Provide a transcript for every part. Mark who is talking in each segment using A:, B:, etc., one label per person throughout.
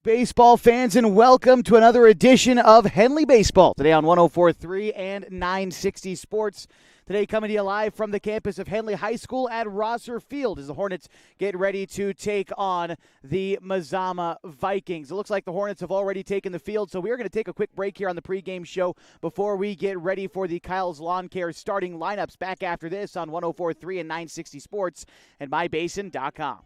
A: Baseball fans, and welcome to another edition of Henley Baseball. Today on 104.3 and 960 Sports. Today coming to you live from the campus of Henley High School at Rosser Field as the Hornets get ready to take on the Mazama Vikings. It looks like the Hornets have already taken the field, so we are going to take a quick break here on the pregame show before we get ready for the Kyle's Lawn Care starting lineups. Back after this on 104.3 and 960 Sports and mybasin.com.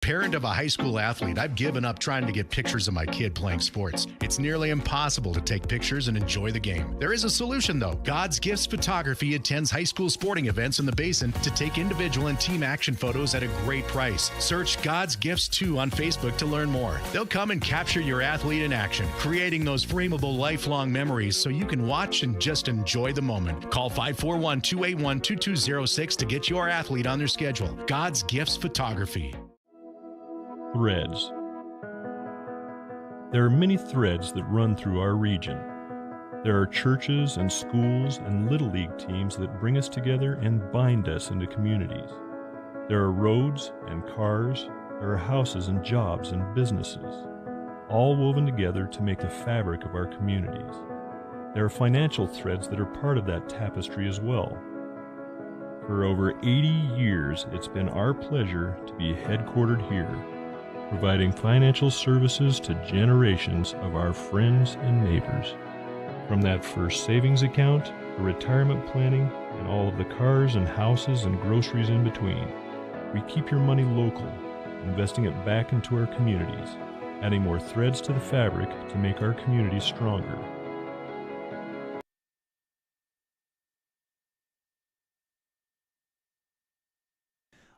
B: Parent of a high school athlete, I've given up trying to get pictures of my kid playing sports. It's nearly impossible to take pictures and enjoy the game. There is a solution, though. God's Gifts Photography attends high school sporting events in the Basin to take individual and team action photos at a great price. Search God's Gifts 2 on Facebook to learn more. They'll come and capture your athlete in action, creating those frameable lifelong memories so you can watch and just enjoy the moment. Call 541-281-2206 to get your athlete on their schedule. God's Gifts Photography.
C: Threads. There are many threads that run through our region. There are churches and schools and Little League teams that bring us together and bind us into communities. There are roads and cars. There are houses and jobs and businesses, all woven together to make the fabric of our communities. There are financial threads that are part of that tapestry as well. For over 80 years, it's been our pleasure to be headquartered here, providing financial services to generations of our friends and neighbors. From that first savings account, to retirement planning, and all of the cars and houses and groceries in between, we keep your money local, investing it back into our communities, adding more threads to the fabric to make our communities stronger.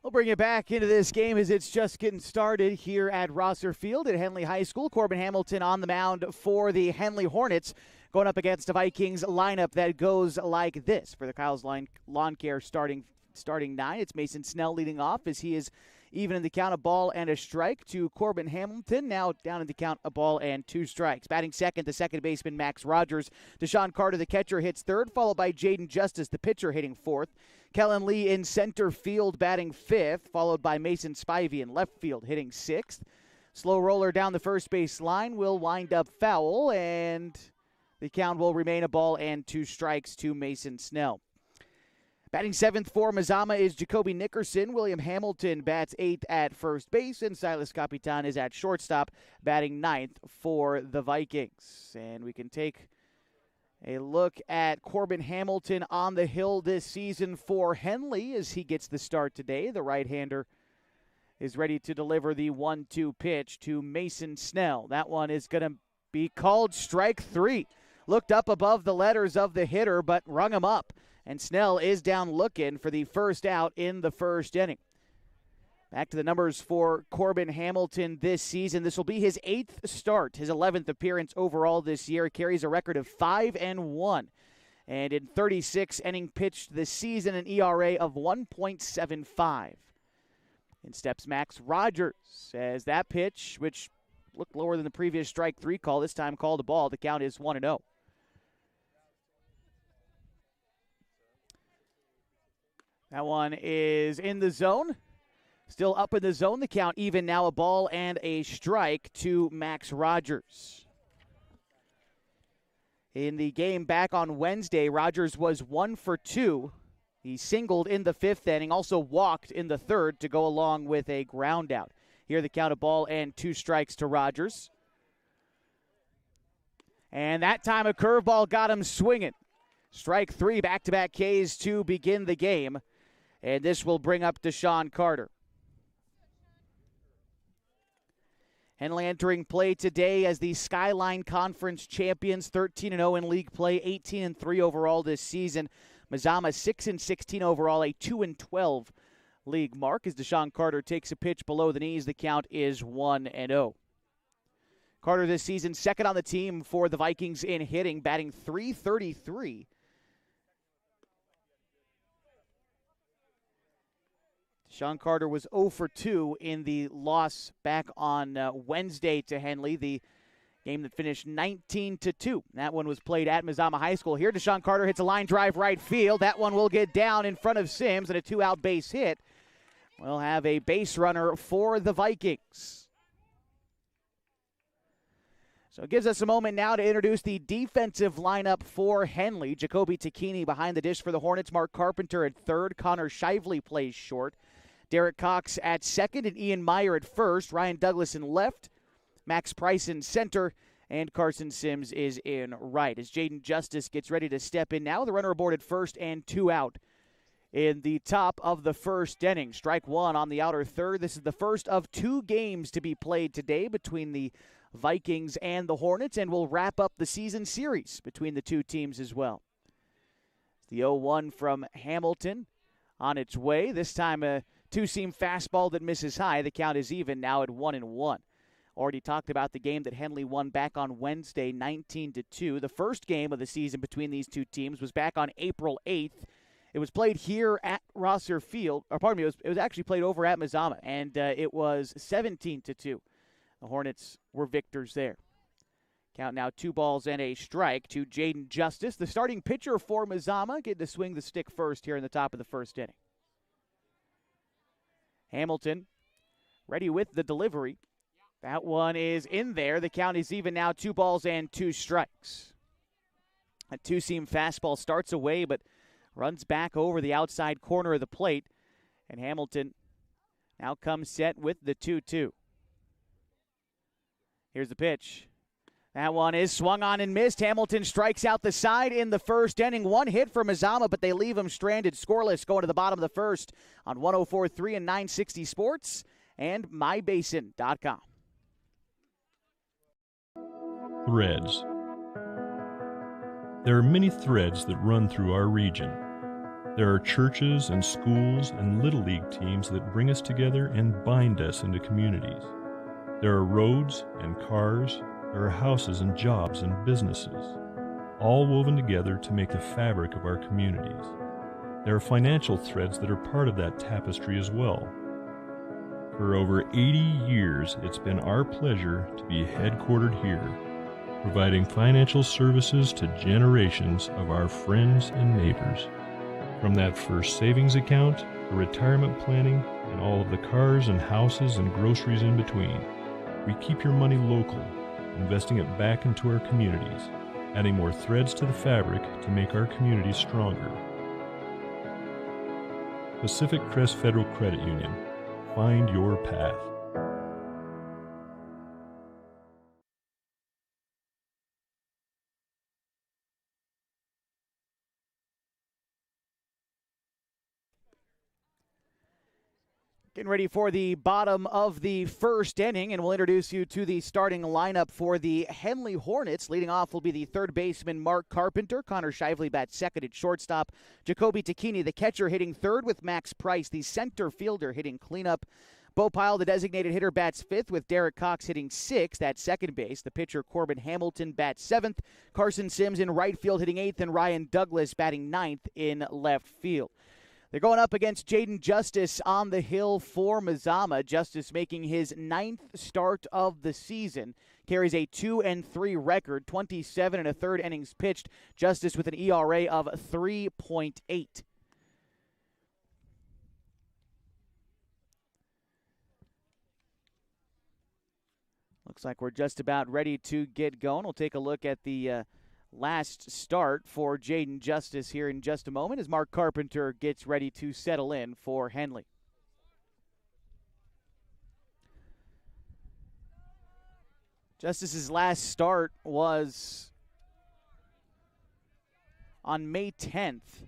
A: We'll bring you back into this game as it's just getting started here at Rosser Field at Henley High School. Corbin Hamilton on the mound for the Henley Hornets, going up against the Vikings lineup that goes like this. For the Kyle's Lawn Care starting nine, it's Mason Snell leading off as he is even in the count, a ball and a strike to Corbin Hamilton. Now down in the count, a ball and two strikes. Batting second, the second baseman, Max Rogers. Deshaun Carter, the catcher, hits third, followed by Jaden Justice, the pitcher, hitting fourth. Kellen Lee in center field, batting fifth, followed by Mason Spivey in left field, hitting sixth. Slow roller down the first base line will wind up foul, and the count will remain a ball and two strikes to Mason Snell. Batting seventh for Mazama is Jacoby Nickerson. William Hamilton bats eighth at first base, and Silas Capitan is at shortstop, batting ninth for the Vikings. And we can take a look at Corbin Hamilton on the hill this season for Henley as he gets the start today. The right-hander is ready to deliver the 1-2 pitch to Mason Snell. That one is going to be called strike three. Looked up above the letters of the hitter, but rung him up. And Snell is down looking for the first out in the first inning. Back to the numbers for Corbin Hamilton this season. This will be his 8th start, his 11th appearance overall this year. He carries a record of 5-1. And in 36 innings pitched this season, an ERA of 1.75. In steps Max Rogers as that pitch, which looked lower than the previous strike three call, this time called a ball. The count is 1-0. That one is in the zone. Still up in the zone. The count even now, a ball and a strike to Max Rogers. In the game back on Wednesday, Rogers was 1 for 2. He singled in the fifth inning, also walked in the third to go along with a ground out. Here the count, a ball and two strikes to Rogers. And that time a curveball got him swinging. Strike three, back-to-back Ks to begin the game. And this will bring up Deshaun Carter. Henley entering play today as the Skyline Conference champions, 13-0 in league play, 18-3 overall this season. Mazama 6-16 overall, a 2-12 league mark as Deshaun Carter takes a pitch below the knees. The count is 1-0. Carter this season second on the team for the Vikings in hitting, batting .333. Deshaun Carter was 0 for 2 in the loss back on Wednesday to Henley, the game that finished 19-2. That one was played at Mazama High School. Here, Deshaun Carter hits a line drive right field. That one will get down in front of Sims, and a two-out base hit. We'll have a base runner for the Vikings. So it gives us a moment now to introduce the defensive lineup for Henley. Jacoby Tacchini behind the dish for the Hornets. Mark Carpenter at third. Connor Shively plays short. Derek Cox at second and Ian Meyer at first. Ryan Douglas in left. Max Price in center. And Carson Sims is in right. As Jaden Justice gets ready to step in now, the runner aboard at first and 2 out in the top of the first inning. Strike one on the outer third. This is the first of 2 games to be played today between the Vikings and the Hornets, and will wrap up the season series between the two teams as well. The 0-1 from Hamilton on its way. This time a two-seam fastball that misses high. The count is even now at 1-1. Already talked about the game that Henley won back on Wednesday, 19-2. The first game of the season between these two teams was back on April 8th. It was played here at Rosser Field, or pardon me, it was actually played over at Mazama, and it was 17-2. The Hornets were victors there. Count now 2 balls and a strike to Jaden Justice, the starting pitcher for Mazama, getting to swing the stick first here in the top of the first inning. Hamilton ready with the delivery. That one is in there. The count is even now, 2 balls and 2 strikes. A two-seam fastball starts away, but runs back over the outside corner of the plate. And Hamilton now comes set with the 2-2. Here's the pitch. That one is swung on and missed. Hamilton strikes out the side in the first inning. 1 hit for Mazama, but they leave him stranded, scoreless, going to the bottom of the first on 104.3 and 960 Sports and mybasin.com.
C: Threads. There are many threads that run through our region. There are churches and schools and Little League teams that bring us together and bind us into communities. There are roads and cars, there are houses and jobs and businesses, all woven together to make the fabric of our communities. There are financial threads that are part of that tapestry as well. For over 80 years, it's been our pleasure to be headquartered here, providing financial services to generations of our friends and neighbors. From that first savings account, to retirement planning, and all of the cars and houses and groceries in between, we keep your money local, investing it back into our communities, adding more threads to the fabric to make our communities stronger. Pacific Crest Federal Credit Union. Find your path.
A: Getting ready for the bottom of the first inning, and we'll introduce you to the starting lineup for the Henley Hornets. Leading off will be the third baseman, Mark Carpenter. Connor Shively bats second at shortstop. Jacoby Tacchini, the catcher, hitting third with Max Price, the center fielder, hitting cleanup. Bo Pyle, the designated hitter, bats fifth with Derek Cox hitting sixth at second base. The pitcher, Corbin Hamilton, bats seventh. Carson Sims in right field hitting eighth, and Ryan Douglas batting ninth in left field. They're going up against Jaden Justice on the hill for Mazama. Justice making his 9th start of the season. Carries a 2-3 record, 27 and a third innings pitched. Justice with an ERA of 3.8. Looks like we're just about ready to get going. We'll take a look at the last start for Jaden Justice here in just a moment as Mark Carpenter gets ready to settle in for Henley. Justice's last start was on May 10th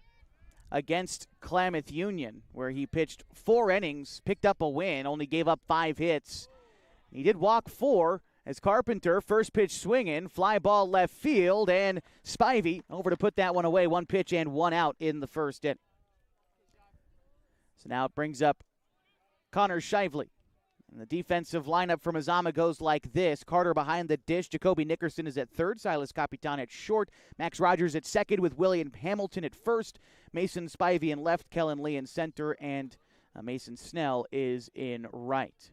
A: against Klamath Union, where he pitched 4 innings, picked up a win, only gave up 5 hits. He did walk 4. As Carpenter, first pitch swinging, fly ball left field, and Spivey over to put that one away. 1 pitch and 1 out in the first inning. So now it brings up Connor Shively. And the defensive lineup for Mazama goes like this. Carter behind the dish. Jacoby Nickerson is at third. Silas Capitan at short. Max Rogers at second with William Hamilton at first. Mason Spivey in left. Kellen Lee in center. And Mason Snell is in right.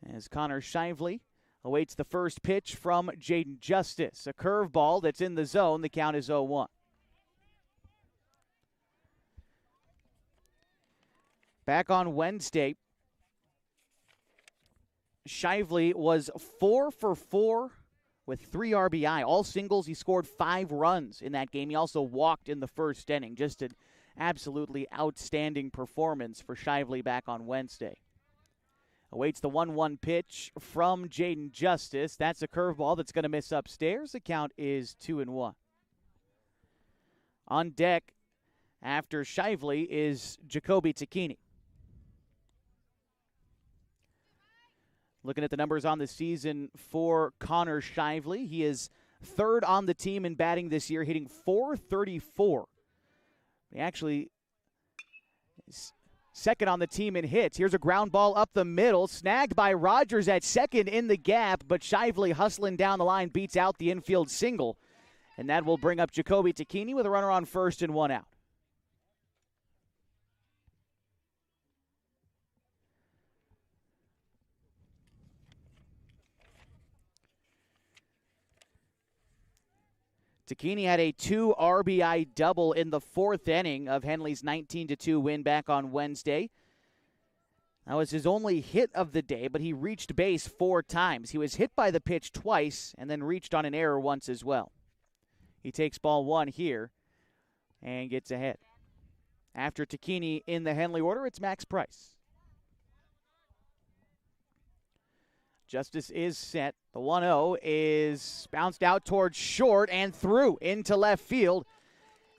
A: As Connor Shively awaits the first pitch from Jaden Justice. A curveball that's in the zone. The count is 0-1. Back on Wednesday, Shively was 4 for 4 with 3 RBI, all singles. He scored 5 runs in that game. He also walked in the first inning. Just an absolutely outstanding performance for Shively back on Wednesday. Awaits the 1-1 pitch from Jaden Justice. That's a curveball that's going to miss upstairs. The count is 2-1. On deck after Shively is Jacoby Takini. Looking at the numbers on the season for Connor Shively, he is 3rd on the team in batting this year, hitting .434. He actually is 2nd on the team in hits. Here's a ground ball up the middle, snagged by Rogers at 2nd in the gap, but Shively hustling down the line beats out the infield single. And that will bring up Jacoby Takini with a runner on first and 1 out. Takini had a 2 RBI double in the 4th inning of Henley's 19-2 win back on Wednesday. That was his only hit of the day, but he reached base 4 times. He was hit by the pitch twice and then reached on an error once as well. He takes ball 1 here and gets ahead. After Takini in the Henley order, it's Max Price. Justice is set. The 1-0 is bounced out towards short and through into left field.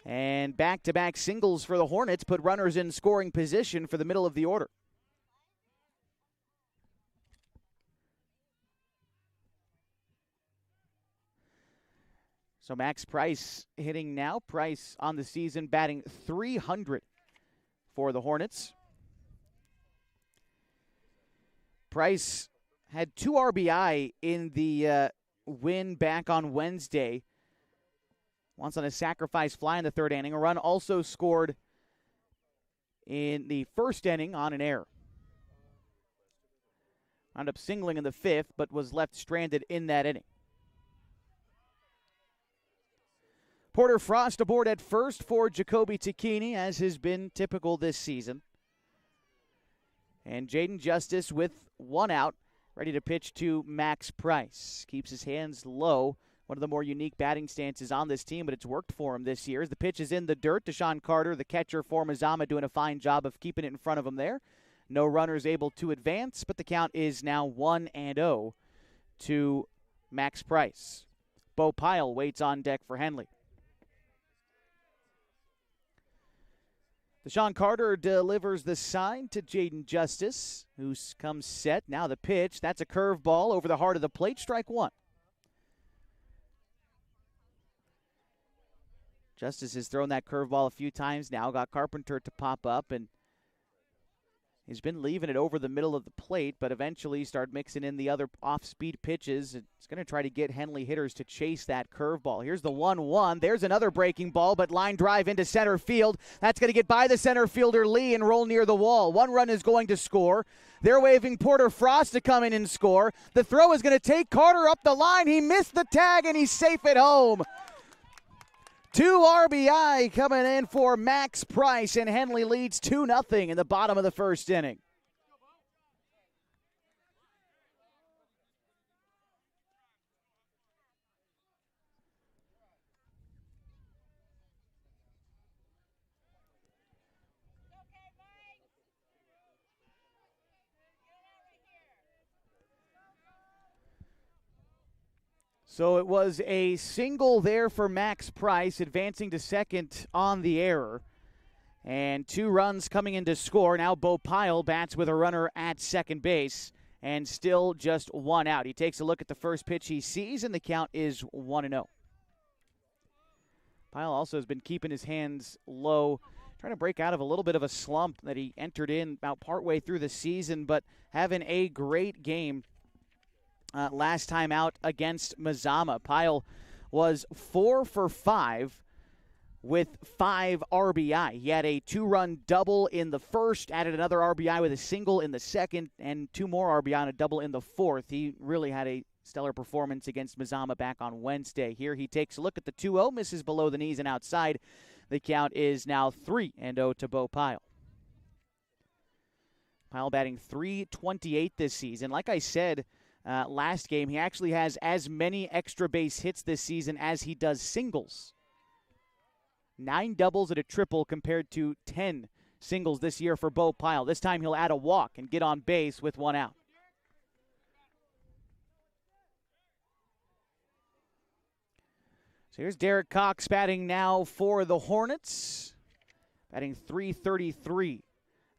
A: And back-to-back singles for the Hornets put runners in scoring position for the middle of the order. So Max Price hitting now. Price on the season batting .300 for the Hornets. Price had 2 RBI in the win back on Wednesday. Once on a sacrifice fly in the 3rd inning. A run also scored in the 1st inning on an error. Wound up singling in the 5th, but was left stranded in that inning. Porter Frost aboard at first for Jacoby Takini, as has been typical this season. And Jaden Justice with 1 out, ready to pitch to Max Price. Keeps his hands low. One of the more unique batting stances on this team, but it's worked for him this year. As the pitch is in the dirt, Deshaun Carter, the catcher for Mazama, doing a fine job of keeping it in front of him there. No runners able to advance, but the count is now 1-0 to Max Price. Bo Pyle waits on deck for Henley. Deshaun Carter delivers the sign to Jaden Justice, who comes set. Now the pitch. That's a curveball over the heart of the plate. Strike 1. Justice has thrown that curveball a few times now. Got Carpenter to pop up, and he's been leaving it over the middle of the plate, but eventually started mixing in the other off-speed pitches. It's going to try to get Henley hitters to chase that curveball. Here's the 1-1. There's another breaking ball, but line drive into center field. That's going to get by the center fielder Lee and roll near the wall. 1 run is going to score. They're waving Porter Frost to come in and score. The throw is going to take Carter up the line. He missed the tag, and he's safe at home. 2 RBI coming in for Max Price, and Henley leads 2-0 in the bottom of the 1st inning. So it was a single there for Max Price, advancing to 2nd on the error. And 2 runs coming in to score. Now Bo Pyle bats with a runner at 2nd base, and still just 1 out. He takes a look at the first pitch he sees, and the count is 1-0. Pyle also has been keeping his hands low, trying to break out of a little bit of a slump that he entered in about partway through the season, but having a great game last time out against Mazama. Pyle was 4 for 5 with 5 RBI. He had a 2-run double in the 1st, added another RBI with a single in the 2nd, and 2 more RBI on a double in the 4th. He really had a stellar performance against Mazama back on Wednesday. Here he takes a look at the 2-0, misses below the knees and outside. The count is now 3-0 to Bo Pyle. Pyle batting .328 this season. Like I said last game. He actually has as many extra base hits this season as he does singles. 9 doubles and a triple compared to 10 singles this year for Bo Pyle. This time he'll add a walk and get on base with 1 out. So here's Derek Cox batting now for the Hornets, batting .333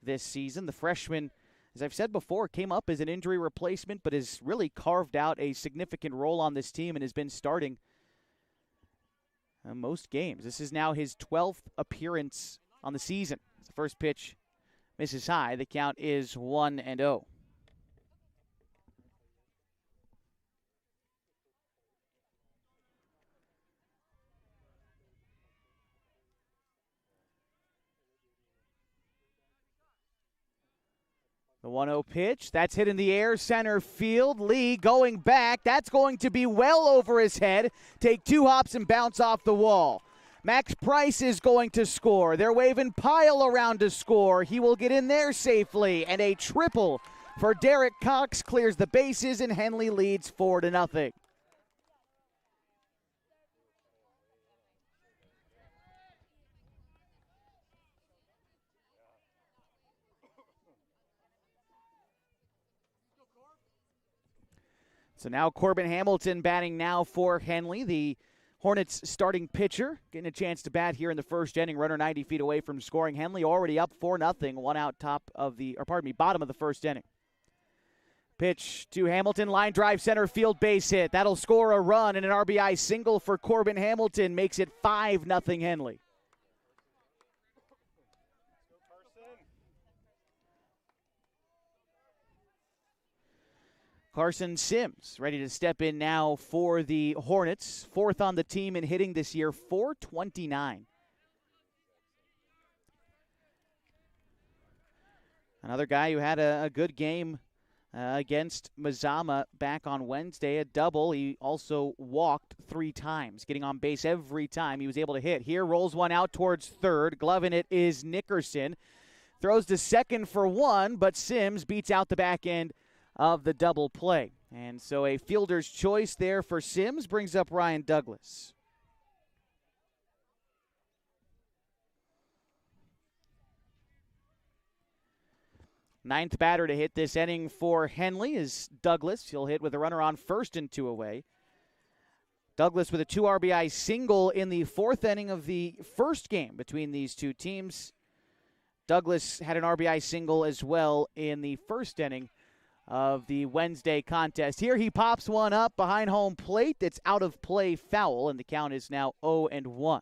A: this season. The freshman, as I've said before, came up as an injury replacement, but has really carved out a significant role on this team and has been starting most games. This is now his 12th appearance on the season. The first pitch misses high. The count is 1-0. The 1-0 pitch, that's hit in the air, center field. Lee going back, that's going to be well over his head. Take 2 hops and bounce off the wall. Max Price is going to score. They're waving Pyle around to score. He will get in there safely, and a triple for Derek Cox clears the bases, and Henley leads 4-0. So now Corbin Hamilton batting now for Henley, the Hornets starting pitcher, getting a chance to bat here in the first inning. Runner 90 feet away from scoring. Henley already up 4-0, 1 out bottom of the first inning. Pitch to Hamilton, line drive center field base hit. That'll score a run, and an RBI single for Corbin Hamilton makes it 5-0 Henley. Carson Sims ready to step in now for the Hornets. 4th on the team in hitting this year, .429. Another guy who had a good game against Mazama back on Wednesday, a double. He also walked 3 times, getting on base every time he was able to hit. Here rolls one out towards third. Gloving it is Nickerson. Throws to second for 1, but Sims beats out the back end of the double play. And so a fielder's choice there for Sims brings up Ryan Douglas. Ninth batter to hit this inning for Henley is Douglas. He'll hit with a runner on first and 2 away. Douglas with a 2 RBI single in the 4th inning of the first game between these two teams. Douglas had an RBI single as well in the first inning of the Wednesday contest. Here he pops one up behind home plate. It's out of play, foul, and the count is now 0-1.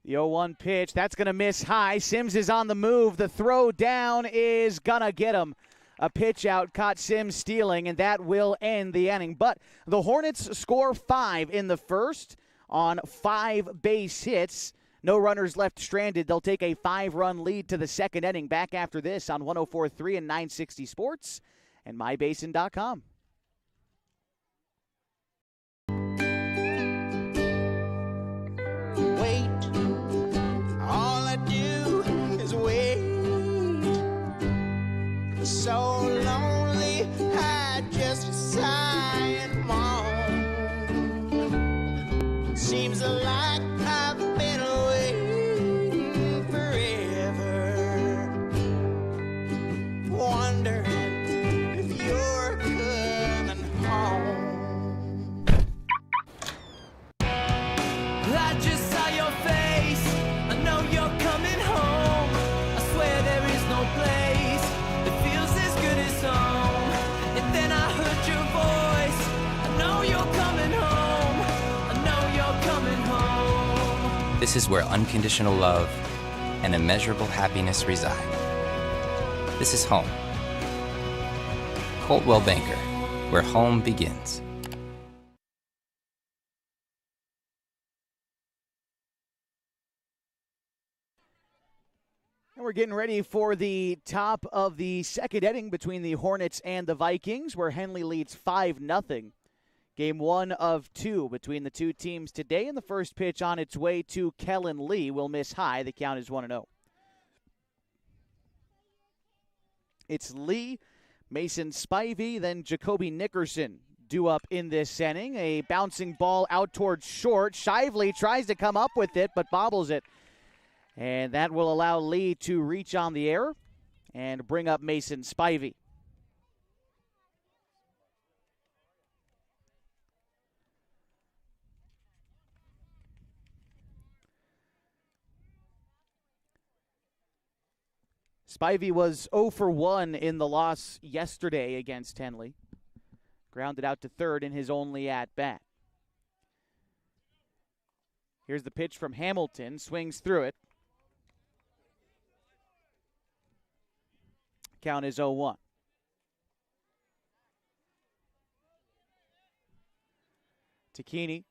A: The 0-1 pitch, that's going to miss high. Sims is on the move. The throw down is going to get him. A pitch out caught Sims stealing, and that will end the inning. But the Hornets score 5 in the first on 5 base hits. No runners left stranded. They'll take a 5-run lead to the second inning. Back after this on 104.3 and 960 Sports and MyBasin.com.
D: So lonely, I just sigh and moan. Seems like I've been waiting forever, wondering if you're coming home. I just saw your face, I know you're coming home. I swear there is no place home. And then I heard your voice. I know you're coming home. I know you're coming home.
E: This is where unconditional love and immeasurable happiness reside. This is home. Coldwell Banker, where home begins.
A: And we're getting ready for the top of the second inning between the Hornets and the Vikings, where Henley leads 5-0. Game 1 of 2 between the two teams today, and the first pitch on its way to Kellen Lee will miss high. The count is 1-0. It's Lee, Mason Spivey, then Jacoby Nickerson due up in this inning. A bouncing ball out towards short. Shively tries to come up with it, but bobbles it. And that will allow Lee to reach on the air and bring up Mason Spivey. Spivey was 0 for 1 in the loss yesterday against Henley. Grounded out to third in his only at-bat. Here's the pitch from Hamilton. Swings through it. Count is 0-1. Takini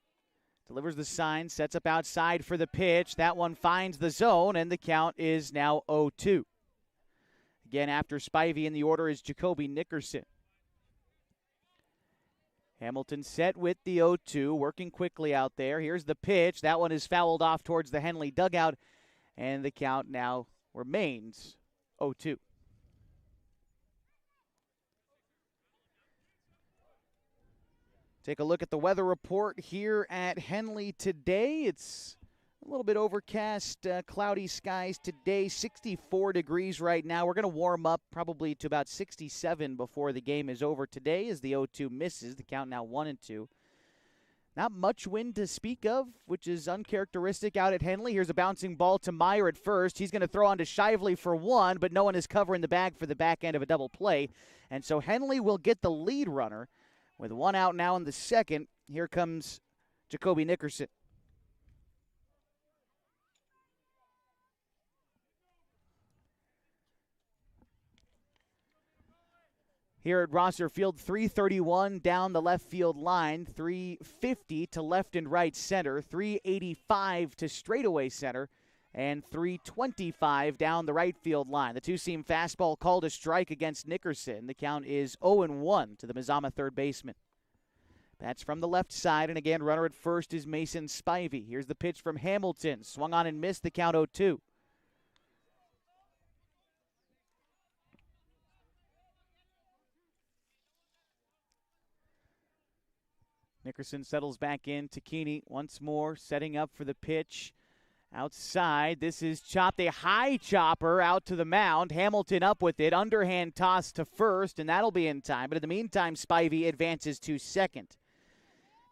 A: delivers the sign, sets up outside for the pitch. That one finds the zone, and the count is now 0-2. Again, after Spivey in the order is Jacoby Nickerson. Hamilton set with the 0-2, working quickly out there. Here's the pitch. That one is fouled off towards the Henley dugout, and the count now remains 0-2. Take a look at the weather report here at Henley today. It's a little bit overcast, cloudy skies today, 64 degrees right now. We're going to warm up probably to about 67 before the game is over today as the 0-2 misses. The count now 1-2. Not much wind to speak of, which is uncharacteristic out at Henley. Here's a bouncing ball to Meyer at first. He's going to throw on to Shively for one, but no one is covering the bag for the back end of a double play. And so Henley will get the lead runner. With one out now in the second, here comes Jacoby Nickerson. Here at Rosser Field, 331 down the left field line, 350 to left and right center, 385 to straightaway center, and 325 down the right field line. The two-seam fastball called a strike against Nickerson. The count is 0-1 to the Mazama third baseman. That's from the left side, and again, runner at first is Mason Spivey. Here's the pitch from Hamilton. Swung on and missed, the count 0-2. Nickerson settles back in. Takini once more setting up for the pitch. Outside, this is chopped, a high chopper out to the mound. Hamilton up with it, underhand toss to first, and that'll be in time. But in the meantime, Spivey advances to second.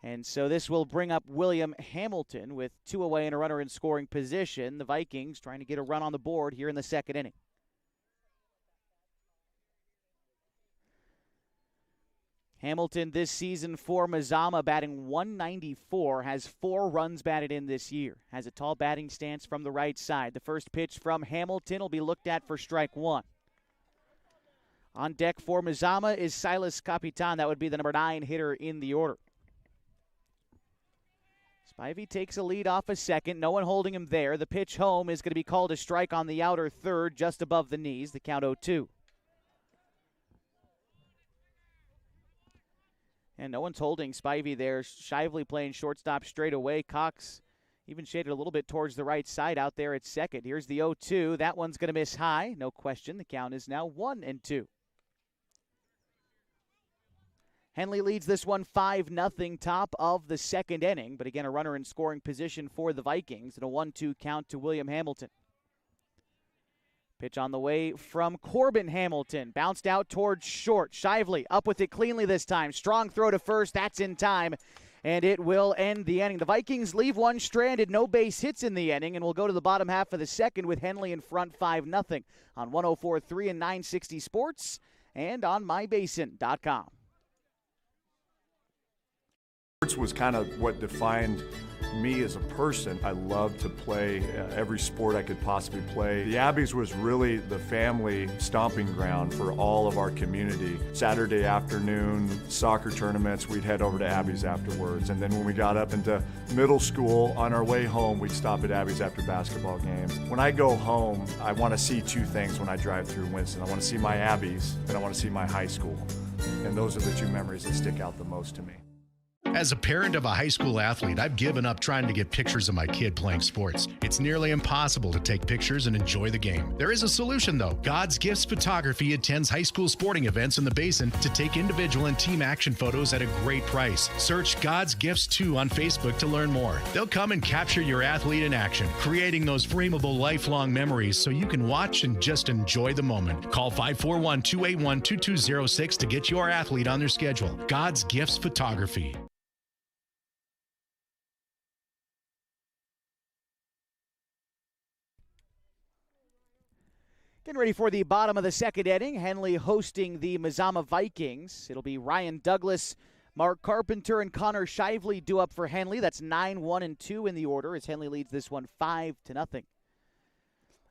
A: And so this will bring up William Hamilton with two away and a runner in scoring position. The Vikings trying to get a run on the board here in the second inning. Hamilton this season for Mazama batting .194, has 4 runs batted in this year. Has a tall batting stance from the right side. The first pitch from Hamilton will be looked at for strike one. On deck for Mazama is Silas Capitan. That would be the number 9 hitter in the order. Spivey takes a lead off a second. No one holding him there. The pitch home is going to be called a strike on the outer third, just above the knees. The count 0-2. And no one's holding Spivey there. Shively playing shortstop straight away. Cox even shaded a little bit towards the right side out there at second. Here's the 0-2. That one's going to miss high. No question. The count is now 1-2. Henley leads this one 5-0 top of the second inning. But again, a runner in scoring position for the Vikings. And a 1-2 count to William Hamilton. Pitch on the way from Corbin Hamilton. Bounced out towards short. Shively up with it cleanly this time. Strong throw to first. That's in time. And it will end the inning. The Vikings leave one stranded. No base hits in the inning. And we'll go to the bottom half of the second with Henley in front 5-0 on 104.3 and 960 Sports and on mybasin.com.
F: Sports was kind of what defined me as a person. I loved to play every sport I could possibly play. The Abbeys was really the family stomping ground for all of our community. Saturday afternoon soccer tournaments, we'd head over to Abbeys afterwards. And then when we got up into middle school, on our way home, we'd stop at Abbeys after basketball games. When I go home, I want to see two things when I drive through Winston. I want to see my Abbeys and I want to see my high school. And those are the two memories that stick out the most to me.
B: As a parent of a high school athlete, I've given up trying to get pictures of my kid playing sports. It's nearly impossible to take pictures and enjoy the game. There is a solution, though. God's Gifts Photography attends high school sporting events in the Basin to take individual and team action photos at a great price. Search God's Gifts 2 on Facebook to learn more. They'll come and capture your athlete in action, creating those frameable lifelong memories so you can watch and just enjoy the moment. Call 541-281-2206 to get your athlete on their schedule. God's Gifts Photography.
A: Getting ready for the bottom of the second inning. Henley hosting the Mazama Vikings. It'll be Ryan Douglas, Mark Carpenter, and Connor Shively due up for Henley. That's 9-1-2 in the order as Henley leads this one 5-0.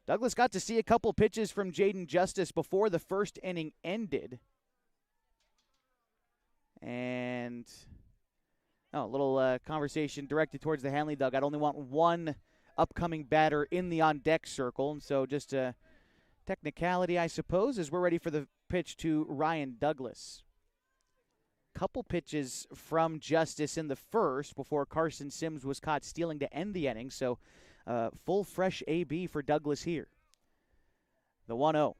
A: Douglas got to see a couple pitches from Jaden Justice before the first inning ended. And a little conversation directed towards the Henley dugout. Only want one upcoming batter in the on-deck circle. And so just a technicality, I suppose, as we're ready for the pitch to Ryan Douglas. Couple pitches from Justice in the first before Carson Sims was caught stealing to end the inning. So full fresh AB for Douglas here. The 1-0.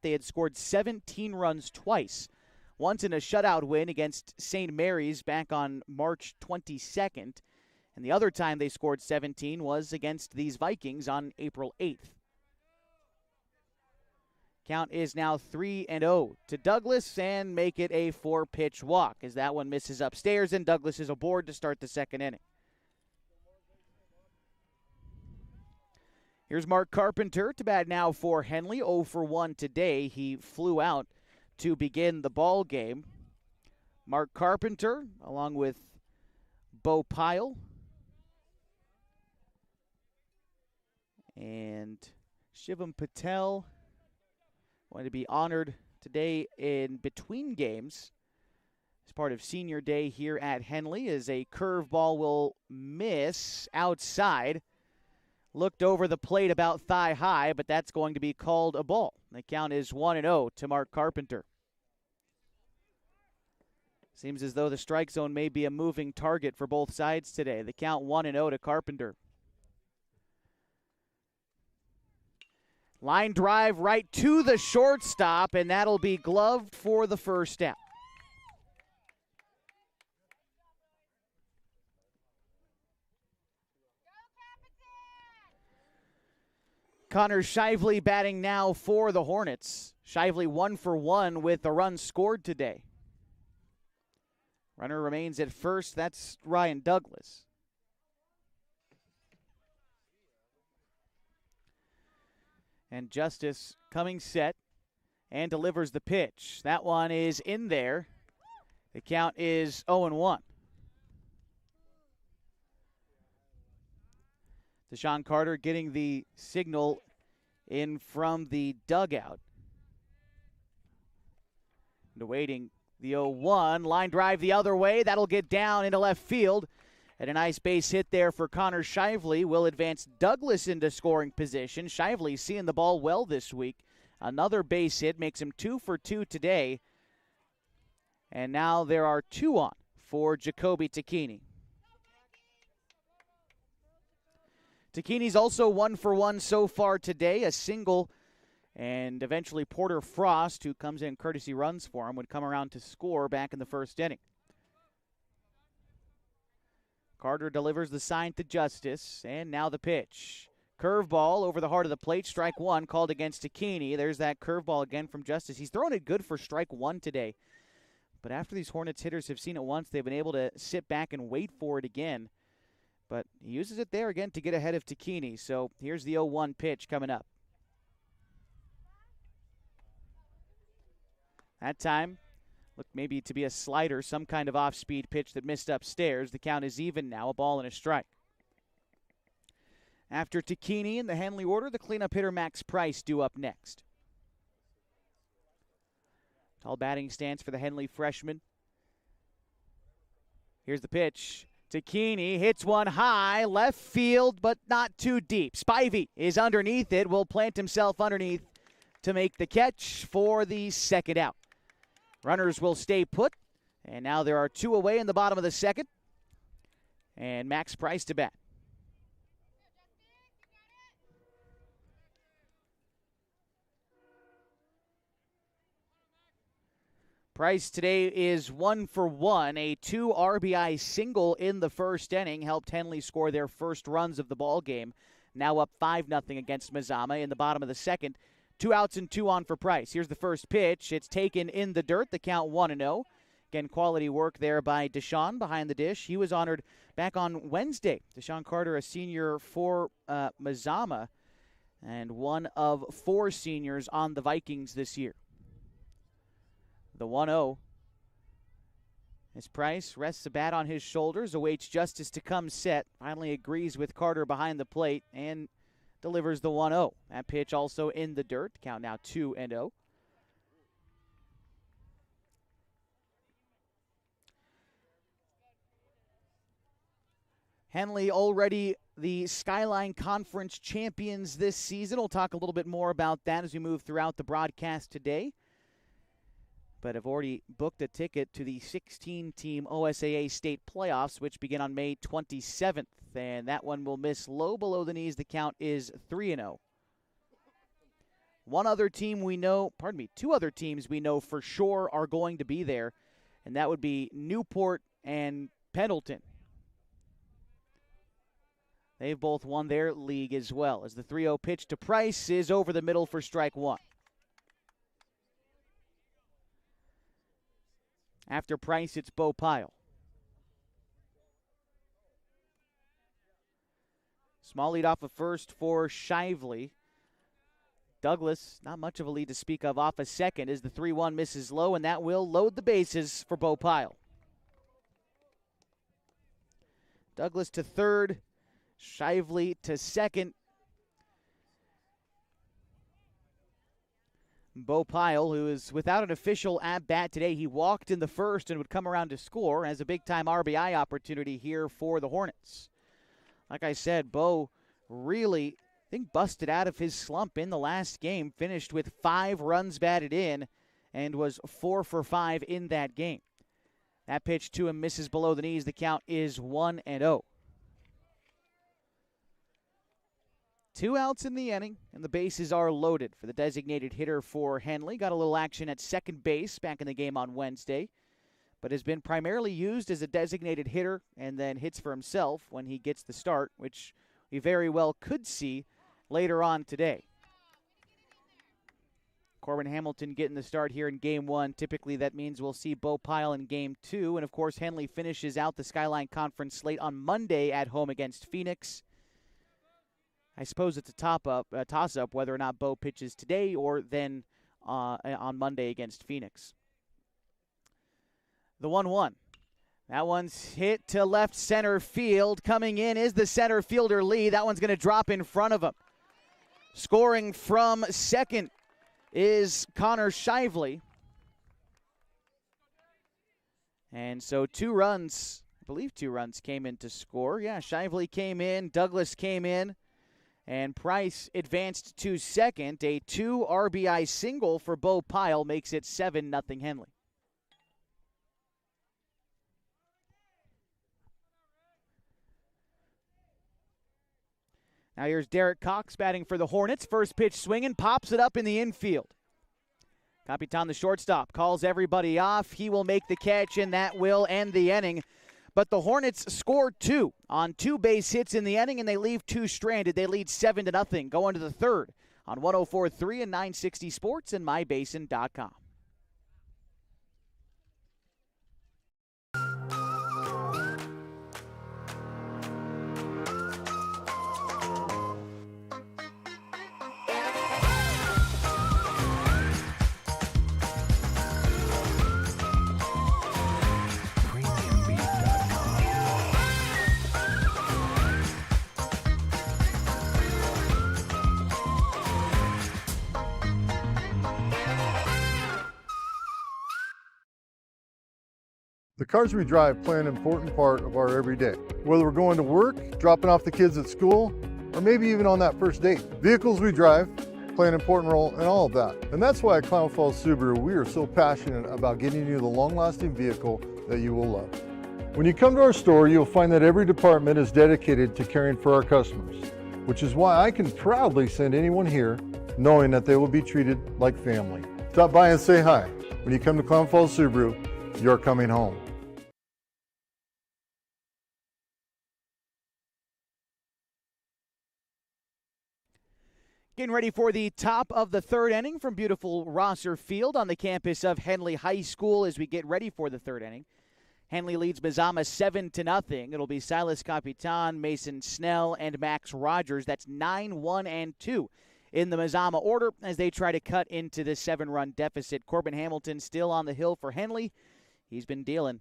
A: They had scored 17 runs twice. Once in a shutout win against St. Mary's back on March 22nd. And the other time they scored 17 was against these Vikings on April 8th. Count is now 3-0 to Douglas and make it a 4-pitch walk as that one misses upstairs and Douglas is aboard to start the second inning. Here's Mark Carpenter to bat now for Henley, 0 for 1 today. He flew out to begin the ball game. Mark Carpenter along with Bo Pyle and Shivam Patel going to be honored today in between games as part of senior day here at Henley as a curveball will miss outside. Looked over the plate about thigh high, but that's going to be called a ball. The count is 1-0 to Mark Carpenter. Seems as though the strike zone may be a moving target for both sides today. The count 1-0 to Carpenter. Line drive right to the shortstop, and that'll be gloved for the first out. Connor Shively batting now for the Hornets. Shively 1 for 1 with a run scored today. Runner remains at first. That's Ryan Douglas. And Justice coming set and delivers the pitch. That one is in there. The count is 0-1. Deshaun Carter getting the signal in from the dugout. And awaiting the 0-1. Line drive the other way. That'll get down into left field. And a nice base hit there for Connor Shively will advance Douglas into scoring position. Shively seeing the ball well this week. Another base hit makes him 2 for 2 today. And now there are 2 on for Jacoby Tacchini. Tacchini's also 1 for 1 so far today. A single, and eventually Porter Frost, who comes in courtesy runs for him, would come around to score back in the first inning. Carter delivers the sign to Justice, and now the pitch. Curveball over the heart of the plate, strike one called against Tacchini. There's that curveball again from Justice. He's throwing it good for strike one today. But after these Hornets hitters have seen it once, they've been able to sit back and wait for it again. But he uses it there again to get ahead of Tacchini. So here's the 0-1 pitch coming up. That time, Looked maybe to be a slider, some kind of off-speed pitch that missed upstairs. The count is even now, a ball and a strike. After Takini in the Henley order, the cleanup hitter Max Price due up next. Tall batting stance for the Henley freshman. Here's the pitch. Takini hits one high, left field, but not too deep. Spivey is underneath it, will plant himself underneath to make the catch for the second out. Runners will stay put, and now there are two away in the bottom of the second. And Max Price to bat. Price today is 1 for 1. A 2 RBI single in the first inning helped Henley score their first runs of the ball game. Now up 5-0 against Mazama in the bottom of the second. 2 outs and 2 on for Price. Here's the first pitch. It's taken in the dirt. The count 1-0. Again, quality work there by Deshaun behind the dish. He was honored back on Wednesday. Deshaun Carter, a senior for Mazama, and one of 4 seniors on the Vikings this year. The 1-0. As Price rests the bat on his shoulders, awaits justice to come set, finally agrees with Carter behind the plate, and delivers the 1-0. That pitch also in the dirt. Count now 2-0. Henley already the Skyline Conference champions this season. We'll talk a little bit more about that as we move throughout the broadcast today. But have already booked a ticket to the 16-team OSAA state playoffs, which begin on May 27th. And that one will miss low below the knees. The count is 3-0. Two other teams we know for sure are going to be there, and that would be Newport and Pendleton. They've both won their league as well, as the 3-0 pitch to Price is over the middle for strike one. After Price, it's Bo Pyle. Small lead off of first for Shively. Douglas, not much of a lead to speak of off a second as the 3-1 misses low, and that will load the bases for Bo Pyle. Douglas to third, Shively to second. Bo Pyle, who is without an official at-bat today, he walked in the first and would come around to score, has a big-time RBI opportunity here for the Hornets. Like I said, Bo really, I think, busted out of his slump in the last game, finished with 5 runs batted in, and was 4 for 5 in that game. That pitch to him misses below the knees. The count is 1-0. 2 outs in the inning, and the bases are loaded for the designated hitter for Henley. Got a little action at second base back in the game on Wednesday, but has been primarily used as a designated hitter and then hits for himself when he gets the start, which we very well could see later on today. Corbin Hamilton getting the start here in Game 1. Typically that means we'll see Bo Pyle in Game 2, and of course Henley finishes out the Skyline Conference slate on Monday at home against Phoenix. I suppose it's a toss-up whether or not Bo pitches today or then on Monday against Phoenix. The 1-1. That one's hit to left center field. Coming in is the center fielder Lee. That one's going to drop in front of him. Scoring from second is Connor Shively. And so 2 runs, I believe 2 runs came in to score. Yeah, Shively came in, Douglas came in. And Price advanced to second. A 2 RBI single for Bo Pyle makes it 7-0 Henley. Now here's Derek Cox batting for the Hornets. First pitch swinging, pops it up in the infield. Capitan, the shortstop, calls everybody off. He will make the catch, and that will end the inning. But the Hornets scored 2 on 2 base hits in the inning, and they leave 2 stranded. They lead 7-0 going to the third on 104.3 and 960 Sports and MyBasin.com.
G: The cars we drive play an important part of our everyday. Whether we're going to work, dropping off the kids at school, or maybe even on that first date. Vehicles we drive play an important role in all of that. And that's why at Klamath Falls Subaru, we are so passionate about getting you the long-lasting vehicle that you will love. When you come to our store, you'll find that every department is dedicated to caring for our customers, which is why I can proudly send anyone here knowing that they will be treated like family. Stop by and say hi. When you come to Klamath Falls Subaru, you're coming home.
A: Getting ready for the top of the third inning from beautiful Rosser Field on the campus of Henley High School as we get ready for the third inning. Henley leads Mazama 7-0. It'll be Silas Capitan, Mason Snell, and Max Rogers. That's 9-1-2 in the Mazama order as they try to cut into this 7-run deficit. Corbin Hamilton still on the hill for Henley. He's been dealing.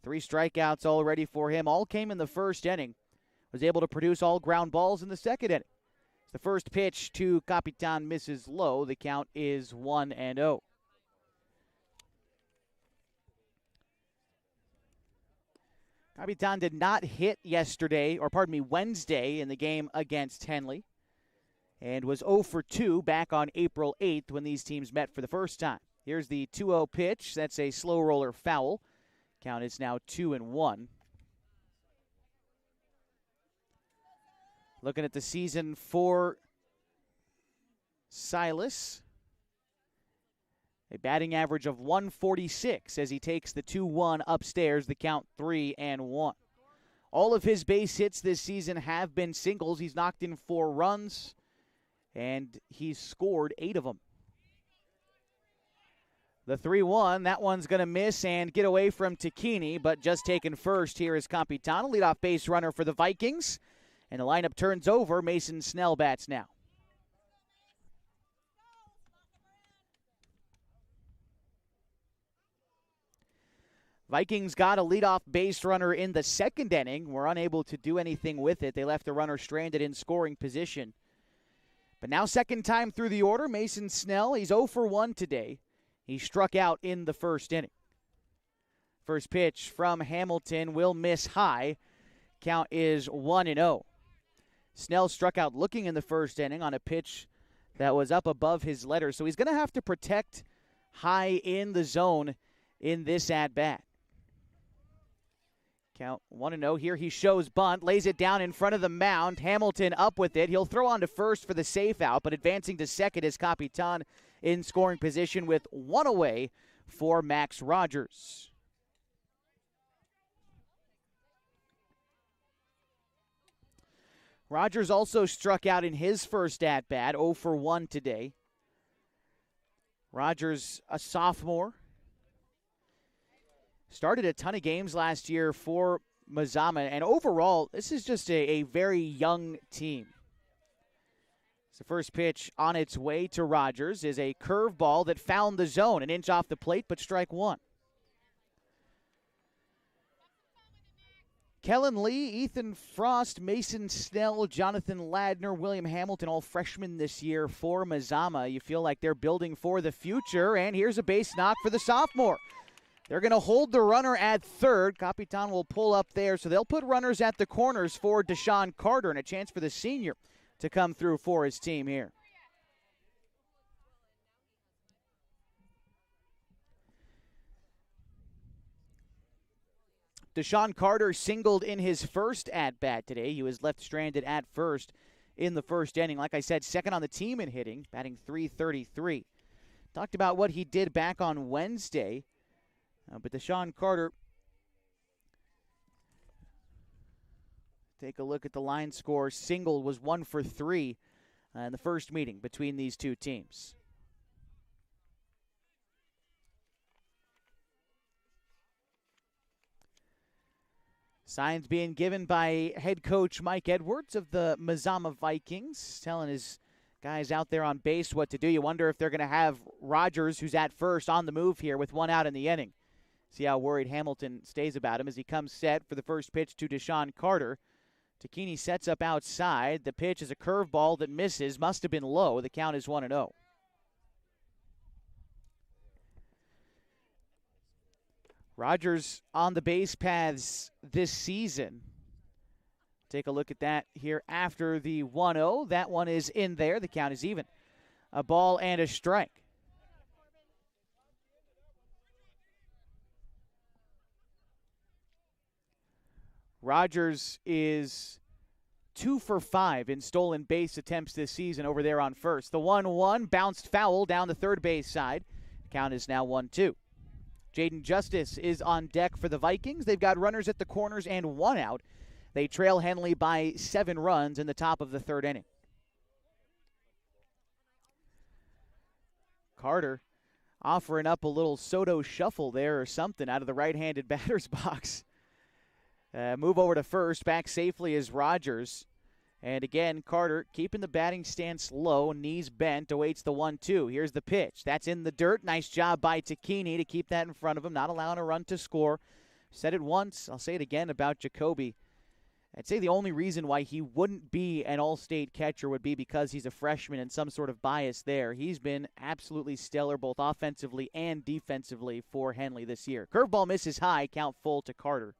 A: 3 strikeouts already for him. All came in the first inning. Was able to produce all ground balls in the second inning. The first pitch to Capitan misses low. The count is 1-0. Capitan did not hit Wednesday in the game against Henley, and was 0 for 2 back on April 8th when these teams met for the first time. Here's the 2-0 pitch. That's a slow roller foul. Count is now 2-1. Looking at the season for Silas, a batting average of 146 as he takes the 2-1 upstairs, the count 3-1. All of his base hits this season have been singles. He's knocked in 4 runs, and he's scored 8 of them. The 3-1, that one's going to miss and get away from Tacchini, but just taken first here is Capitan, leadoff base runner for the Vikings. And the lineup turns over. Mason Snell bats now. Vikings got a leadoff base runner in the second inning. Were unable to do anything with it. They left the runner stranded in scoring position. But now second time through the order, Mason Snell, he's 0 for 1 today. He struck out in the first inning. First pitch from Hamilton will miss high. Count is 1-0. Snell struck out looking in the first inning on a pitch that was up above his letters. So he's going to have to protect high in the zone in this at-bat. Count 1-0 here. He shows bunt, lays it down in front of the mound. Hamilton up with it. He'll throw on to first for the safe out, but advancing to second is Capitan in scoring position with 1 away for Max Rogers. Rogers also struck out in his first at-bat, 0 for 1 today. Rogers, a sophomore. Started a ton of games last year for Mazama, and overall, this is just a very young team. So the first pitch on its way to Rogers is a curveball that found the zone, an inch off the plate, but strike 1. Kellen Lee, Ethan Frost, Mason Snell, Jonathan Ladner, William Hamilton, all freshmen this year for Mazama. You feel like they're building for the future, and here's a base knock for the sophomore. They're going to hold the runner at third. Capitan will pull up there, so they'll put runners at the corners for Deshaun Carter, and a chance for the senior to come through for his team here. Deshaun Carter singled in his first at-bat today. He was left stranded at first in the first inning. Like I said, second on the team in hitting, batting .333. Talked about what he did back on Wednesday. But Deshaun Carter, take a look at the line score. Single was 1 for 3 in the first meeting between these two teams. Signs being given by head coach Mike Edwards of the Mazama Vikings, telling his guys out there on base what to do. You wonder if they're going to have Rogers, who's at first, on the move here with 1 out in the inning. See how worried Hamilton stays about him as he comes set for the first pitch to Deshaun Carter. Tacchini sets up outside. The pitch is a curveball that misses. Must have been low. The count is 1-0. Rogers on the base paths this season. Take a look at that here after the 1-0. That one is in there. The count is even. A ball and a strike. Rogers is 2 for 5 in stolen base attempts this season over there on first. The 1-1 bounced foul down the third base side. Count is now 1-2. Jaden Justice is on deck for the Vikings. They've got runners at the corners and one out. They trail Henley by 7 runs in the top of the third inning. Carter offering up a little Soto shuffle there or something out of the right-handed batter's box. Move over to first. Back safely is Rogers. And again, Carter keeping the batting stance low, knees bent, awaits the 1-2. Here's the pitch. That's in the dirt. Nice job by Takini to keep that in front of him, not allowing a run to score. Said it once, I'll say it again about Jacoby. I'd say the only reason why he wouldn't be an all-state catcher would be because he's a freshman and some sort of bias there. He's been absolutely stellar both offensively and defensively for Henley this year. Curveball misses high, count full to Carter.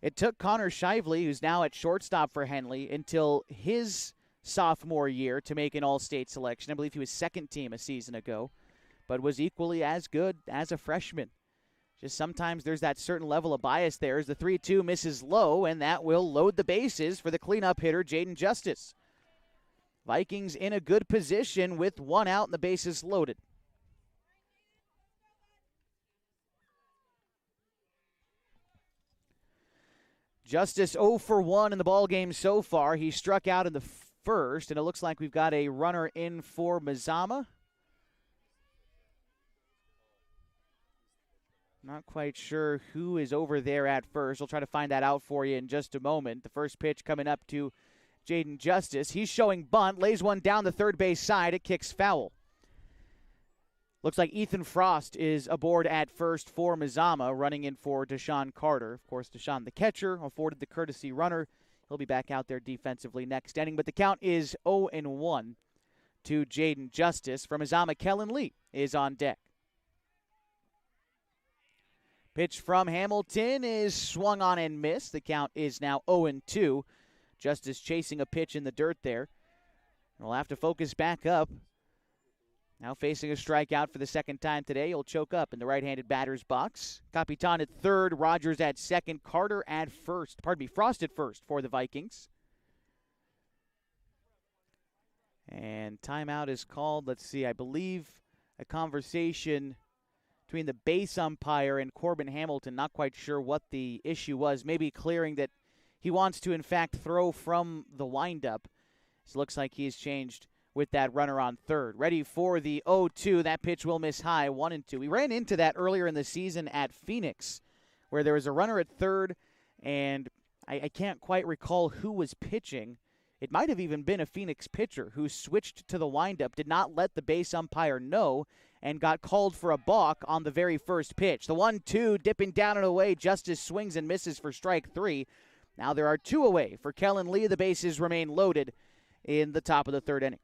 A: It took Connor Shively, who's now at shortstop for Henley, until his sophomore year to make an all-state selection. I believe he was second team a season ago, but was equally as good as a freshman. Just sometimes there's that certain level of bias there as the 3-2 misses low, and that will load the bases for the cleanup hitter, Jaden Justice. Vikings in a good position with one out and the bases loaded. Justice 0 for 1 in the ballgame so far. He struck out in the first, and it looks like we've got a runner in for Mazama. Not quite sure who is over there at first. We'll try to find that out for you in just a moment. The first pitch coming up to Jaden Justice. He's showing bunt, lays one down the third base side. It kicks foul. Looks like Ethan Frost is aboard at first for Mazama, running in for Deshaun Carter. Of course, Deshaun, the catcher, afforded the courtesy runner. He'll be back out there defensively next inning. But the count is 0-1 to Jaden Justice. For Mazama, Kellen Lee is on deck. Pitch from Hamilton is swung on and missed. The count is now 0-2. Justice chasing a pitch in the dirt there. We'll have to focus back up. Now facing a strikeout for the second time today. He'll choke up in the right-handed batter's box. Capitan at third, Rogers at second, Carter at first. Frost at first for the Vikings. And timeout is called. Let's see, I believe a conversation between the base umpire and Corbin Hamilton. Not quite sure what the issue was. Maybe clearing that he wants to, in fact, throw from the windup. So it looks like he's changed with that runner on third. Ready for the 0-2. That pitch will miss high, 1-2. We ran into that earlier in the season at Phoenix, where there was a runner at third, and I can't quite recall who was pitching. It might have even been a Phoenix pitcher who switched to the windup, did not let the base umpire know, and got called for a balk on the very first pitch. The 1-2 dipping down and away. Justice swings and misses for strike 3. Now there are 2 away for Kellen Lee. The bases remain loaded in the top of the third inning.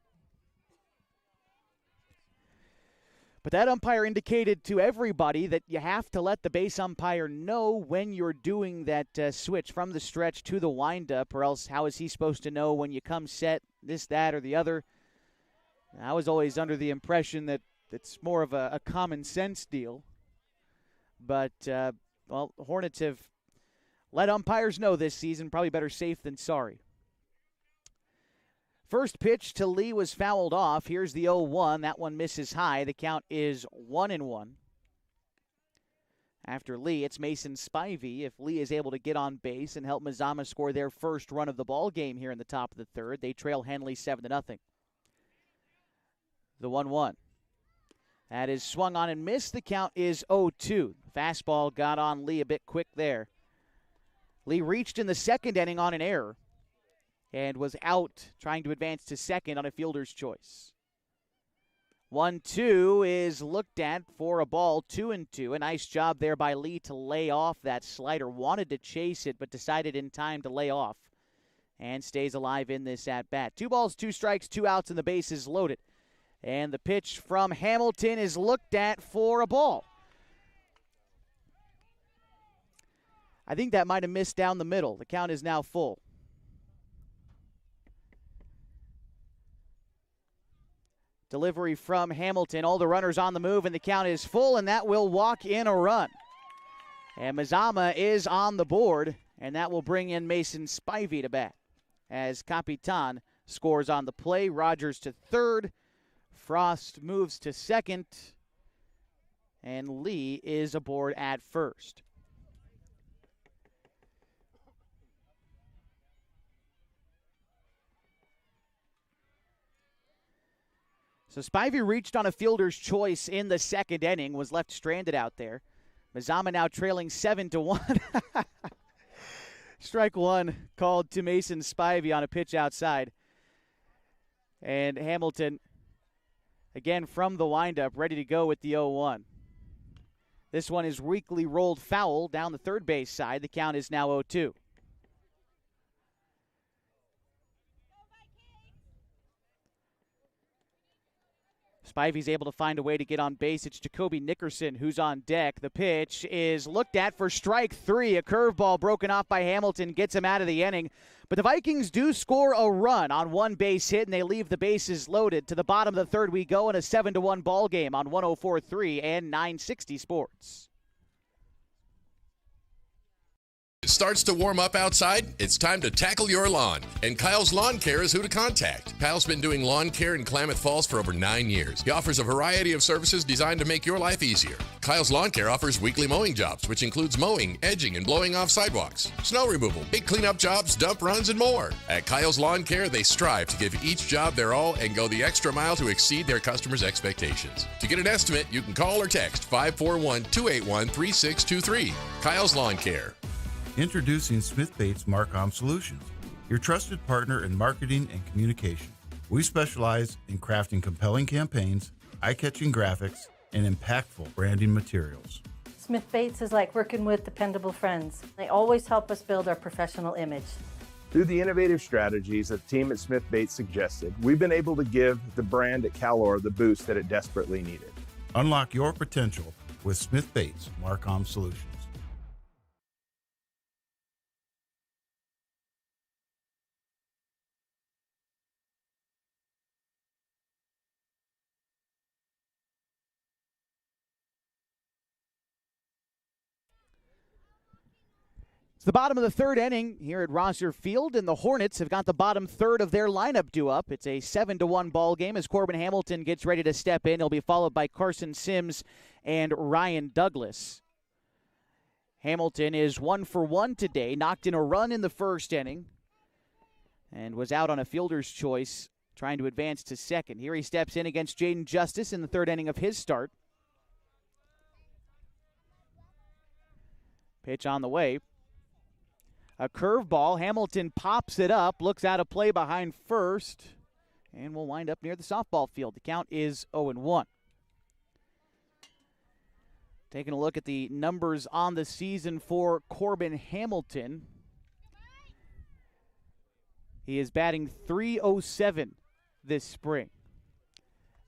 A: But that umpire indicated to everybody that you have to let the base umpire know when you're doing that switch from the stretch to the windup, or else how is he supposed to know when you come set, this, that, or the other? I was always under the impression that it's more of a common sense deal. But, well, Hornets have let umpires know this season, probably better safe than sorry. First pitch to Lee was fouled off. Here's the 0-1. That one misses high. The count is 1-1. After Lee, it's Mason Spivey. If Lee is able to get on base and help Mazama score their first run of the ball game here in the top of the third, they trail Henley 7-0. The 1-1. That is swung on and missed. The count is 0-2. Fastball got on Lee a bit quick there. Lee reached in the second inning on an error and was out trying to advance to second on a fielder's choice. 1-2 is looked at for a ball, 2-2. A nice job there by Lee to lay off that slider. Wanted to chase it, but decided in time to lay off and stays alive in this at-bat. 2 balls, 2 strikes, 2 outs, and the bases loaded. And the pitch from Hamilton is looked at for a ball. I think that might have missed down the middle. The count is now full. Delivery from Hamilton. All the runners on the move, and the count is full, and that will walk in a run. And Mazama is on the board, and that will bring in Mason Spivey to bat. As Capitan scores on the play, Rogers to third, Frost moves to second, and Lee is aboard at first. So Spivey reached on a fielder's choice in the second inning, was left stranded out there. Mazama now trailing 7-1. Strike one called to Mason Spivey on a pitch outside. And Hamilton, again from the windup, ready to go with the 0-1. This one is weakly rolled foul down the third base side. The count is now 0-2. Spivey's able to find a way to get on base. It's Jacoby Nickerson who's on deck. The pitch is looked at for strike three. A curveball broken off by Hamilton gets him out of the inning. But the Vikings do score a run on one base hit, and they leave the bases loaded. To the bottom of the third we go in a 7-1 ball game on 104.3 and 960 Sports.
H: It starts to warm up outside, it's time to tackle your lawn. And Kyle's Lawn Care is who to contact. Kyle's been doing lawn care in Klamath Falls for over 9 years. He offers a variety of services designed to make your life easier. Kyle's Lawn Care offers weekly mowing jobs, which includes mowing, edging, and blowing off sidewalks, snow removal, big cleanup jobs, dump runs, and more. At Kyle's Lawn Care, they strive to give each job their all and go the extra mile to exceed their customers' expectations. To get an estimate, you can call or text 541-281-3623. Kyle's Lawn Care.
I: Introducing Smith Bates Marcom Solutions, your trusted partner in marketing and communication. We specialize in crafting compelling campaigns, eye-catching graphics, and impactful branding materials.
J: Smith Bates is like working with dependable friends. They always help us build our professional image.
K: Through the innovative strategies that the team at Smith Bates suggested, we've been able to give the brand at Calor the boost that it desperately needed.
I: Unlock your potential with Smith Bates Marcom Solutions.
A: It's the bottom of the third inning here at Rosser Field, and the Hornets have got the bottom third of their lineup due up. It's a 7-1 ball game as Corbin Hamilton gets ready to step in. He'll be followed by Carson Sims and Ryan Douglas. Hamilton is 1 for 1 today, knocked in a run in the first inning, and was out on a fielder's choice trying to advance to second. Here he steps in against Jaden Justice in the third inning of his start. Pitch on the way. A curveball. Hamilton pops it up, looks out of play behind first, and will wind up near the softball field. The count is 0-1. Taking a look at the numbers on the season for Corbin Hamilton. He is batting .307 this spring.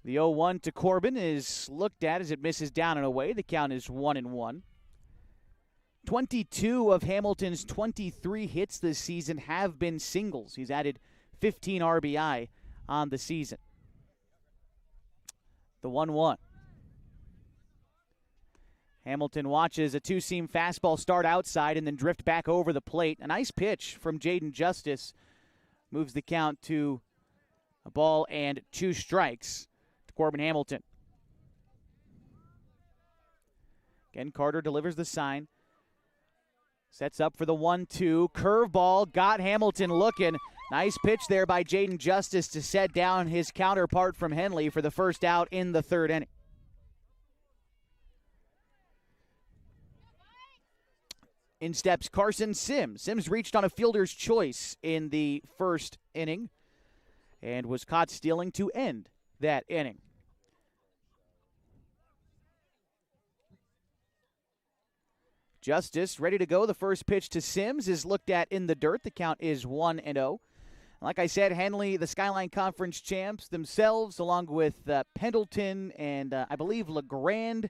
A: The 0-1 to Corbin is looked at as it misses down and away. The count is 1-1. 22 of Hamilton's 23 hits this season have been singles. He's added 15 RBI on the season. The 1-1. Hamilton watches a two-seam fastball start outside and then drift back over the plate. A nice pitch from Jaden Justice moves the count to a ball and 2 strikes to Corbin Hamilton. Again, Carter delivers the sign. Sets up for the 1-2. Curveball got Hamilton looking. Nice pitch there by Jaden Justice to set down his counterpart from Henley for the first out in the third inning. In steps Carson Sims. Sims reached on a fielder's choice in the first inning and was caught stealing to end that inning. Justice ready to go. The first pitch to Sims is looked at in the dirt. The count is 1-0. Like I said, Henley, the Skyline Conference champs themselves, along with Pendleton and I believe LeGrand,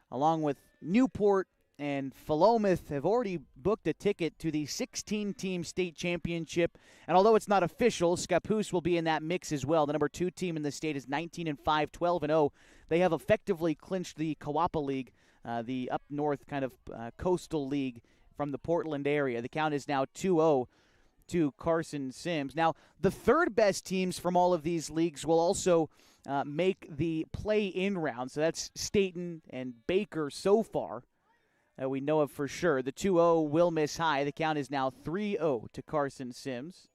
A: along with Newport and Philomath, have already booked a ticket to the 16-team state championship. And although it's not official, Scappoose will be in that mix as well. The number 2 team in the state is 19-5, 12-0. They have effectively clinched the Kawapa League, the up north kind of coastal league from the Portland area. The count is now 2-0 to Carson Sims. Now, the third best teams from all of these leagues will also make the play-in round. So that's Staten and Baker so far. We know of for sure. The 2-0 will miss high. The count is now 3-0 to Carson Sims.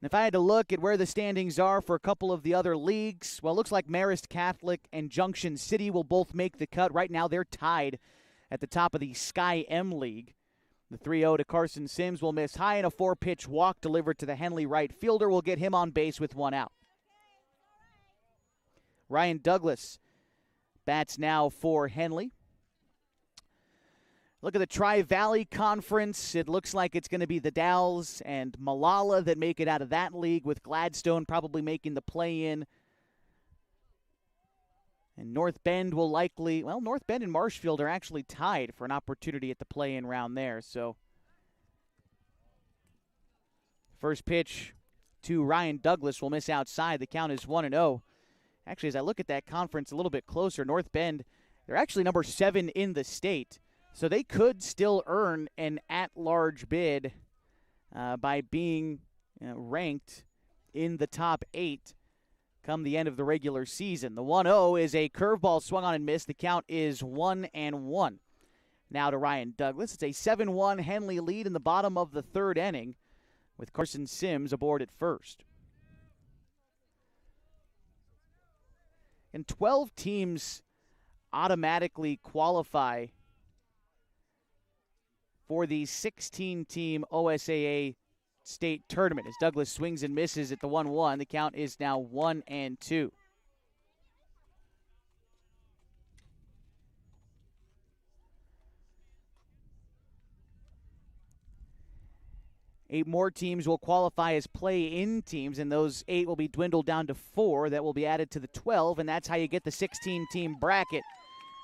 A: And if I had to look at where the standings are for a couple of the other leagues, well, it looks like Marist Catholic and Junction City will both make the cut. Right now, they're tied at the top of the Sky M League. The 3-0 to Carson Sims will miss high, and a 4-pitch walk delivered to the Henley right fielder will get him on base with 1 out. Ryan Douglas bats now for Henley. Look at the Tri-Valley Conference. It looks like it's going to be the Dalles and Malala that make it out of that league, with Gladstone probably making the play-in. And North Bend will likely, well, North Bend and Marshfield are actually tied for an opportunity at the play-in round there. So, first pitch to Ryan Douglas will miss outside. The count is 1-0. Actually, as I look at that conference a little bit closer, North Bend, they're actually number 7 in the state. So they could still earn an at-large bid by being ranked in the top 8 come the end of the regular season. The 1-0 is a curveball swung on and missed. The count is 1-1. Now to Ryan Douglas. It's a 7-1 Henley lead in the bottom of the 3rd inning with Carson Sims aboard at first. And 12 teams automatically qualify for the 16-team OSAA state tournament as Douglas swings and misses at the 1-1. The count is now 1-2. Eight more teams will qualify as play-in teams, and those 8 will be dwindled down to 4. That will be added to the 12, and that's how you get the 16-team bracket.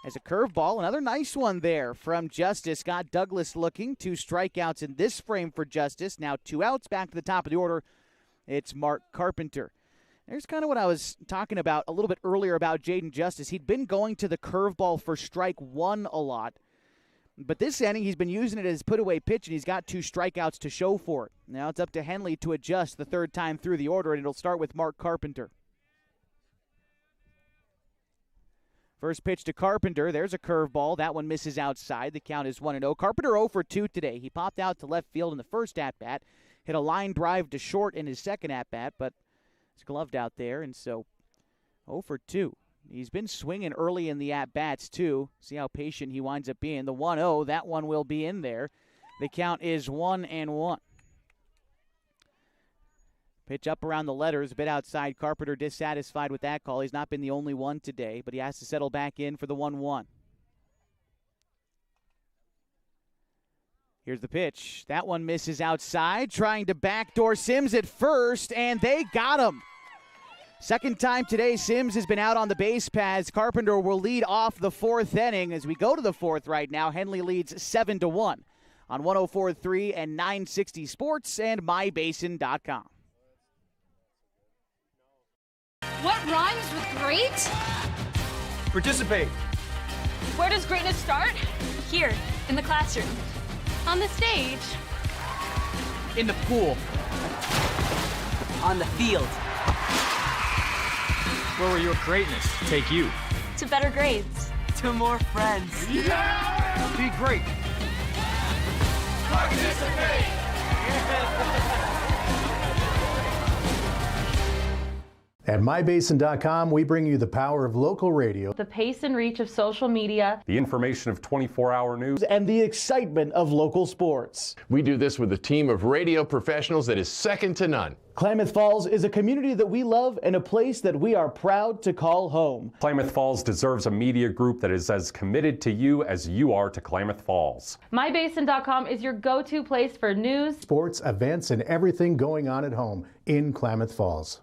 A: As a curveball, another nice one there from Justice. Got Douglas looking. 2 strikeouts in this frame for Justice. Now 2 outs. Back to the top of the order. It's Mark Carpenter. There's kind of what I was talking about a little bit earlier about Jaden Justice. He'd been going to the curveball for strike 1 a lot. But this inning, he's been using it as put-away pitch, and he's got 2 strikeouts to show for it. Now it's up to Henley to adjust the 3rd time through the order, and it'll start with Mark Carpenter. First pitch to Carpenter. There's a curveball. That one misses outside. The count is 1-0. Carpenter 0 for 2 today. He popped out to left field in the first at-bat, hit a line drive to short in his second at-bat, but it's gloved out there, and so 0 for 2. He's been swinging early in the at-bats, too. See how patient he winds up being. The 1-0, that one will be in there. The count is 1-1. Pitch up around the letters, a bit outside. Carpenter dissatisfied with that call. He's not been the only one today, but he has to settle back in for the 1-1. Here's the pitch. That one misses outside, trying to backdoor Sims at first, and they got him. Second time today, Sims has been out on the base paths. Carpenter will lead off the 4th inning. As we go to the 4th right now, Henley leads 7-1 on 104.3 and 960 Sports and MyBasin.com.
L: What rhymes with great?
M: Participate.
L: Where does greatness start? Here, in the classroom. On the stage.
M: In the pool.
N: On the field.
M: Where will your greatness take you?
L: To better grades.
N: To more friends.
M: Yeah! Be great.
H: Participate!
N: At mybasin.com, we bring you the power of local radio,
O: the pace and reach of social media,
P: the information of 24-hour news,
A: and the excitement of local sports.
H: We do this with a team of radio professionals that is second to none.
A: Klamath Falls is a community that we love and a place that we are proud to call home.
P: Klamath Falls deserves a media group that is as committed to you as you are to Klamath Falls.
O: MyBasin.com is your go-to place for news,
N: sports, events, and everything going on at home in Klamath Falls.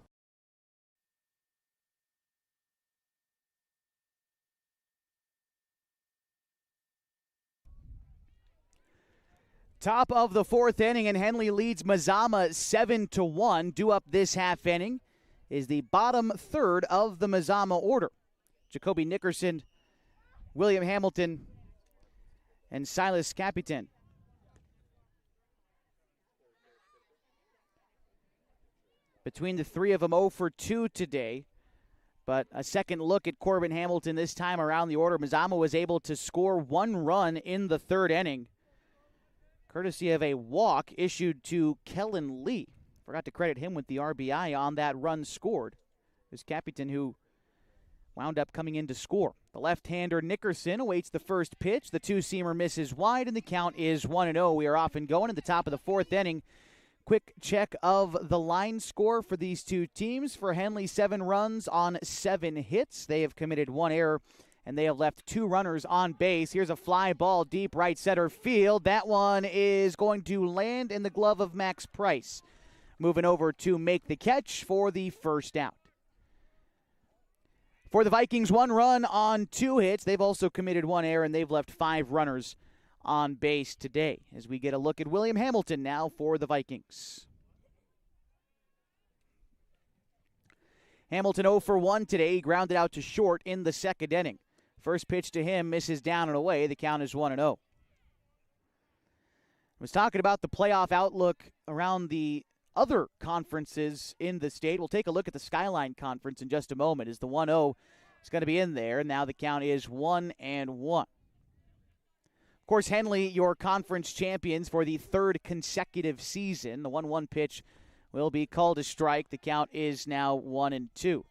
A: Top of the fourth inning, and Henley leads Mazama 7-1. Due up this half inning is the bottom third of the Mazama order. Jacoby Nickerson, William Hamilton, and Silas Capitan. Between the three of them, 0 for 2 today. But a second look at Corbin Hamilton this time around the order. Mazama was able to score 1 run in the third inning, courtesy of a walk issued to Kellen Lee. Forgot to credit him with the RBI on that run scored. It was Capitan who wound up coming in to score. The left-hander Nickerson awaits the first pitch. The two-seamer misses wide, and the count is 1-0. We are off and going at the top of the fourth inning. Quick check of the line score for these two teams. For Henley, 7 runs on 7 hits. They have committed 1 error, and they have left 2 runners on base. Here's a fly ball deep right center field. That one is going to land in the glove of Max Price. Moving over to make the catch for the first out. For the Vikings, 1 run on 2 hits. They've also committed 1 error, and they've left 5 runners on base today. As we get a look at William Hamilton now for the Vikings. Hamilton 0 for 1 today. He grounded out to short in the second inning. First pitch to him misses down and away. The count is 1-0. I was talking about the playoff outlook around the other conferences in the state. We'll take a look at the Skyline Conference in just a moment, as the 1-0 is going to be in there. Now the count is 1-1. Of course, Henley, your conference champions for the 3rd consecutive season. The 1-1 pitch will be called a strike. The count is now 1-2.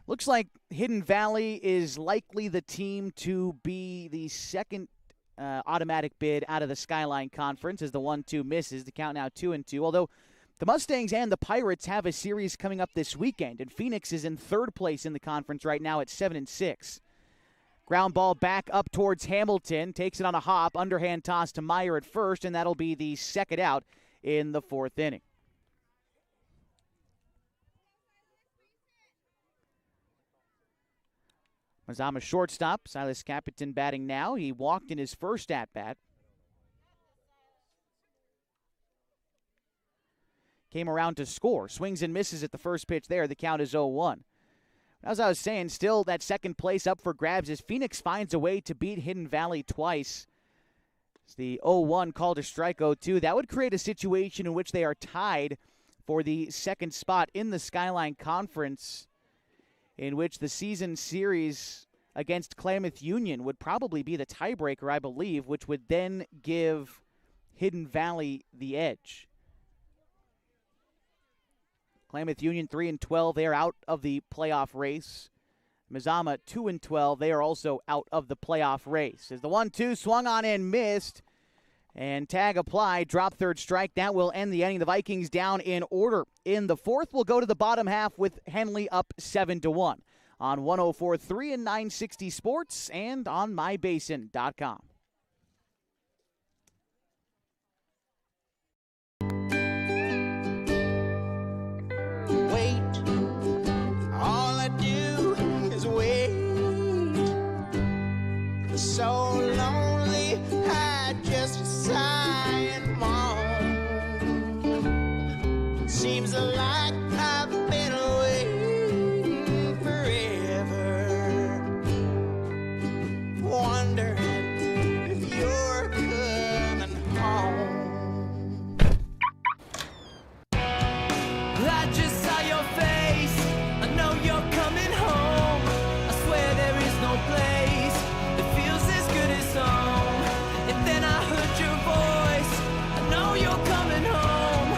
A: Looks like Hidden Valley is likely the team to be the second automatic bid out of the Skyline Conference, as the 1-2 misses. The count now 2-2. Although the Mustangs and the Pirates have a series coming up this weekend, and Phoenix is in 3rd place in the conference right now at 7-6. Ground ball back up towards Hamilton. Takes it on a hop. Underhand toss to Meyer at first, and that'll be the second out in the 4th inning. Mazama shortstop. Silas Capitan batting now. He walked in his first at-bat. Came around to score. Swings and misses at the first pitch there. The count is 0-1. As I was saying, still that second place up for grabs as Phoenix finds a way to beat Hidden Valley twice. It's the 0-1 call to strike 0-2. That would create a situation in which they are tied for the second spot in the Skyline Conference, in which the season series against Klamath Union would probably be the tiebreaker, I believe, which would then give Hidden Valley the edge. Klamath Union 3-12, they are out of the playoff race. Mazama 2-12, they are also out of the playoff race. As the 1-2 swung on and missed, and tag applied, drop third strike. That will end the inning. The Vikings down in order. In the 4th, we'll go to the bottom half with Henley up 7-1 on 104.3 and 960 Sports and on mybasin.com.
D: Wait, all I do is wait. So lonely, I just sigh and moan. Seems like I've been away forever, wondering if you're coming home. I just saw your face, I know you're coming home. I swear there is no place that feels as good as home. And then I heard your voice, I know you're coming home.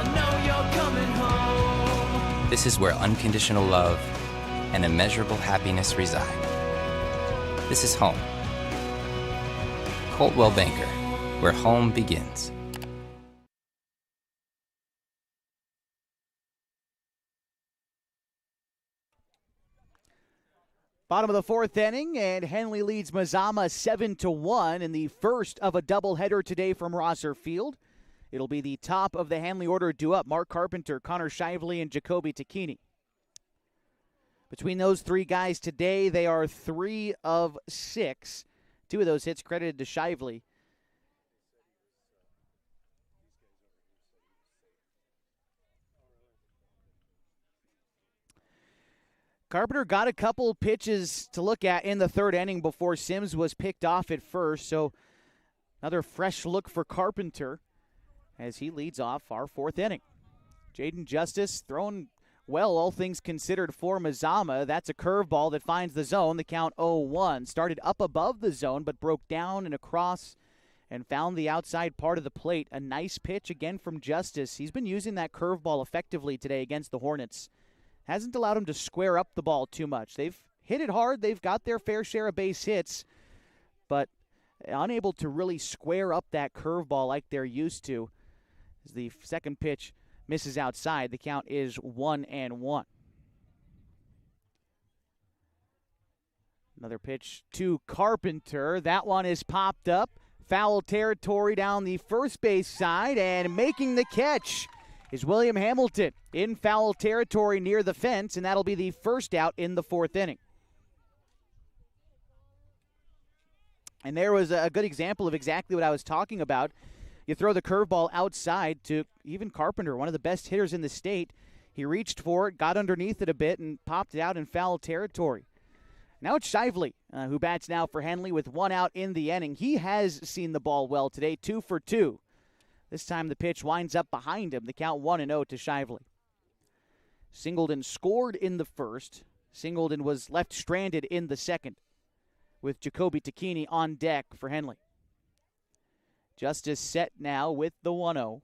D: I know you're coming home.
E: This is where unconditional love and immeasurable happiness reside. This is home. Coldwell Banker, where home begins.
A: Bottom of the fourth inning, and Henley leads Mazama 7-1 in the first of a doubleheader today from Rosser Field. It'll be the top of the Henley order due up: Mark Carpenter, Connor Shively, and Jacoby Tacchini. Between those three guys today, they are 3 of 6. 2 of those hits credited to Shively. Carpenter got a couple pitches to look at in the third inning before Sims was picked off at first, so another fresh look for Carpenter as he leads off our fourth inning. Jaden Justice throwing well, all things considered, for Mazama. That's a curveball that finds the zone. The count 0-1. Started up above the zone, but broke down and across and found the outside part of the plate. A nice pitch again from Justice. He's been using that curveball effectively today against the Hornets. Hasn't allowed him to square up the ball too much. They've hit it hard. They've got their fair share of base hits, but unable to really square up that curveball like they're used to. As the second pitch misses outside, the count is 1-1. Another pitch to Carpenter. That one is popped up. Foul territory down the first base side, and making the catch is William Hamilton in foul territory near the fence, and that'll be the first out in the fourth inning. And there was a good example of exactly what I was talking about. You throw the curveball outside to even Carpenter, one of the best hitters in the state. He reached for it, got underneath it a bit, and popped it out in foul territory. Now it's Shively, who bats now for Henley with 1 out in the inning. He has seen the ball well today, 2 for 2. This time the pitch winds up behind him. The count 1-0 to Shively. Singleton scored in the first. Singleton was left stranded in the second, with Jacoby Tacchini on deck for Henley. Justice set now with the 1-0.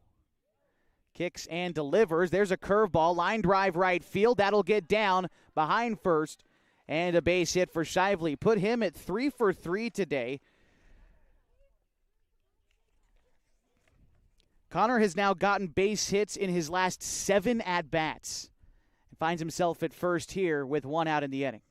A: Kicks and delivers. There's a curveball. Line drive right field. That'll get down behind first. And a base hit for Shively. Put him at 3 for 3 today. Connor has now gotten base hits in his last 7 at-bats. And finds himself at first here with 1 out in the inning.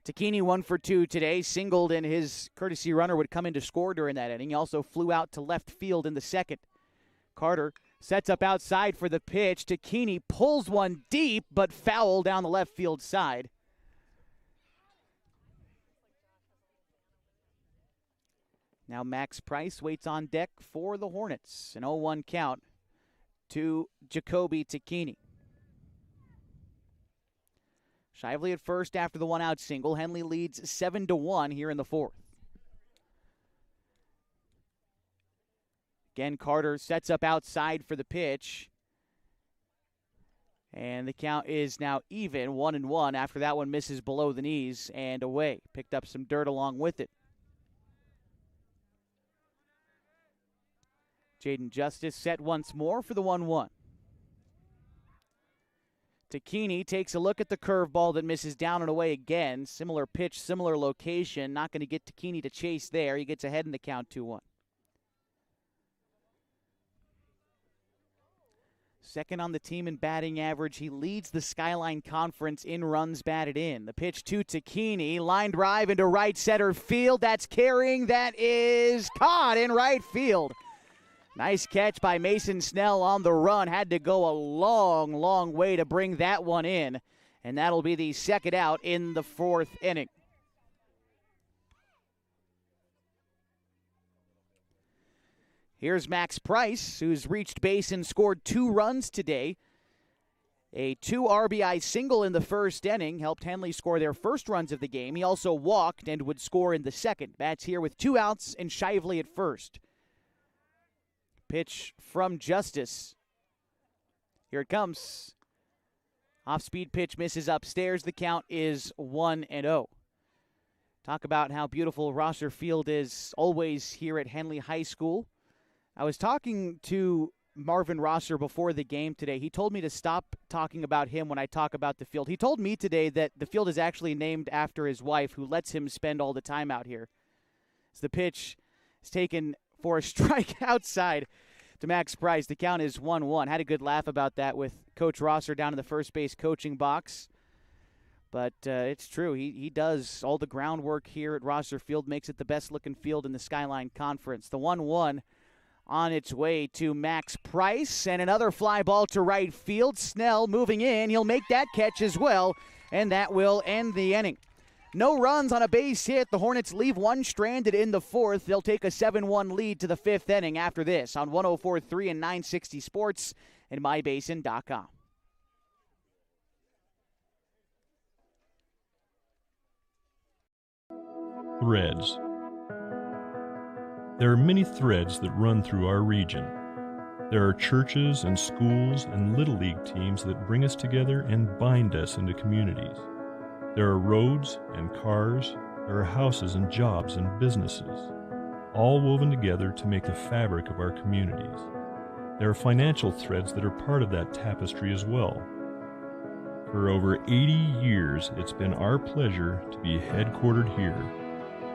A: Tacchini 1 for 2 today. Singled, and his courtesy runner would come in to score during that inning. He also flew out to left field in the second. Carter sets up outside for the pitch. Tacchini pulls one deep, but foul down the left field side. Now Max Price waits on deck for the Hornets. An 0-1 count to Jacoby Tacchini. Shively at first after the 1-out single. Henley leads 7-1 here in the fourth. Again, Carter sets up outside for the pitch. And the count is now even, 1-1, after that one misses below the knees and away. Picked up some dirt along with it. Jaden Justice set once more for the 1-1. Tacchini takes a look at the curveball that misses down and away again. Similar pitch, similar location. Not going to get Tacchini to chase there. He gets ahead in the count 2-1. Second on the team in batting average. He leads the Skyline Conference in runs batted in. The pitch to Tacchini. Line drive into right center field. That's carrying. That is caught in right field. Nice catch by Mason Snell on the run. Had to go a long, long way to bring that one in. And that'll be the second out in the fourth inning. Here's Max Price, who's reached base and scored 2 runs today. A 2 RBI single in the first inning helped Henley score their first runs of the game. He also walked and would score in the second. Bats here with 2 outs and Shively at first. Pitch from Justice. Here it comes. Off-speed pitch misses upstairs. The count is 1-0. Talk about how beautiful Rosser Field is always here at Henley High School. I was talking to Marvin Rosser before the game today. He told me to stop talking about him when I talk about the field. He told me today that the field is actually named after his wife, who lets him spend all the time out here. As the pitch is taken for a strike outside to Max Price. The count is 1-1. Had a good laugh about that with Coach Rosser down in the first base coaching box. But it's true. He does all the groundwork here at Rosser Field, makes it the best-looking field in the Skyline Conference. The 1-1 on its way to Max Price, and another fly ball to right field. Snell moving in. He'll make that catch as well, and that will end the inning. No runs on a base hit. The Hornets leave one stranded in the fourth. They'll take a 7-1 lead to the fifth inning after this on 104.3 and 960 Sports and MyBasin.com.
C: Threads. There are many threads that run through our region. There are churches and schools and little league teams that bring us together and bind us into communities. There are roads and cars. There are houses and jobs and businesses, all woven together to make the fabric of our communities. There are financial threads that are part of that tapestry as well. For over 80 years, it's been our pleasure to be headquartered here,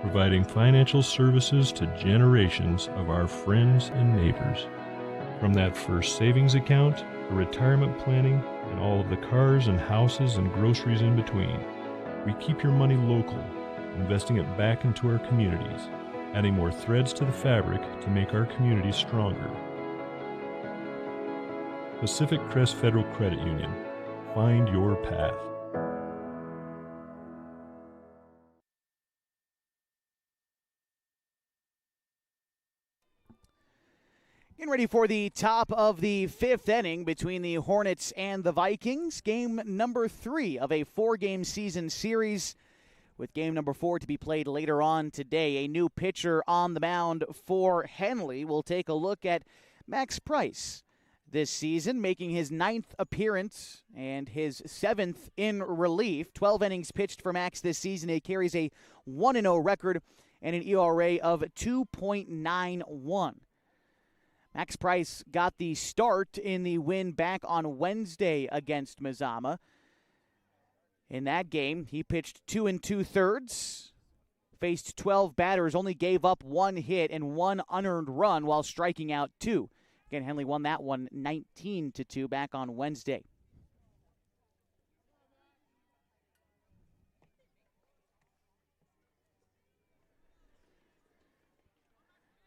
C: providing financial services to generations of our friends and neighbors. From that first savings account, to retirement planning, and all of the cars and houses and groceries in between, we keep your money local, investing it back into our communities, adding more threads to the fabric to make our communities stronger. Pacific Crest Federal Credit Union. Find your path.
A: Getting ready for the top of the fifth inning between the Hornets and the Vikings. Game number 3 of a 4-game season series, with game number 4 to be played later on today. A new pitcher on the mound for Henley. We'll take a look at Max Price this season, making his 9th appearance and his 7th in relief. 12 innings pitched for Max this season. He carries a 1-0 record and an ERA of 2.91. Max Price got the start in the win back on Wednesday against Mazama. In that game, he pitched 2 2/3, faced 12 batters, only gave up 1 hit and 1 unearned run while striking out 2. Again, Henley won that one 19-2 back on Wednesday.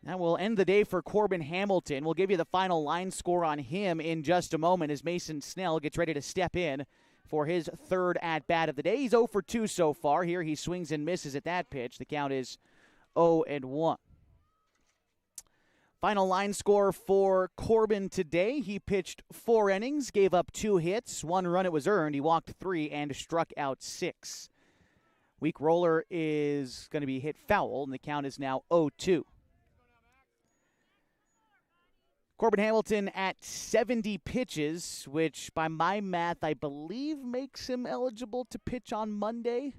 A: That will end the day for Corbin Hamilton. We'll give you the final line score on him in just a moment as Mason Snell gets ready to step in for his 3rd at-bat of the day. He's 0 for 2 so far. Here he swings and misses at that pitch. The count is 0-1. Final line score for Corbin today. He pitched 4 innings, gave up 2 hits, 1 run it was earned. He walked 3 and struck out 6. Weak roller is going to be hit foul, and the count is now 0-2. Corbin Hamilton at 70 pitches, which by my math, I believe makes him eligible to pitch on Monday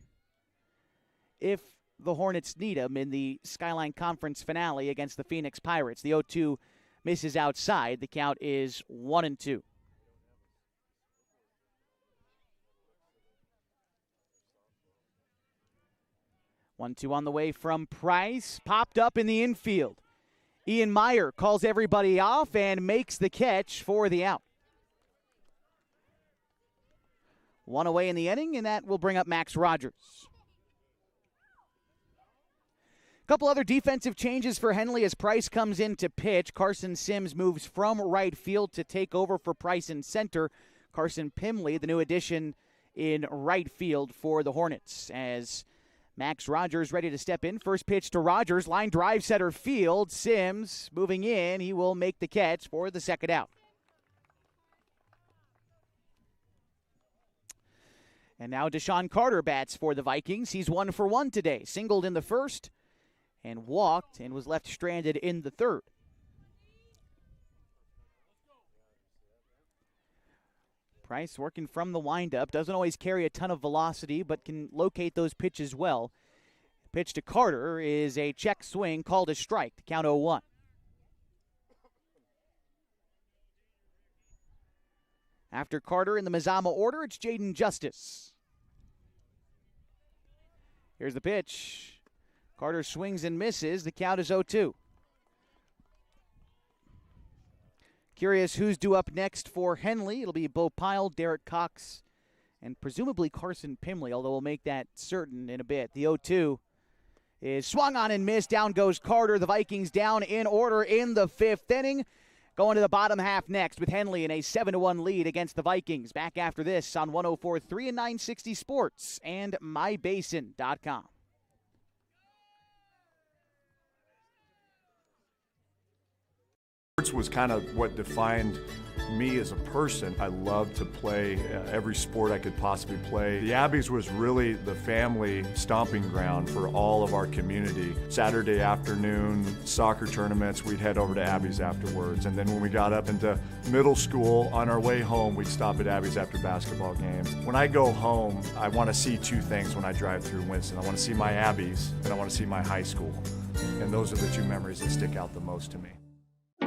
A: if the Hornets need him in the Skyline Conference finale against the Phoenix Pirates. The 0-2 misses outside. The count is 1-2. One-two on the way from Price. Popped up in the infield. Ian Meyer calls everybody off and makes the catch for the out. 1 away in the inning, and that will bring up Max Rogers. A couple other defensive changes for Henley as Price comes in to pitch. Carson Sims moves from right field to take over for Price in center. Carson Pimley, the new addition in right field for the Hornets, as Max Rogers ready to step in. First pitch to Rogers. Line drive center field. Sims moving in. He will make the catch for the 2nd out. And now Deshaun Carter bats for the Vikings. He's 1 for 1 today. Singled in the 1st and walked and was left stranded in the 3rd. Price working from the windup. Doesn't always carry a ton of velocity, but can locate those pitches well. Pitch to Carter is a check swing called a strike to count 0-1. After Carter in the Mazama order, it's Jaden Justice. Here's the pitch. Carter swings and misses. The count is 0-2. Curious who's due up next for Henley. It'll be Bo Pyle, Derek Cox, and presumably Carson Pimley, although we'll make that certain in a bit. The 0-2 is swung on and missed. Down goes Carter. The Vikings down in order in the 5th inning. Going to the bottom half next with Henley in a 7-1 lead against the Vikings. Back after this on 104.3 and 960 Sports and mybasin.com.
F: Sports was kind of what defined me as a person. I loved to play every sport I could possibly play. The Abbeys was really the family stomping ground for all of our community. Saturday afternoon soccer tournaments, we'd head over to Abbeys afterwards. And then when we got up into middle school, on our way home, we'd stop at Abbeys after basketball games. When I go home, I want to see two things when I drive through Winston. I want to see my Abbeys and I want to see my high school. And those are the two memories that stick out the most to me.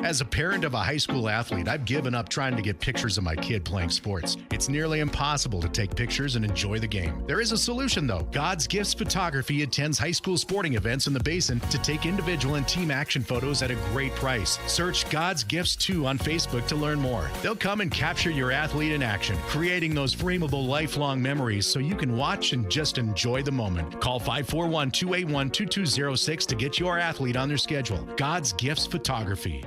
B: As a parent of a high school athlete, I've given up trying to get pictures of my kid playing sports. It's nearly impossible to take pictures and enjoy the game. There is a solution, though. God's Gifts Photography attends high school sporting events in the Basin to take individual and team action photos at a great price. Search God's Gifts 2 on Facebook to learn more. They'll come and capture your athlete in action, creating those frameable lifelong memories so you can watch and just enjoy the moment. Call 541-281-2206 to get your athlete on their schedule. God's Gifts Photography.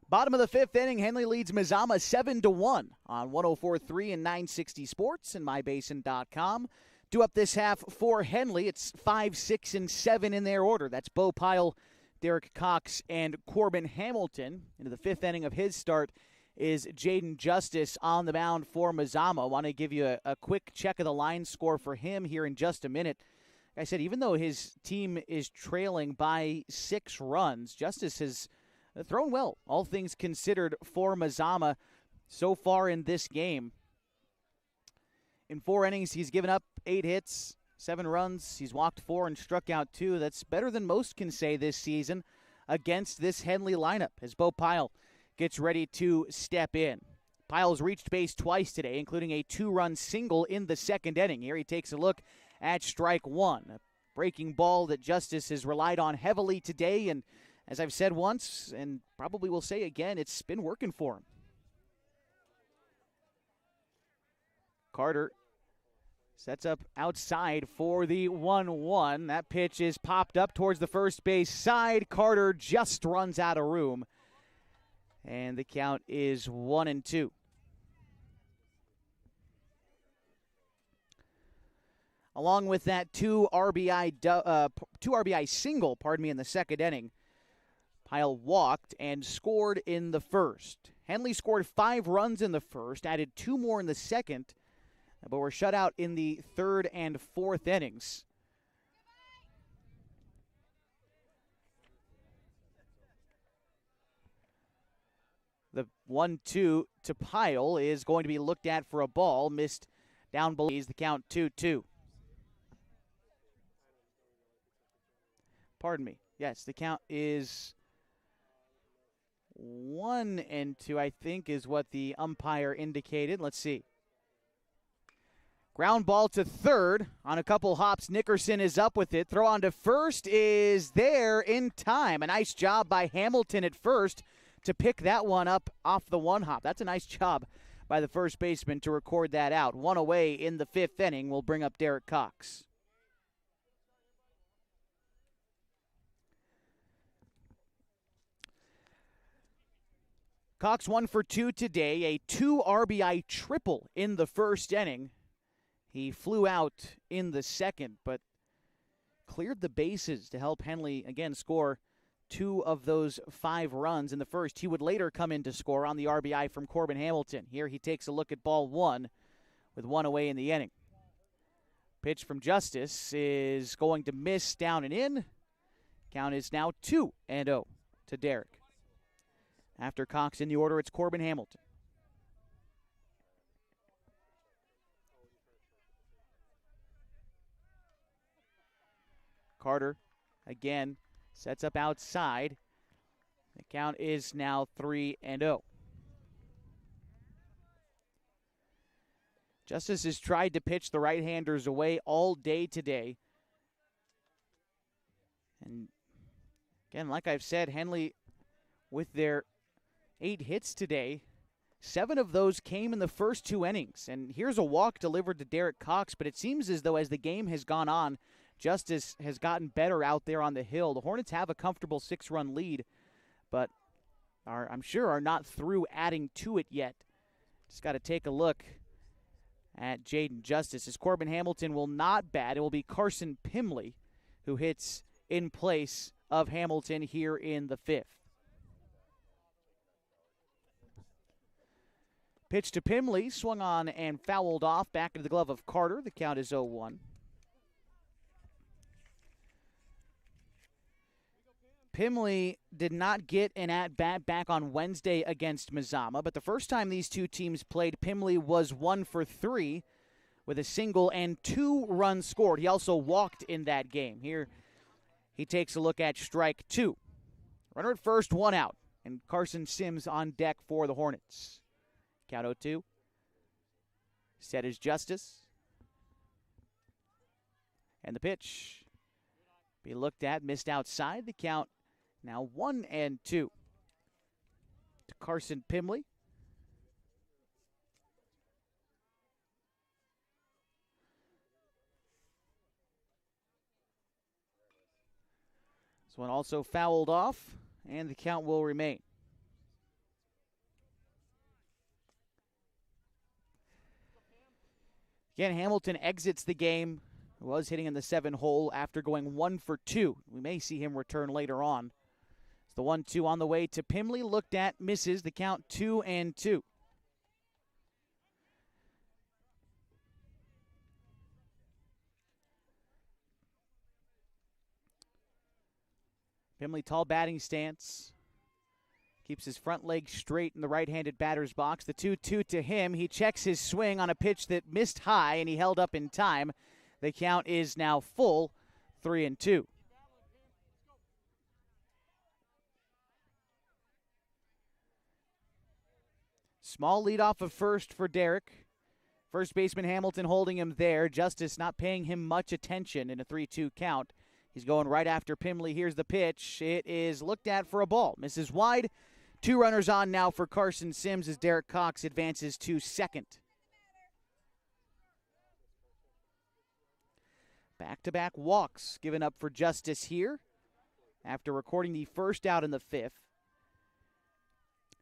A: Bottom of the 5th inning, Henley leads Mazama 7-1 on 104.3 and 960 Sports and mybasin.com. Due up this half for Henley, it's 5, 6, and 7 in their order. That's Bo Pyle, Derek Cox, and Corbin Hamilton. Into the 5th inning of his start is Jaden Justice on the mound for Mazama. I want to give you a quick check of the line score for him here in just a minute. Like I said, even though his team is trailing by 6 runs, Justice has thrown well, all things considered, for Mazama so far in this game. In 4 innings, he's given up 8 hits, 7 runs. He's walked 4 and struck out 2. That's better than most can say this season against this Henley lineup as Bo Pyle gets ready to step in. Pyle's reached base twice today, including a 2-run single in the 2nd inning. Here he takes a look at strike 1. A breaking ball that Justice has relied on heavily today, and as I've said once, and probably will say again, it's been working for him. Carter sets up outside for the 1-1. That pitch is popped up towards the first base side. Carter just runs out of room. And the count is 1-2. Along with that two RBI single, in the 2nd inning, Pyle walked and scored in the 1st. Henley scored 5 runs in the 1st, added 2 more in the 2nd, but were shut out in the 3rd and 4th innings. The 1-2 to Pyle is going to be looked at for a ball, missed down below. The count 2-2. Pardon me. Yes, the count is 1-2, I think, is what the umpire indicated. Let's see. Ground ball to 3rd on a couple hops. Nickerson is up with it. Throw on to 1st is there in time. A nice job by Hamilton at 1st to pick that one up off the 1 hop. That's a nice job by the first baseman to record that out. 1 away in the 5th inning will bring up Derek Cox. Cox 1 for 2 today, a 2 RBI triple in the 1st inning. He flew out in the 2nd, but cleared the bases to help Henley, again, score 2 of those 5 runs in the 1st. He would later come in to score on the RBI from Corbin Hamilton. Here he takes a look at ball 1 with 1 away in the inning. Pitch from Justice is going to miss down and in. Count is now 2-0 to Derek. After Cox in the order, it's Corbin Hamilton. Carter again sets up outside. The count is now 3-0. Justice has tried to pitch the right-handers away all day today. And again, like I've said, Henley with their 8 hits today, 7 of those came in the first 2 innings. And here's a walk delivered to Derek Cox, but it seems as though as the game has gone on, Justice has gotten better out there on the hill. The Hornets have a comfortable 6-run lead, but I'm sure are not through adding to it yet. Just got to take a look at Jaden Justice. As Corbin Hamilton will not bat, it will be Carson Pimley who hits in place of Hamilton here in the 5th. Pitch to Pimley, swung on and fouled off, back into the glove of Carter. The count is 0-1. Pimley did not get an at-bat back on Wednesday against Mazama, but the first time these two teams played, Pimley was 1 for 3 with a single and 2 runs scored. He also walked in that game. Here he takes a look at strike 2. Runner at first, 1 out, and Carson Sims on deck for the Hornets. Count 0-2. Set is Justice. And the pitch be looked at, missed outside. The count now 1-2 to Carson Pimley. This one also fouled off, and the count will remain. Again, Hamilton exits the game. Was hitting in the 7 hole after going 1 for 2. We may see him return later on. It's the 1-2 on the way to Pimley. Looked at, misses. The count 2-2. Pimley, tall batting stance. Keeps his front leg straight in the right-handed batter's box. The 2-2 to him. He checks his swing on a pitch that missed high, and he held up in time. The count is now full, 3-2. Small lead off of first for Derek. First baseman Hamilton holding him there. Justice not paying him much attention in a 3-2 count. He's going right after Pimley. Here's the pitch. It is looked at for a ball. Misses wide. 2 runners on now for Carson Sims as Derek Cox advances to second. Back-to-back walks given up for Justice here after recording the first out in the 5th.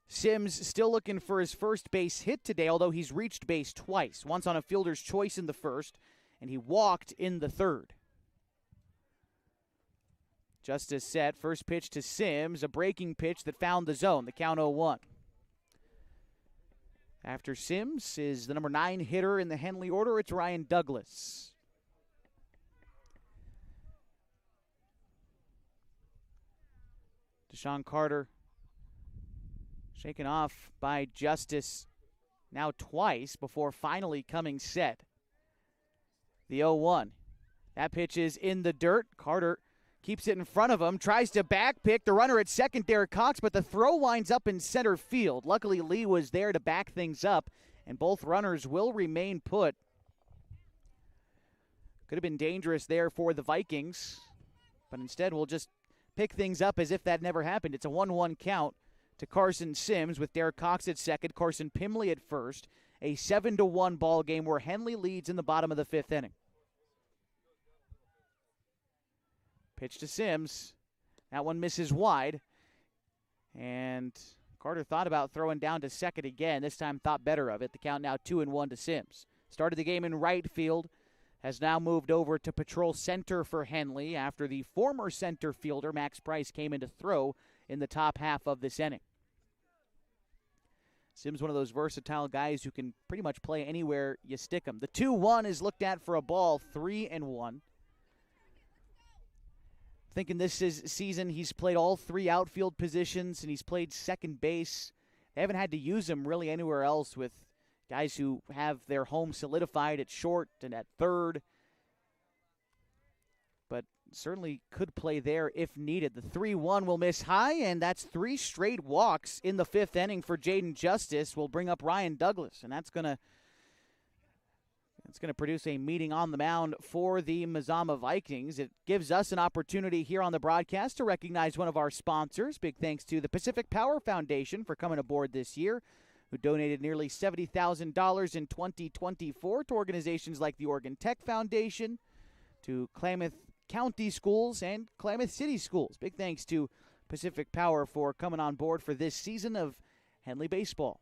A: Sims still looking for his first base hit today, although he's reached base twice. Once on a fielder's choice in the first, and he walked in the 3rd. Justice set, first pitch to Sims, a breaking pitch that found the zone, the count 0-1. After Sims is the number 9 hitter in the Henley order, it's Ryan Douglas. Deshaun Carter shaken off by Justice now twice before finally coming set. The 0-1. That pitch is in the dirt. Carter keeps it in front of him, tries to back pick the runner at second, Derek Cox, but the throw winds up in center field. Luckily, Lee was there to back things up, and both runners will remain put. Could have been dangerous there for the Vikings, but instead we'll just pick things up as if that never happened. It's a 1-1 count to Carson Sims with Derek Cox at second, Carson Pimley at first. A 7-1 ball game where Henley leads in the bottom of the 5th inning. Pitch to Sims. That one misses wide. And Carter thought about throwing down to second again. This time thought better of it. The count now 2-1 to Sims. Started the game in right field. Has now moved over to patrol center for Henley after the former center fielder, Max Price, came in to throw in the top half of this inning. Sims, one of those versatile guys who can pretty much play anywhere you stick him. The 2-1 is looked at for a ball, 3-1. Thinking this season he's played all 3 outfield positions and he's played second base. They haven't had to use him really anywhere else with guys who have their home solidified at short and at third. But certainly could play there if needed. The 3-1 will miss high, and that's 3 straight walks in the 5th inning for Jaden Justice. Will bring up Ryan Douglas, and that's going to produce a meeting on the mound for the Mazama Vikings. It gives us an opportunity here on the broadcast to recognize one of our sponsors. Big thanks to the Pacific Power Foundation for coming aboard this year, who donated nearly $70,000 in 2024 to organizations like the Oregon Tech Foundation, to Klamath County Schools, and Klamath City Schools. Big thanks to Pacific Power for coming on board for this season of Henley Baseball.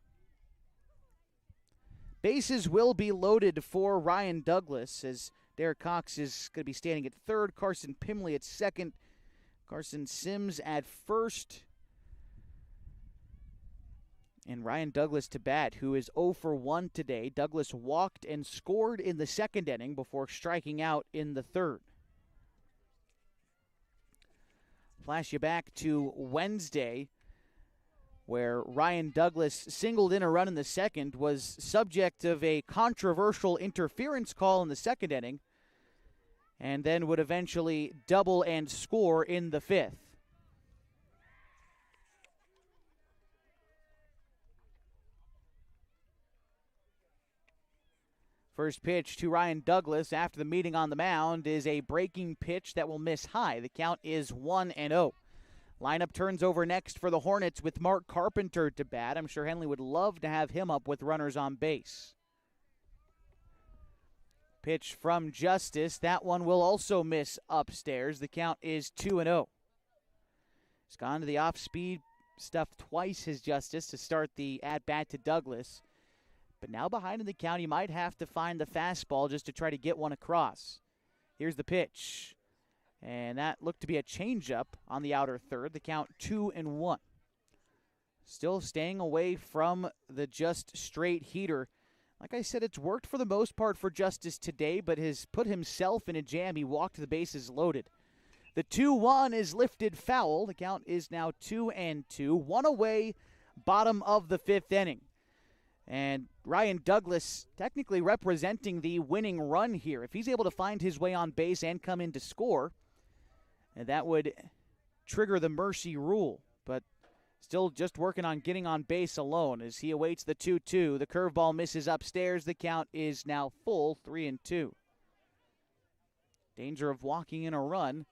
A: Bases will be loaded for Ryan Douglas, as Derek Cox is going to be standing at third, Carson Pimley at second, Carson Sims at first, and Ryan Douglas to bat, who is 0 for 1 today. Douglas walked and scored in the 2nd inning before striking out in the 3rd. Flash you back to Wednesday, where Ryan Douglas singled in a run in the 2nd, was subject of a controversial interference call in the 2nd inning, and then would eventually double and score in the 5th. First pitch to Ryan Douglas after the meeting on the mound is a breaking pitch that will miss high. The count is 1-0. Lineup turns over next for the Hornets with Mark Carpenter to bat. I'm sure Henley would love to have him up with runners on base. Pitch from Justice. That one will also miss upstairs. The count is 2-0. He's gone to the off-speed stuff twice, his Justice, to start the at-bat to Douglas. But now behind in the count, he might have to find the fastball just to try to get one across. Here's the pitch. And that looked to be a changeup on the outer third. The count 2-1. Still staying away from the just straight heater. Like I said, it's worked for the most part for Justice today, but has put himself in a jam. He walked the bases loaded. The 2-1 is lifted foul. The count is now 2-2. 1 away, bottom of the 5th inning. And Ryan Douglas technically representing the winning run here. If he's able to find his way on base and come in to score, and that would trigger the mercy rule. But still just working on getting on base alone as he awaits the 2-2. The curveball misses upstairs. The count is now full, 3-2. Danger of walking in a run,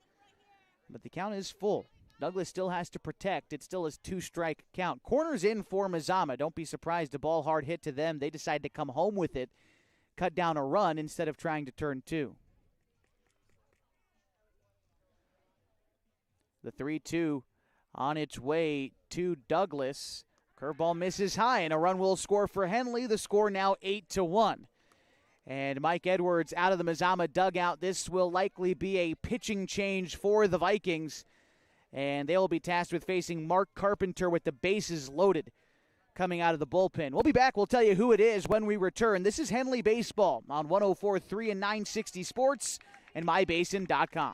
A: but the count is full. Douglas still has to protect. It still is 2-strike count. Corners in for Mazama. Don't be surprised, a ball hard hit to them. They decide to come home with it, cut down a run instead of trying to turn 2. The 3-2 on its way to Douglas. Curveball misses high, and a run will score for Henley. The score now 8-1. And Mike Edwards out of the Mazama dugout. This will likely be a pitching change for the Vikings. And they will be tasked with facing Mark Carpenter with the bases loaded coming out of the bullpen. We'll be back. We'll tell you who it is when we return. This is Henley Baseball on 104.3 and 960 Sports and MyBasin.com.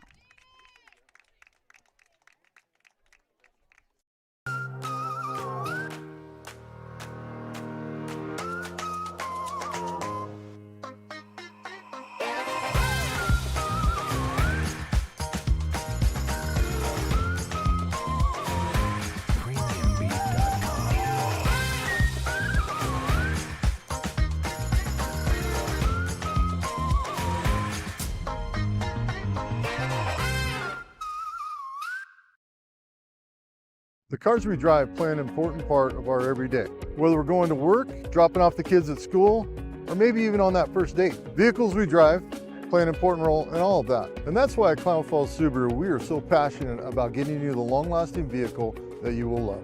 G: The cars we drive play an important part of our everyday. Whether we're going to work, dropping off the kids at school, or maybe even on that first date. Vehicles we drive play an important role in all of that. And that's why at Klamath Falls Subaru, we are so passionate about getting you the long-lasting vehicle that you will love.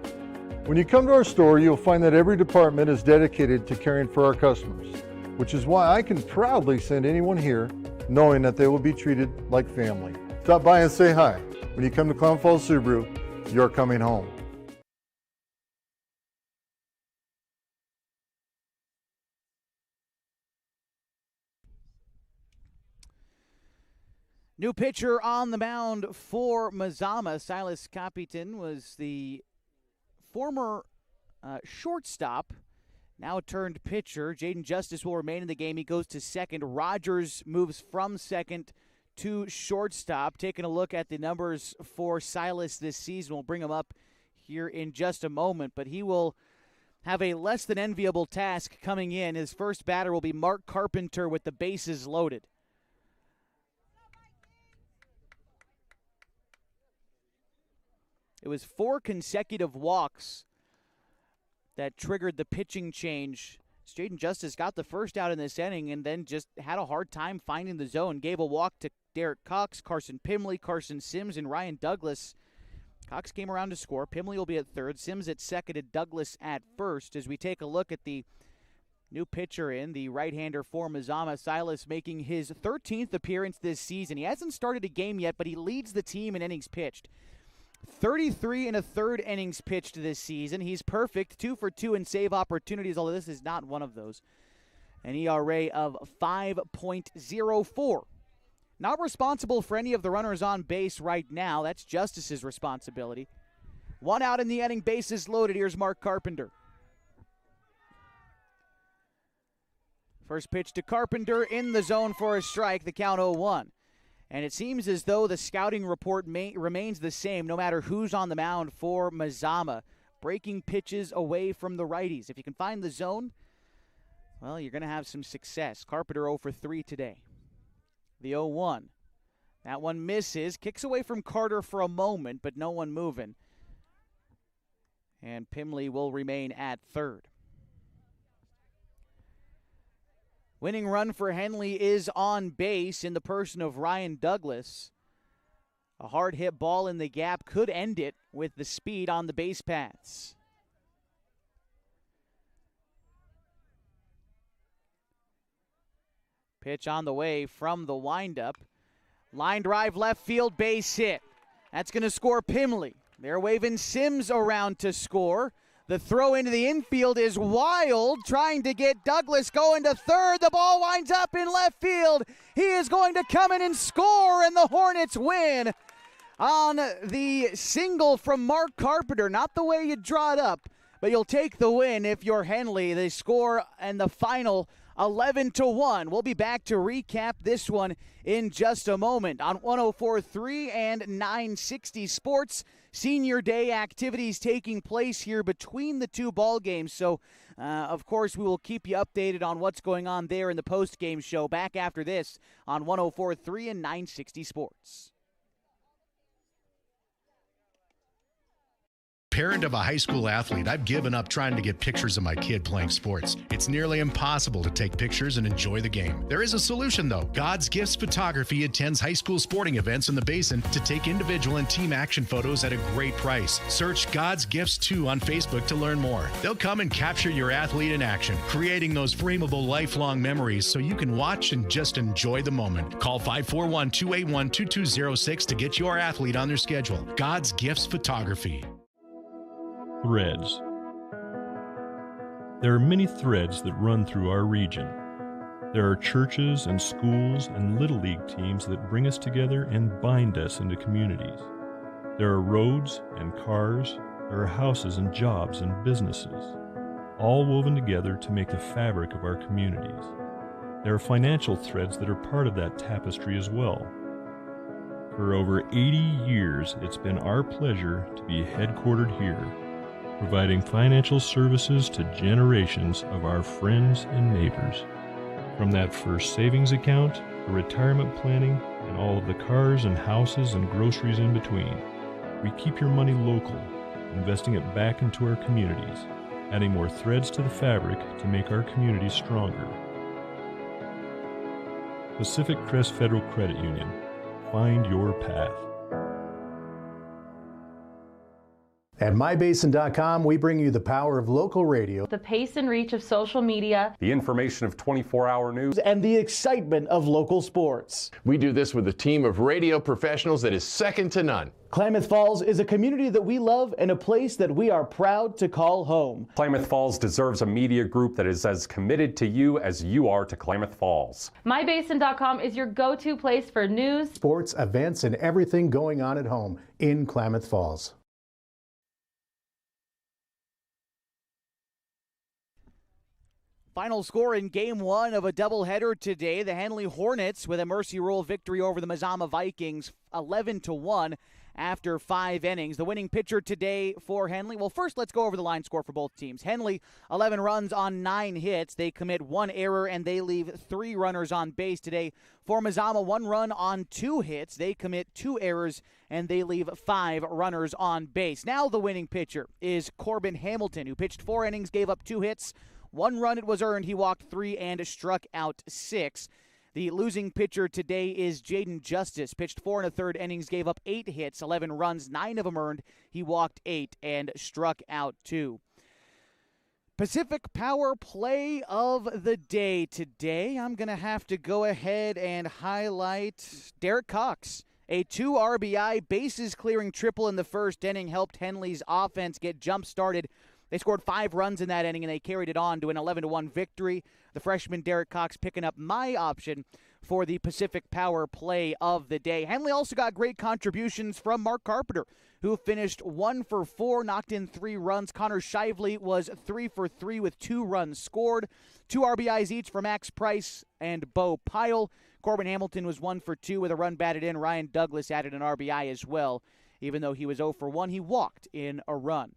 G: When you come to our store, you'll find that every department is dedicated to caring for our customers, which is why I can proudly send anyone here knowing that they will be treated like family. Stop by and say hi. When you come to Klamath Falls Subaru, you're coming home.
A: New pitcher on the mound for Mazama. Silas Capitan was the former shortstop, now turned pitcher. Jaden Justice will remain in the game. He goes to second. Rogers moves from second to shortstop. Taking a look at the numbers for Silas this season. We'll bring him up here in just a moment, but he will have a less than enviable task coming in. His first batter will be Mark Carpenter with the bases loaded. It was 4 consecutive walks that triggered the pitching change. Jaden Justice got the first out in this inning and then just had a hard time finding the zone. Gave a walk to Derek Cox, Carson Pimley, Carson Sims, and Ryan Douglas. Cox came around to score. Pimley will be at third. Sims at second and Douglas at first. As we take a look at the new pitcher in, the right-hander for Mazama, Silas making his 13th appearance this season. He hasn't started a game yet, but he leads the team in innings pitched. 33 1/3 innings pitched this season. He's perfect, 2 for 2 in save opportunities, although this is not one of those. An ERA of 5.04. Not responsible for any of the runners on base right now. That's Justice's responsibility. 1 out in the inning, bases loaded. Here's Mark Carpenter. First pitch to Carpenter in the zone for a strike, the count 0-1. And it seems as though the scouting report remains the same no matter who's on the mound for Mazama. Breaking pitches away from the righties. If you can find the zone, well, you're going to have some success. Carpenter 0 for 3 today. The 0-1. That one misses. Kicks away from Carter for a moment, but no one moving. And Pimley will remain at third. Winning run for Henley is on base in the person of Ryan Douglas. A hard hit ball in the gap could end it with the speed on the base paths. Pitch on the way from the windup. Line drive left field, base hit. That's going to score Pimley. They're waving Sims around to score. The throw into the infield is wild, trying to get Douglas going to third. The ball winds up in left field. He is going to come in and score, and the Hornets win on the single from Mark Carpenter. Not the way you draw it up, but you'll take the win if you're Henley. They score and the final 11-1. We'll be back to recap this one in just a moment on 104.3 and 960 Sports. Senior Day activities taking place here between the two ball games. So, of course, we will keep you updated on what's going on there in the post-game show. Back after this on 104.3 and 960 Sports.
B: Parent of a high school athlete, I've given up trying to get pictures of my kid playing sports. It's nearly impossible to take pictures and enjoy the game. There is a solution, though. God's Gifts Photography attends high school sporting events in the Basin to take individual and team action photos at a great price. Search God's Gifts 2 on Facebook to learn more. They'll come and capture your athlete in action, creating those frameable lifelong memories so you can watch and just enjoy the moment. Call 541-281-2206 to get your athlete on their schedule. God's Gifts Photography.
C: Threads. There are many threads that run through our region. There are churches and schools and little league teams that bring us together and bind us into communities. There are roads and cars. There are houses and jobs and businesses, all woven together to make the fabric of our communities. There are financial threads that are part of that tapestry as well. For over 80 years, it's been our pleasure to be headquartered here, providing financial services to generations of our friends and neighbors. From that first savings account, to retirement planning, and all of the cars and houses and groceries in between, we keep your money local, investing it back into our communities, adding more threads to the fabric to make our communities stronger. Pacific Crest Federal Credit Union. Find your path.
N: At mybasin.com, we bring you the power of local radio,
O: The pace and reach of social media,
P: The information of 24-hour news,
A: and the excitement of local sports.
Q: We do this with a team of radio professionals that is second to none.
A: Klamath Falls is a community that we love and a place that we are proud to call home.
P: Klamath Falls deserves a media group that is as committed to you as you are to Klamath Falls.
O: mybasin.com is your go-to place for news,
N: sports, events, and everything going on at home in Klamath Falls.
A: Final score in Game 1 of a doubleheader today. The Henley Hornets with a mercy rule victory over the Mazama Vikings, 11-1 after 5 innings. The winning pitcher today for Henley. Well, first let's go over the line score for both teams. Henley, 11 runs on 9 hits. They commit 1 error and they leave 3 runners on base today. For Mazama, 1 run on 2 hits. They commit 2 errors and they leave 5 runners on base. Now the winning pitcher is Corbin Hamilton, who pitched 4 innings, gave up 2 hits. 1 run it was earned. He walked 3 and struck out 6. The losing pitcher today is Jaden Justice. Pitched 4 1/3 innings, gave up 8 hits, 11 runs, 9 of them earned. He walked 8 and struck out 2. Pacific Power play of the day today. I'm going to have to go ahead and highlight Derek Cox. A 2 RBI bases clearing triple in the first inning helped Henley's offense get jump-started. They scored 5 runs in that inning, and they carried it on to an 11-1 victory. The freshman Derek Cox picking up my option for the Pacific Power play of the day. Henley also got great contributions from Mark Carpenter, who finished 1 for 4, knocked in 3 runs. Connor Shively was 3 for 3 with 2 runs scored. 2 RBIs each for Max Price and Bo Pyle. Corbin Hamilton was 1 for 2 with a run batted in. Ryan Douglas added an RBI as well. Even though he was 0 for 1, he walked in a run.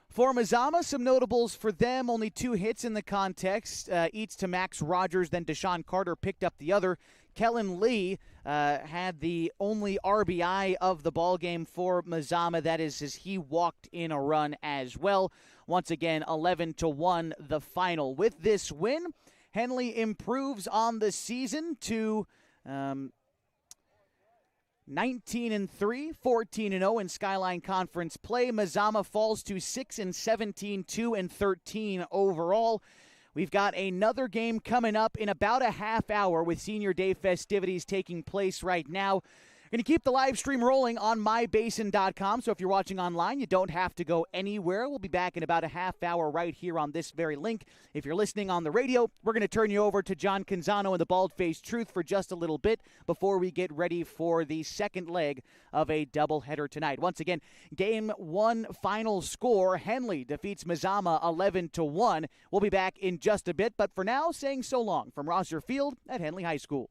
A: For Mazama, some notables for them, only 2 hits in the contest, each to Max Rogers, then Deshaun Carter picked up the other. Kellen Lee had the only RBI of the ballgame for Mazama, that is as he walked in a run as well. Once again, 11-1 the final. With this win, Henley improves on the season to 19-3, 14-0 in Skyline Conference play. Mazama falls to 6-17, 2-13 overall. We've got another game coming up in about a half hour with Senior Day festivities taking place right now. Going to keep the live stream rolling on mybasin.com, so if you're watching online, you don't have to go anywhere. We'll be back in about a half hour right here on this very link. If you're listening on the radio, we're going to turn you over to John Canzano and the Bald-Faced Truth for just a little bit before we get ready for the second leg of a doubleheader tonight. Once again, Game 1 final score, Henley defeats Mazama 11-1. We'll be back in just a bit, but for now, saying so long from Rosser Field at Henley High School.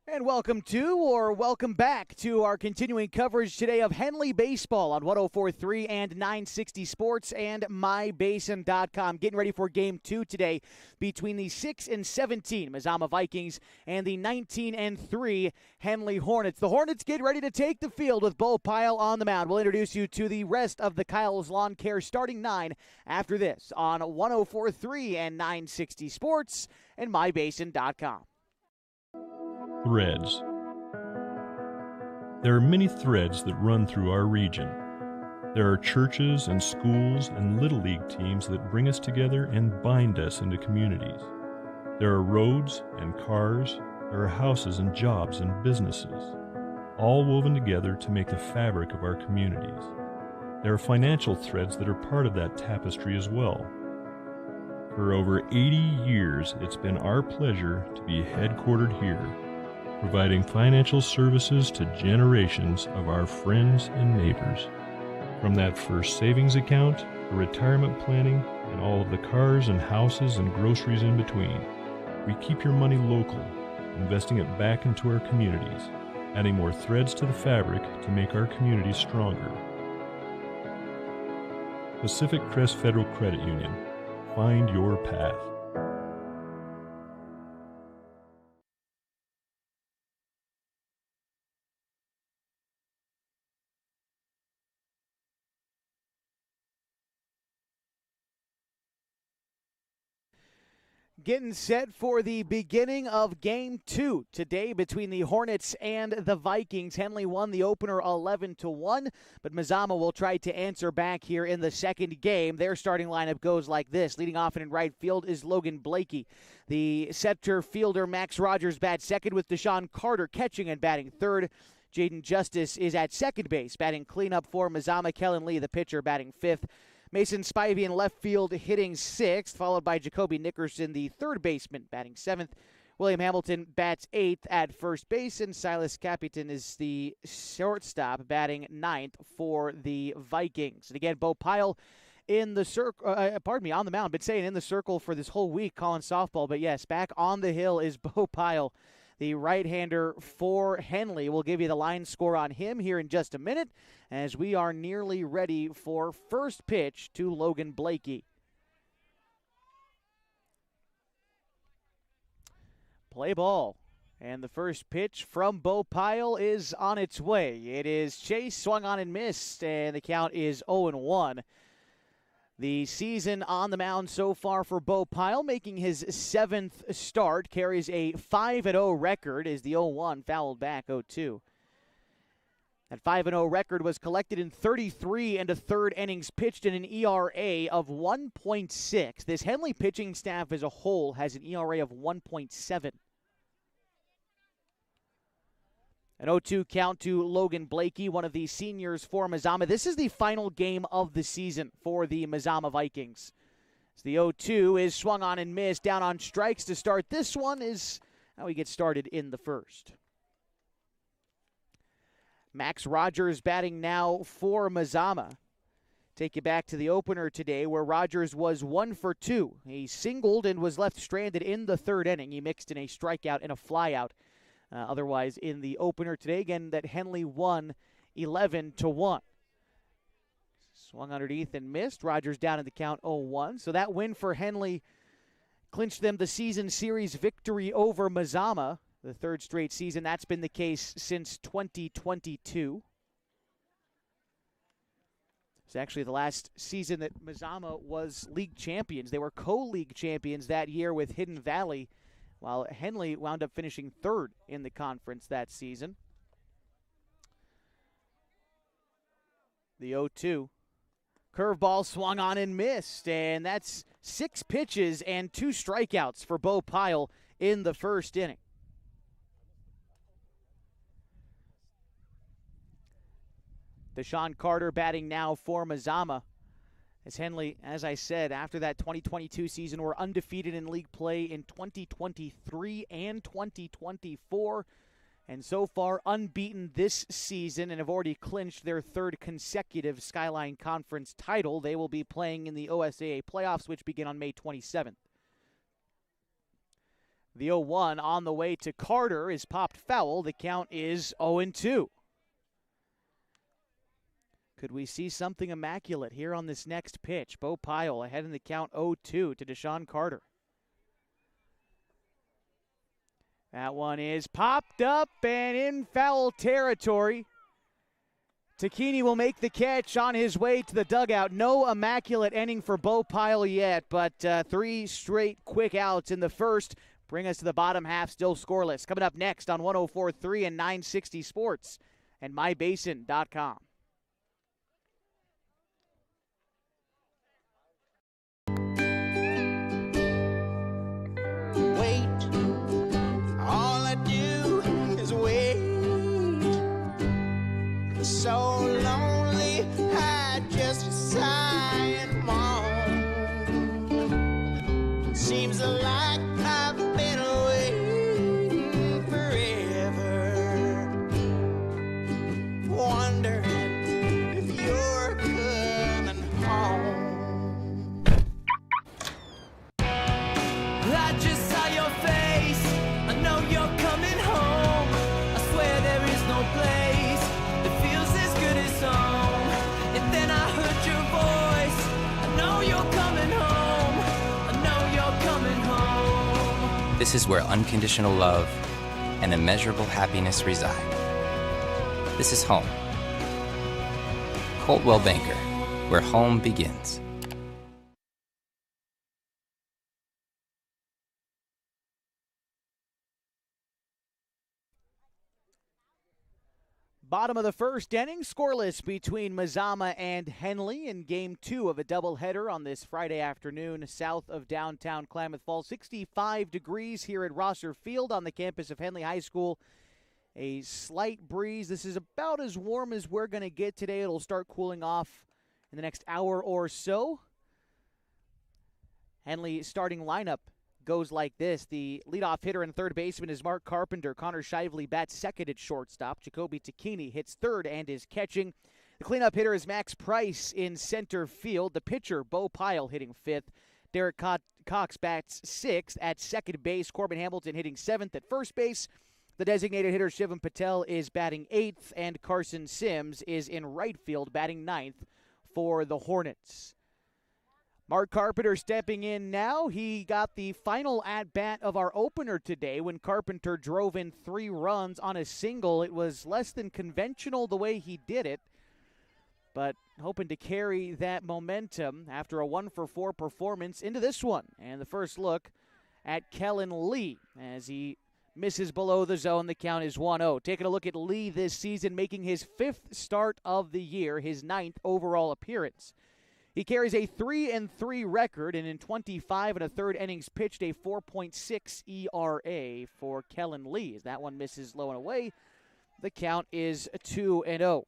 A: And welcome back to our continuing coverage today of Henley baseball on 104.3 and 960 Sports and MyBasin.com. Getting ready for Game 2 today between the 6-17 Mazama Vikings and the 19-3 Henley Hornets. The Hornets get ready to take the field with Bo Pyle on the mound. We'll introduce you to the rest of the Kyle's Lawn Care starting 9 after this on 104.3 and 960 Sports and MyBasin.com.
C: Threads. There are many threads that run through our region. There are churches and schools and little league teams that bring us together and bind us into communities. There are roads and cars, there are houses and jobs and businesses, all woven together to make the fabric of our communities. There are financial threads that are part of that tapestry as well. For over 80 years, it's been our pleasure to be headquartered here, providing financial services to generations of our friends and neighbors. From that first savings account, to retirement planning, and all of the cars and houses and groceries in between, we keep your money local, investing it back into our communities, adding more threads to the fabric to make our communities stronger. Pacific Crest Federal Credit Union. Find your path.
A: Getting set for the beginning of Game 2 today between the Hornets and the Vikings. Henley won the opener 11-1, but Mazama will try to answer back here in the second game. Their starting lineup goes like this. Leading off in right field is Logan Blakey. The center fielder Max Rogers bats second with Deshaun Carter catching and batting third. Jaden Justice is at second base, batting cleanup for Mazama. Kellen Lee, the pitcher, batting fifth. Mason Spivey in left field hitting sixth, followed by Jacoby Nickerson, the third baseman, batting seventh. William Hamilton bats eighth at first base, and Silas Capitan is the shortstop, batting ninth for the Vikings. And again, Bo Pyle in the circle, on the mound. Been saying in the circle for this whole week calling softball, but yes, back on the hill is Bo Pyle, the right-hander for Henley. We'll give you the line score on him here in just a minute as we are nearly ready for first pitch to Logan Blakey. Play ball. And the first pitch from Bo Pyle is on its way. It is chase, swung on and missed, and the count is 0-1. The season on the mound so far for Bo Pyle, making his seventh start, carries a 5-0 record as the 0-1 fouled back 0-2. That 5-0 record was collected in 33 and a third innings pitched in an ERA of 1.6. This Henley pitching staff as a whole has an ERA of 1.7. An 0-2 count to Logan Blakey, one of the seniors for Mazama. This is the final game of the season for the Mazama Vikings. So the 0-2 is swung on and missed, down on strikes to start. This one is how we get started in the first. Max Rogers batting now for Mazama. Take you back to the opener today where Rogers was 1 for 2. He singled and was left stranded in the third inning. He mixed in a strikeout and a flyout. Otherwise, in the opener today, again, that Henley won 11-1. Swung underneath and missed. Rogers down in the count 0-1. So that win for Henley clinched them the season series victory over Mazama. The third straight season. That's been the case since 2022. It's actually the last season that Mazama was league champions. They were co-league champions that year with Hidden Valley, while Henley wound up finishing third in the conference that season. The 0-2. Curveball swung on and missed, and that's 6 pitches and 2 strikeouts for Bo Pyle in the first inning. Deshaun Carter batting now for Mazama. As Henley, as I said, after that 2022 season, were undefeated in league play in 2023 and 2024. And so far unbeaten this season and have already clinched their third consecutive Skyline Conference title. They will be playing in the OSAA playoffs, which begin on May 27th. The 0-1 on the way to Carter is popped foul. The count is 0-2. Could we see something immaculate here on this next pitch? Bo Pyle ahead in the count 0-2 to Deshaun Carter. That one is popped up and in foul territory. Takini will make the catch on his way to the dugout. No immaculate inning for Bo Pyle yet, but 3 straight quick outs in the first bring us to the bottom half, still scoreless. Coming up next on 104.3 and 960 Sports and mybasin.com.
D: So lonely, I just sigh and moan. Seems like I've been away forever, wondering if you're coming home. I just saw your face, I know you're coming home. I swear there is no place home. And then I heard your voice. I know you're coming home. I know you're coming home.
E: This is where unconditional love and immeasurable happiness reside. This is home. Coldwell Banker, where home begins.
A: Bottom of the first inning, scoreless between Mazama and Henley in Game 2 of a doubleheader on this Friday afternoon south of downtown Klamath Falls. 65 degrees here at Rosser Field on the campus of Henley High School. A slight breeze. This is about as warm as we're going to get today. It'll start cooling off in the next hour or so. Henley starting lineup goes like this. The leadoff hitter and third baseman is Mark Carpenter. Connor Shively bats second at shortstop. Jacoby Takini hits third and is catching. The cleanup hitter is Max Price in center field. The pitcher, Bo Pyle, hitting fifth. Derek Cox bats sixth at second base. Corbin Hamilton hitting seventh at first base. The designated hitter, Shivam Patel, is batting eighth, and Carson Sims is in right field batting ninth for the Hornets. Mark Carpenter stepping in now. He got the final at-bat of our opener today when Carpenter drove in 3 runs on a single. It was less than conventional the way he did it, but hoping to carry that momentum after a 1-for-4 performance into this one. And the first look at Kellen Lee as he misses below the zone. The count is 1-0. Taking a look at Lee this season, making his 5th start of the year, his 9th overall appearance. He carries a 3-3 record, and in 25 1/3 innings pitched, a 4.6 ERA for Kellen Lee. As that one misses low and away, the count is 2-0.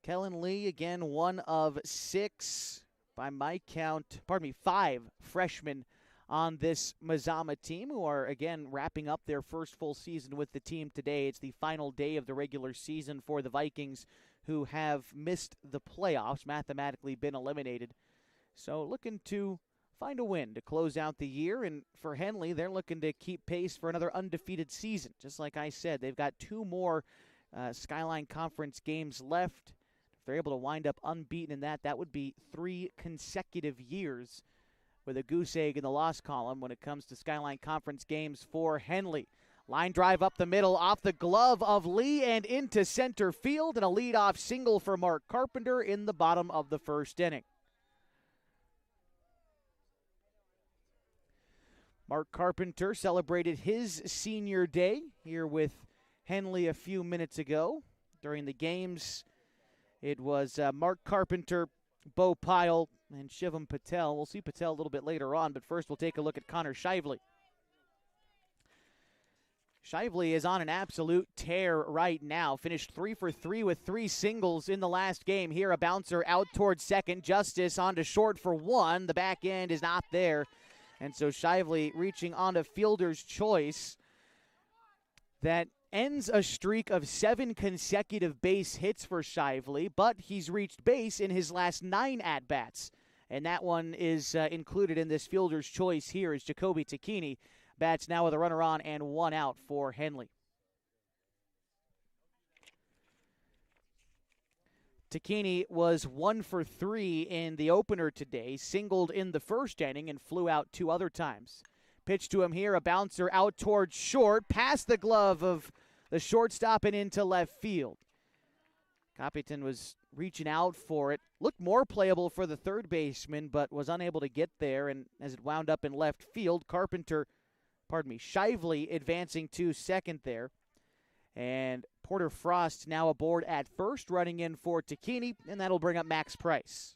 A: Kellen Lee, again, one of 6, by my count, 5 freshmen on this Mazama team, who are, again, wrapping up their first full season with the team today. It's the final day of the regular season for the Vikings, who have missed the playoffs, mathematically been eliminated. So looking to find a win to close out the year. And for Henley, they're looking to keep pace for another undefeated season. Just like I said, they've got 2 more Skyline Conference games left. If they're able to wind up unbeaten in that would be 3 consecutive years with a goose egg in the loss column when it comes to Skyline Conference games for Henley. Line drive up the middle, off the glove of Lee and into center field, and a leadoff single for Mark Carpenter in the bottom of the first inning. Mark Carpenter celebrated his senior day here with Henley a few minutes ago. During the games, it was Mark Carpenter, Bo Pyle, and Shivam Patel. We'll see Patel a little bit later on, but first we'll take a look at Connor Shively. Shively is on an absolute tear right now. Finished 3 for 3 with 3 singles in the last game. Here a bouncer out towards second. Justice onto short for 1. The back end is not there. And so Shively reaching onto fielder's choice. That ends a streak of 7 consecutive base hits for Shively, but he's reached base in his last 9 at-bats And that one is included in this fielder's choice here is Jacoby Tacchini. Bats now with a runner on and one out for Henley. Tacchini was 1 for 3 in the opener today, singled in the first inning and flew out 2 other times. Pitch to him here, a bouncer out towards short, past the glove of the shortstop and into left field. Copyton was reaching out for it. Looked more playable for the third baseman, but was unable to get there. And as it wound up in left field, Shively advancing to second there. And Porter Frost now aboard at first, running in for Tacchini, and that'll bring up Max Price.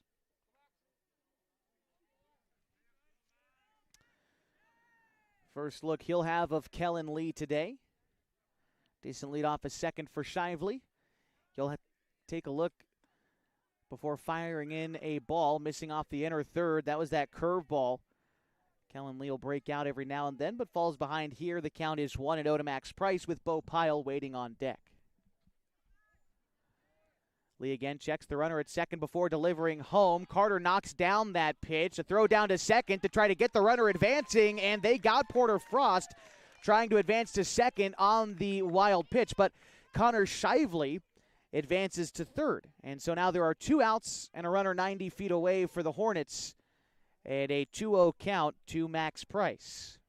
A: First look he'll have of Kellen Lee today. Decent lead off a second for Shively. You'll take a look before firing in a ball, missing off the inner third. That was that curveball. Kellen Lee will break out every now and then, but falls behind here. The count is 1-0 to Max Price with Bo Pyle waiting on deck. Lee again checks the runner at second before delivering home. Carter knocks down that pitch. A throw down to second to try to get the runner advancing, and they got Porter Frost trying to advance to second on the wild pitch, but Connor Shively advances to third. And so now there are 2 outs and a runner 90 feet away for the Hornets. And a 2-0 count to Max Price.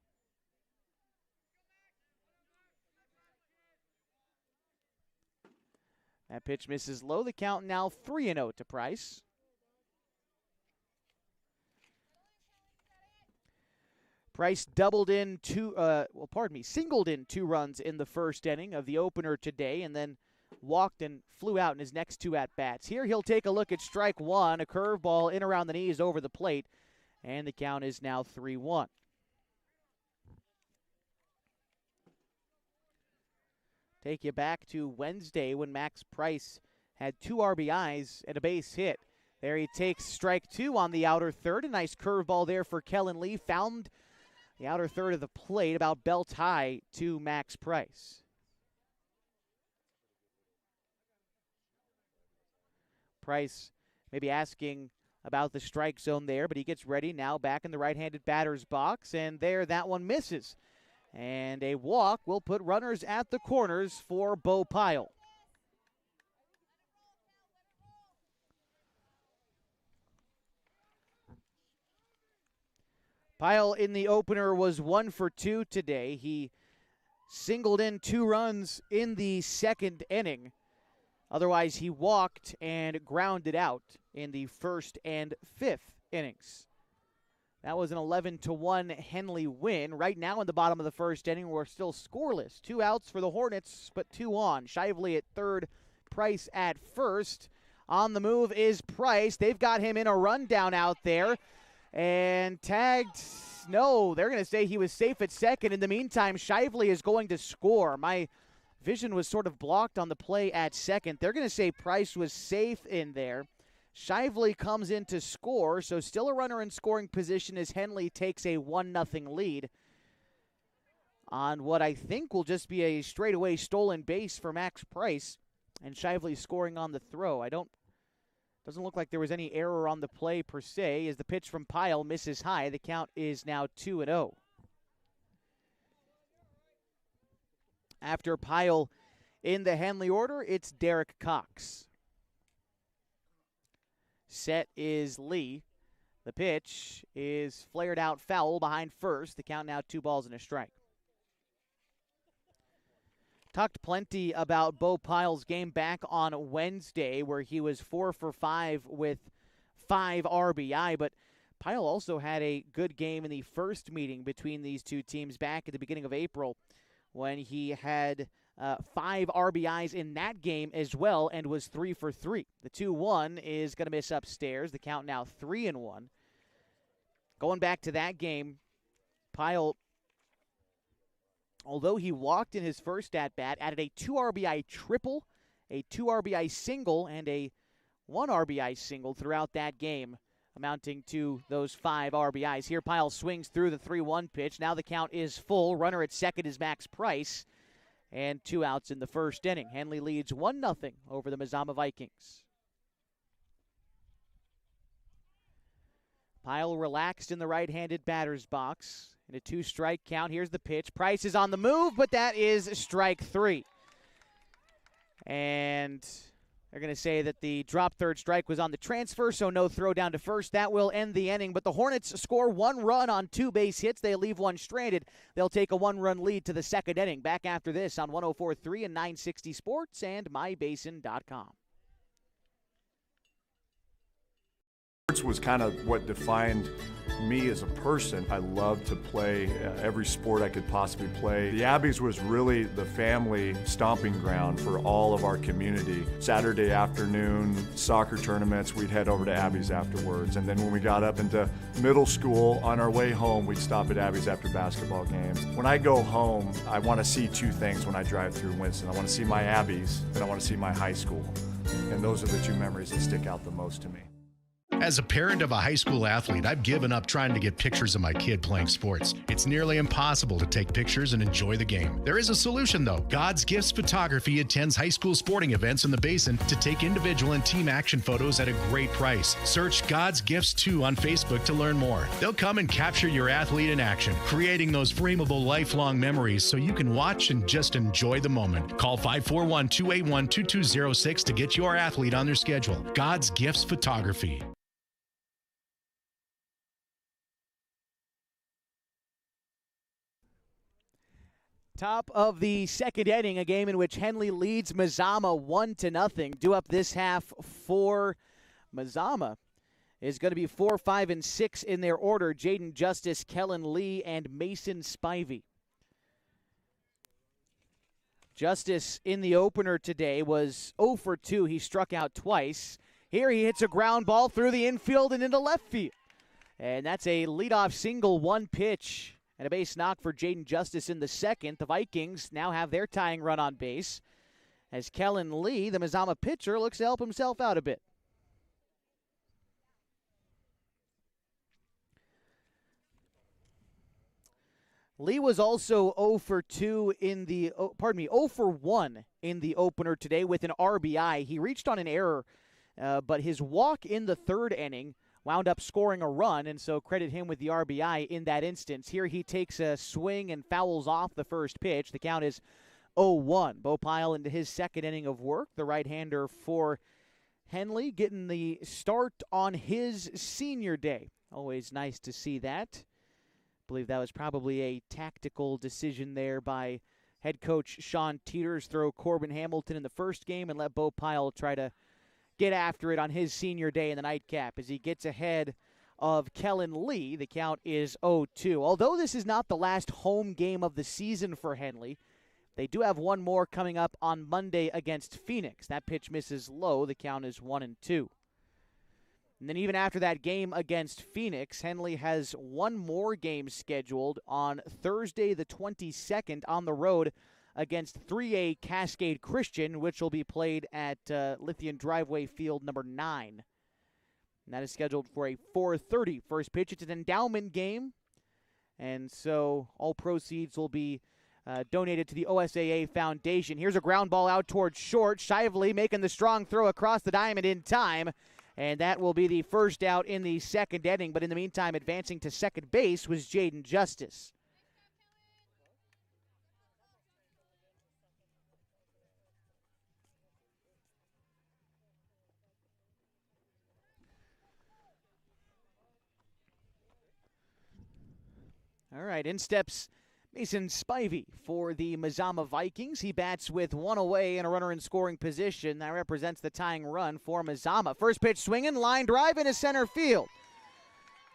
A: That pitch misses low. The count now 3-0 to Price. Price singled in 2 runs in the first inning of the opener today, and then walked and flew out in his next 2 at-bats. Here he'll take a look at strike 1, a curveball in around the knees over the plate. And the count is now 3-1. Take you back to Wednesday when Max Price had 2 RBIs and a base hit. There he takes strike 2 on the outer third. A nice curveball there for Kellen Lee. Found the outer third of the plate about belt high to Max Price. Price maybe asking about the strike zone there, but he gets ready now back in the right-handed batter's box, and there that one misses. And a walk will put runners at the corners for Bo Pyle. Pyle in the opener was 1 for 2 today. He singled in 2 runs in the second inning. Otherwise, he walked and grounded out in the first and fifth innings. That was an 11-1 Henley win. Right now in the bottom of the first inning, we're still scoreless. 2 outs for the Hornets, but 2 on. Shively at third, Price at first. On the move is Price. They've got him in a rundown out there. And tagged, no, they're going to say he was safe at second. In the meantime, Shively is going to score. My vision was sort of blocked on the play at second. They're going to say Price was safe in there. Shively comes in to score, so still a runner in scoring position as Henley takes a 1-0 lead on what I think will just be a straightaway stolen base for Max Price, and Shively scoring on the throw. Doesn't look like there was any error on the play per se, as the pitch from Pyle misses high. The count is now 2-0. After Pyle in the Henley order, it's Derek Cox. Set is Lee. The pitch is flared out foul behind first. The count now 2 balls and a strike. Talked plenty about Bo Pyle's game back on Wednesday, where he was 4 for 5 with 5 RBI, but Pyle also had a good game in the first meeting between these two teams back at the beginning of April, when he had 5 RBIs in that game as well and was 3 for 3. The 2-1 is going to miss upstairs. The count now 3-1. Going back to that game, Pyle, although he walked in his first at-bat, added a 2 RBI triple, a 2 RBI single, and a 1 RBI single throughout that game, amounting to those 5 RBIs. Here, Pyle swings through the 3-1 pitch. Now the count is full. Runner at second is Max Price. And 2 outs in the first inning. Henley leads 1-0 over the Mazama Vikings. Pyle relaxed in the right-handed batter's box. In a 2-strike count, here's the pitch. Price is on the move, but that is strike 3. And they're going to say that the drop third strike was on the transfer, so no throw down to first. That will end the inning. But the Hornets score 1 run on 2 base hits. They leave 1 stranded. They'll take a 1-run lead to the second inning. Back after this on 104.3 and 960 Sports and mybasin.com.
F: Sports was kind of what defined me as a person. I loved to play every sport I could possibly play. The Abbeys was really the family stomping ground for all of our community. Saturday afternoon soccer tournaments, we'd head over to Abbeys afterwards. And then when we got up into middle school, on our way home, we'd stop at Abbeys after basketball games. When I go home, I want to see 2 things when I drive through Winston. I want to see my Abbeys and I want to see my high school. And those are the 2 memories that stick out the most to me.
B: As a parent of a high school athlete, I've given up trying to get pictures of my kid playing sports. It's nearly impossible to take pictures and enjoy the game. There is a solution, though. God's Gifts Photography attends high school sporting events in the Basin to take individual and team action photos at a great price. Search God's Gifts 2 on Facebook to learn more. They'll come and capture your athlete in action, creating those frameable lifelong memories so you can watch and just enjoy the moment. Call 541-281-2206 to get your athlete on their schedule. God's Gifts Photography.
A: Top of the second inning, a game in which Henley leads Mazama 1-0. Due up this half for Mazama is going to be 4, 5, and 6 in their order. Jaden Justice, Kellen Lee, and Mason Spivey. Justice in the opener today was 0 for 2. He struck out twice. Here he hits a ground ball through the infield and into left field. And that's a leadoff single, 1 pitch. And a base knock for Jaden Justice in the second. The Vikings now have their tying run on base as Kellen Lee, the Mazama pitcher, looks to help himself out a bit. Lee was also 0 for 1 in the opener today with an RBI. He reached on an error, but his walk in the third inning wound up scoring a run, and so credit him with the RBI in that instance. Here he takes a swing and fouls off the first pitch. The count is 0-1. Bo Pyle into his second inning of work. The right-hander for Henley getting the start on his senior day. Always nice to see that. I believe that was probably a tactical decision there by head coach Sean Teeters. Throw Corbin Hamilton in the first game and let Bo Pyle try to get after it on his senior day in the nightcap as he gets ahead of Kellen Lee. The count is 0-2. Although this is not the last home game of the season for Henley, they do have one more coming up on Monday against Phoenix. That pitch misses low. The count is 1-2. And then even after that game against Phoenix, Henley has one more game scheduled on Thursday the 22nd on the road against 3A Cascade Christian, which will be played at Lithian Driveway Field number 9. And that is scheduled for a 4:30 first pitch. It's an endowment game, and so all proceeds will be donated to the OSAA Foundation. Here's a ground ball out towards short. Shively making the strong throw across the diamond in time, and that will be the first out in the second inning. But in the meantime, advancing to second base was Jaden Justice. All right, in steps Mason Spivey for the Mazama Vikings. He bats with one away and a runner in scoring position. That represents the tying run for Mazama. First pitch swinging, line drive into center field.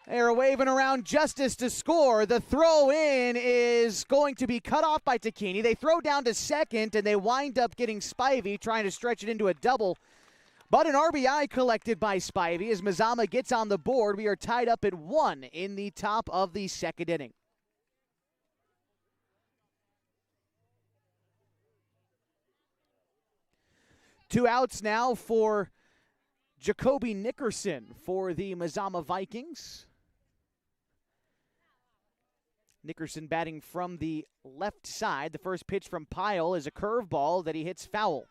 A: They're waving around Justice to score. The throw in is going to be cut off by Takini. They throw down to second, and they wind up getting Spivey, trying to stretch it into a double. But an RBI collected by Spivey as Mazama gets on the board. We are tied up at 1 in the top of the second inning. Two outs now for Jacoby Nickerson for the Mazama Vikings. Nickerson batting from the left side. The first pitch from Pyle is a curveball that he hits foul.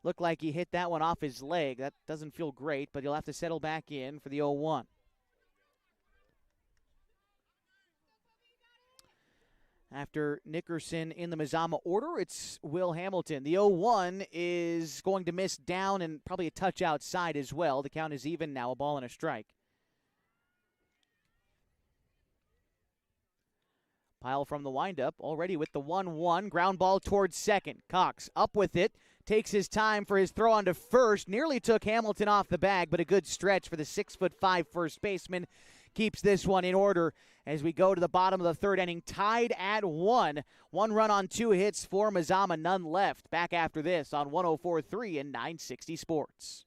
A: Looked like he hit that one off his leg. That doesn't feel great, but he'll have to settle back in for the 0-1. After Nickerson in the Mazama order, it's Will Hamilton. The 0-1 is going to miss down and probably a touch outside as well. The count is even now, a ball and a strike. Pyle from the windup, already with the 1-1. Ground ball towards second. Cox up with it. Takes his time for his throw onto first. Nearly took Hamilton off the bag, but a good stretch for the 6'5" first baseman. Keeps this one in order as we go to the bottom of the third inning. Tied at 1. 1 run on 2 hits for Mazama, none left. Back after this on 104.3 and 960 Sports.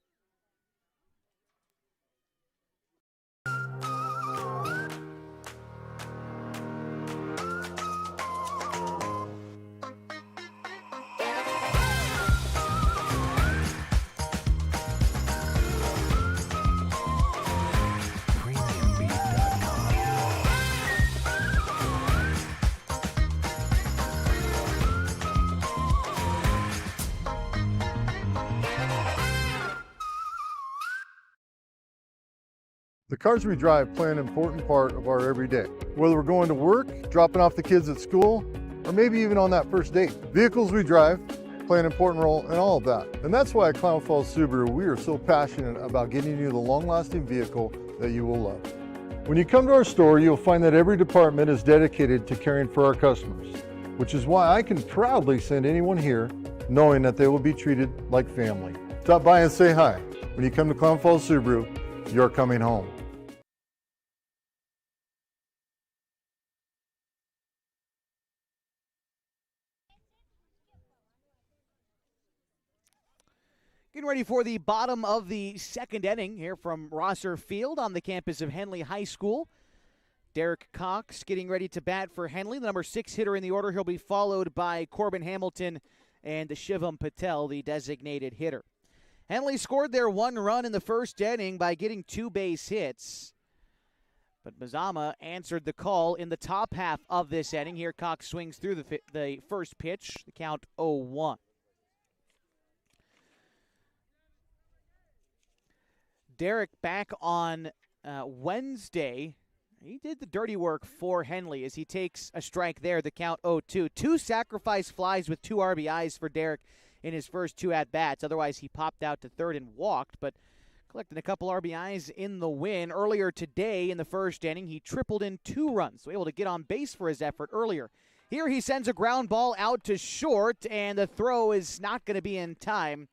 G: The cars we drive play an important part of our everyday. Whether we're going to work, dropping off the kids at school, or maybe even on that first date. Vehicles we drive play an important role in all of that. And that's why at Klamath Falls Subaru, we are so passionate about getting you the long-lasting vehicle that you will love. When you come to our store, you'll find that every department is dedicated to caring for our customers, which is why I can proudly send anyone here knowing that they will be treated like family. Stop by and say hi. When you come to Klamath Falls Subaru, you're coming home.
A: Getting ready for the bottom of the second inning here from Rosser Field on the campus of Henley High School. Derek Cox getting ready to bat for Henley, the number 6 hitter in the order. He'll be followed by Corbin Hamilton and Shivam Patel, the designated hitter. Henley scored their 1 run in the first inning by getting 2 base hits. But Mazama answered the call in the top half of this inning. Here Cox swings through the first pitch, the count 0-1. Derek back on Wednesday. He did the dirty work for Henley as he takes a strike there, the count 0-2. 2 sacrifice flies with 2 RBIs for Derek in his first 2 at-bats. Otherwise, he popped out to third and walked, but collecting a couple RBIs in the win. Earlier today in the first inning, he tripled in 2 runs, so able to get on base for his effort earlier. Here he sends a ground ball out to short, and the throw is not going to be in time.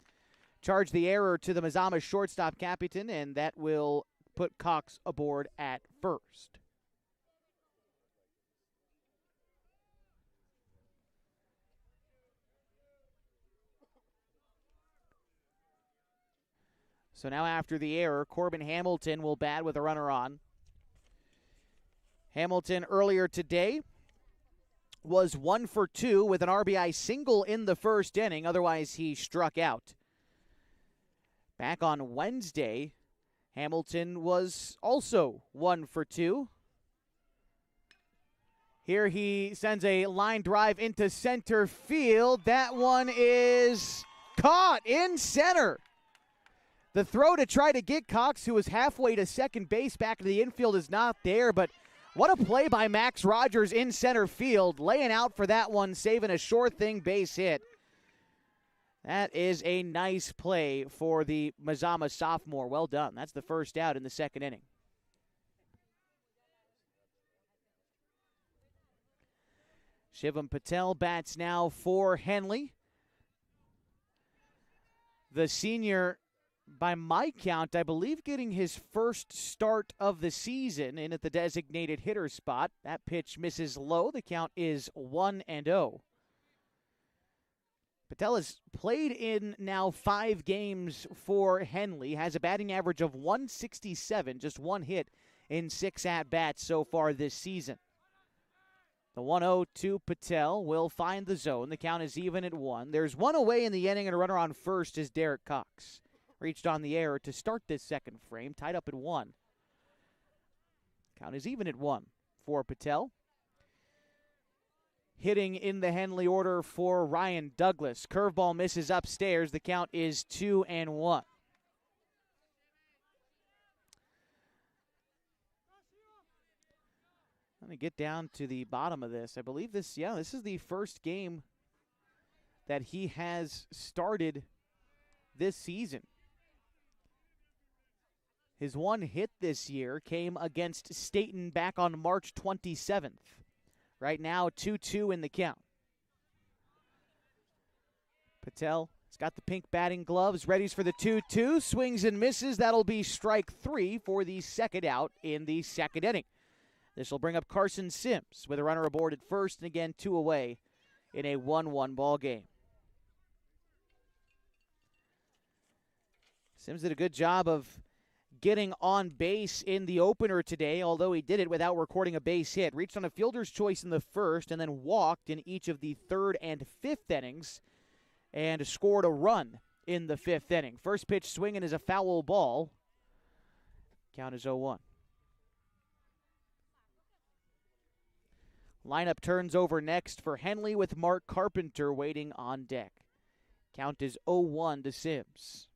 A: Charge the error to the Mazama shortstop Capitan, and that will put Cox aboard at first. So now after the error, Corbin Hamilton will bat with a runner on. Hamilton earlier today was 1 for 2 with an RBI single in the first inning. Otherwise, he struck out. Back on Wednesday, Hamilton was also 1 for 2. Here he sends a line drive into center field. That one is caught in center. The throw to try to get Cox, who was halfway to second base back to the infield, is not there, but what a play by Max Rogers in center field, laying out for that one, saving a sure thing base hit. That is a nice play for the Mazama sophomore. Well done. That's the first out in the second inning. Shivam Patel bats now for Henley. The senior, by my count, I believe getting his first start of the season in at the designated hitter spot. That pitch misses low. The count is 1-0. Patel has played in now 5 games for Henley, has a batting average of 167, just 1 hit in 6 at-bats so far this season. The 1-0 to Patel will find the zone. The count is even at 1. There's 1 away in the inning, and a runner on first is Derek Cox. Reached on the error to start this second frame, tied up at 1. Count is even at 1 for Patel. Hitting in the Henley order for Ryan Douglas. Curveball misses upstairs. The count is 2-1. Let me get down to the bottom of this. I believe this is the first game that he has started this season. His one hit this year came against Staten back on March 27th. Right now, 2-2 in the count. Patel has got the pink batting gloves, readies for the 2-2, swings and misses. That'll be strike 3 for the second out in the second inning. This will bring up Carson Sims with a runner aboard at first, and again 2 away in a 1-1 ball game. Sims did a good job of getting on base in the opener today, although he did it without recording a base hit. Reached on a fielder's choice in the first and then walked in each of the third and fifth innings and scored a run in the fifth inning. First pitch swinging is a foul ball. Count is 0-1. Lineup turns over next for Henley with Mark Carpenter waiting on deck. Count is 0-1 to Sims.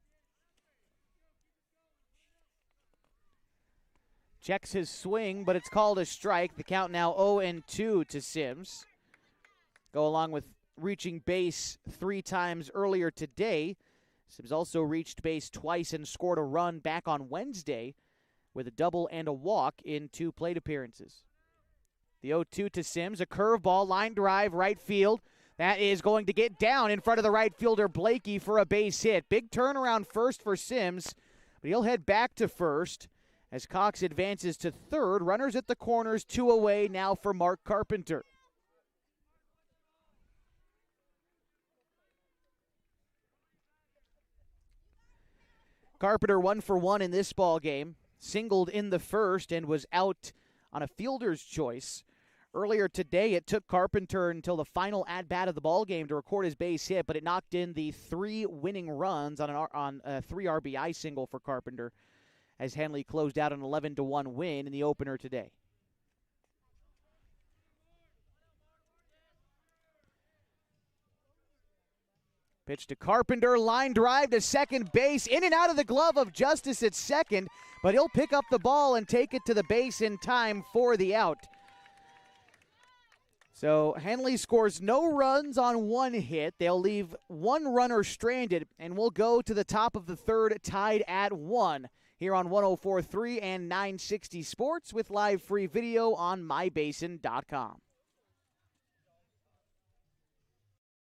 A: Checks his swing, but it's called a strike. The count now 0-2 to Sims. Go along with reaching base 3 times earlier today. Sims also reached base twice and scored a run back on Wednesday with a double and a walk in 2 plate appearances. The 0-2 to Sims, a curveball, line drive, right field. That is going to get down in front of the right fielder, Blakey, for a base hit. Big turnaround first for Sims, but he'll head back to first as Cox advances to third. Runners at the corners, 2 away now for Mark Carpenter. Carpenter 1 for 1 in this ball game. Singled in the first and was out on a fielder's choice. Earlier today, it took Carpenter until the final at-bat of the ball game to record his base hit, but it knocked in the 3 winning runs on a 3 RBI single for Carpenter as Henley closed out an 11-1 win in the opener today. Pitch to Carpenter, line drive to second base, in and out of the glove of Justice at second, but he'll pick up the ball and take it to the base in time for the out. So Henley scores no runs on 1 hit. They'll leave 1 runner stranded, and we'll go to the top of the third tied at 1 here on 104.3 and 960 Sports with live free video on mybasin.com.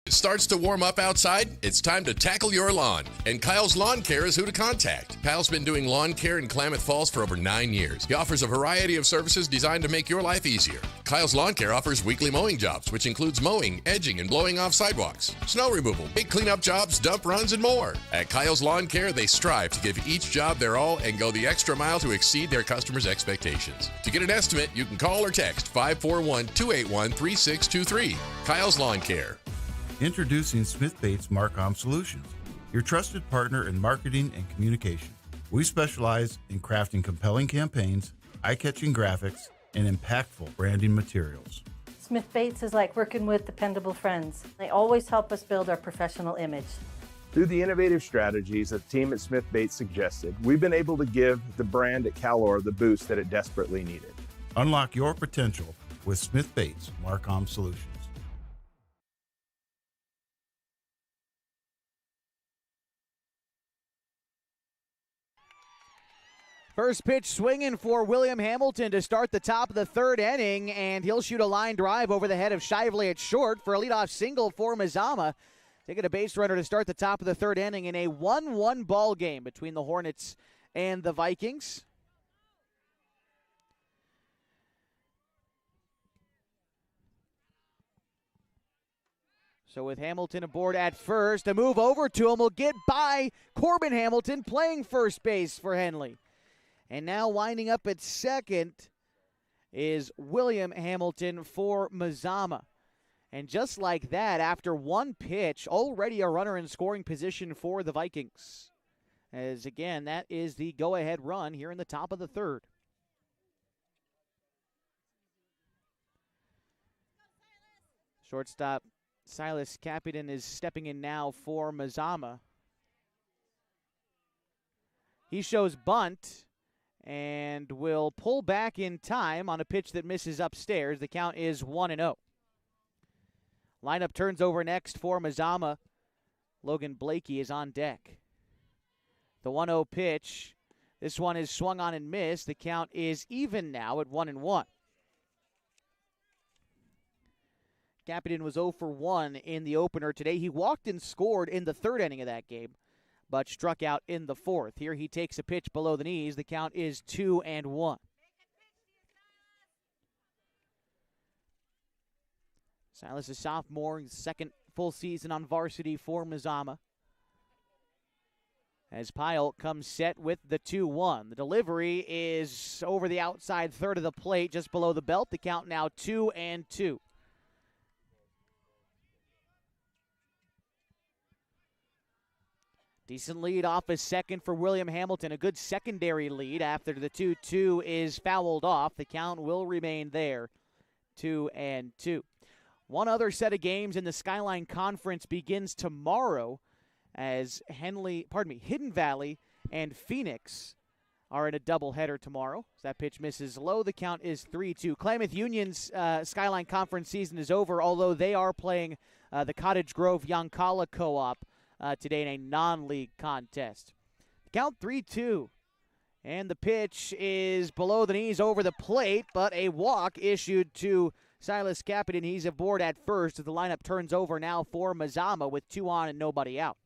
H: It starts to warm up outside, it's time to tackle your lawn. And Kyle's Lawn Care is who to contact. Kyle's been doing lawn care in Klamath Falls for over 9 years. He offers a variety of services designed to make your life easier. Kyle's Lawn Care offers weekly mowing jobs, which includes mowing, edging, and blowing off sidewalks, snow removal, big cleanup jobs, dump runs, and more. At Kyle's Lawn Care, they strive to give each job their all and go the extra mile to exceed their customers' expectations. To get an estimate, you can call or text 541-281-3623. Kyle's Lawn Care.
I: Introducing Smith Bates Marcom Solutions, your trusted partner in marketing and communication. We specialize in crafting compelling campaigns, eye-catching graphics, and impactful branding materials.
J: Smith Bates is like working with dependable friends. They always help us build our professional image.
K: Through the innovative strategies that the team at Smith Bates suggested, we've been able to give the brand at Calor the boost that it desperately needed.
I: Unlock your potential with Smith Bates Marcom Solutions.
A: First pitch swinging for William Hamilton to start the top of the third inning, and he'll shoot a line drive over the head of Shively at short for a leadoff single for Mazama. Taking a base runner to start the top of the third inning in a 1-1 ball game between the Hornets and the Vikings. So with Hamilton aboard at first, a move over to him will get by Corbin Hamilton playing first base for Henley. And now winding up at second is William Hamilton for Mazama. And just like that, after 1 pitch, already a runner in scoring position for the Vikings. As again, that is the go-ahead run here in the top of the third. Shortstop Silas Capitan is stepping in now for Mazama. He shows bunt. and will pull back in time on a pitch that misses upstairs. The count is 1-0. Lineup turns over next for Mazama. Logan Blakey is on deck. The 1-0 pitch. This one is swung on and missed. The count is even now at 1-1. Capitan was 0 for 1 in the opener today. He walked and scored in the third inning of that game, but struck out in the fourth. Here he takes a pitch below the knees. The count is 2-1. Silas is sophomore, his second full season on varsity for Mazama. As Pyle comes set with the 2-1. The delivery is over the outside third of the plate, just below the belt. The count now 2-2. Decent lead off a second for William Hamilton. A good secondary lead after the 2-2 is fouled off. The count will remain there, 2-2. One other set of games in the Skyline Conference begins tomorrow as Hidden Valley and Phoenix are in a doubleheader tomorrow. As that pitch misses low, the count is 3-2. Klamath Union's Skyline Conference season is over, although they are playing the Cottage Grove Yoncalla Co-op today in a non-league contest. Count 3-2. And the pitch is below the knees over the plate, but a walk issued to Silas Capitan. He's aboard at first as the lineup turns over now for Mazama with 2 on and nobody out.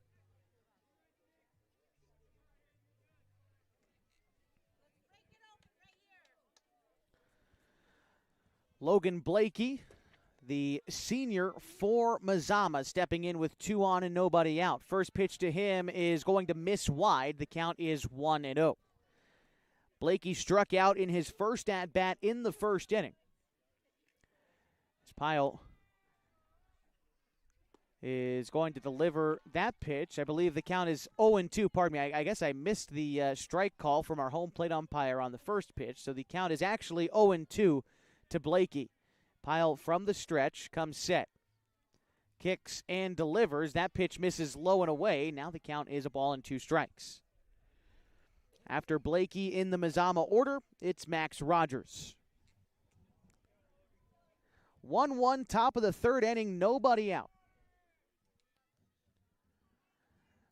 A: Logan Blakey, the senior for Mazama, stepping in with 2 on and nobody out. First pitch to him is going to miss wide. The count is 1-0. Blakey struck out in his first at-bat in the first inning. As Pyle is going to deliver that pitch. I believe the count is 0-2. Pardon me. I guess I missed the strike call from our home plate umpire on the first pitch. So the count is actually 0-2 to Blakey. Pyle from the stretch comes set. Kicks and delivers. That pitch misses low and away. Now the count is 1-2 strikes. After Blakey in the Mazama order, it's Max Rogers. 1-1 top of the third inning, nobody out.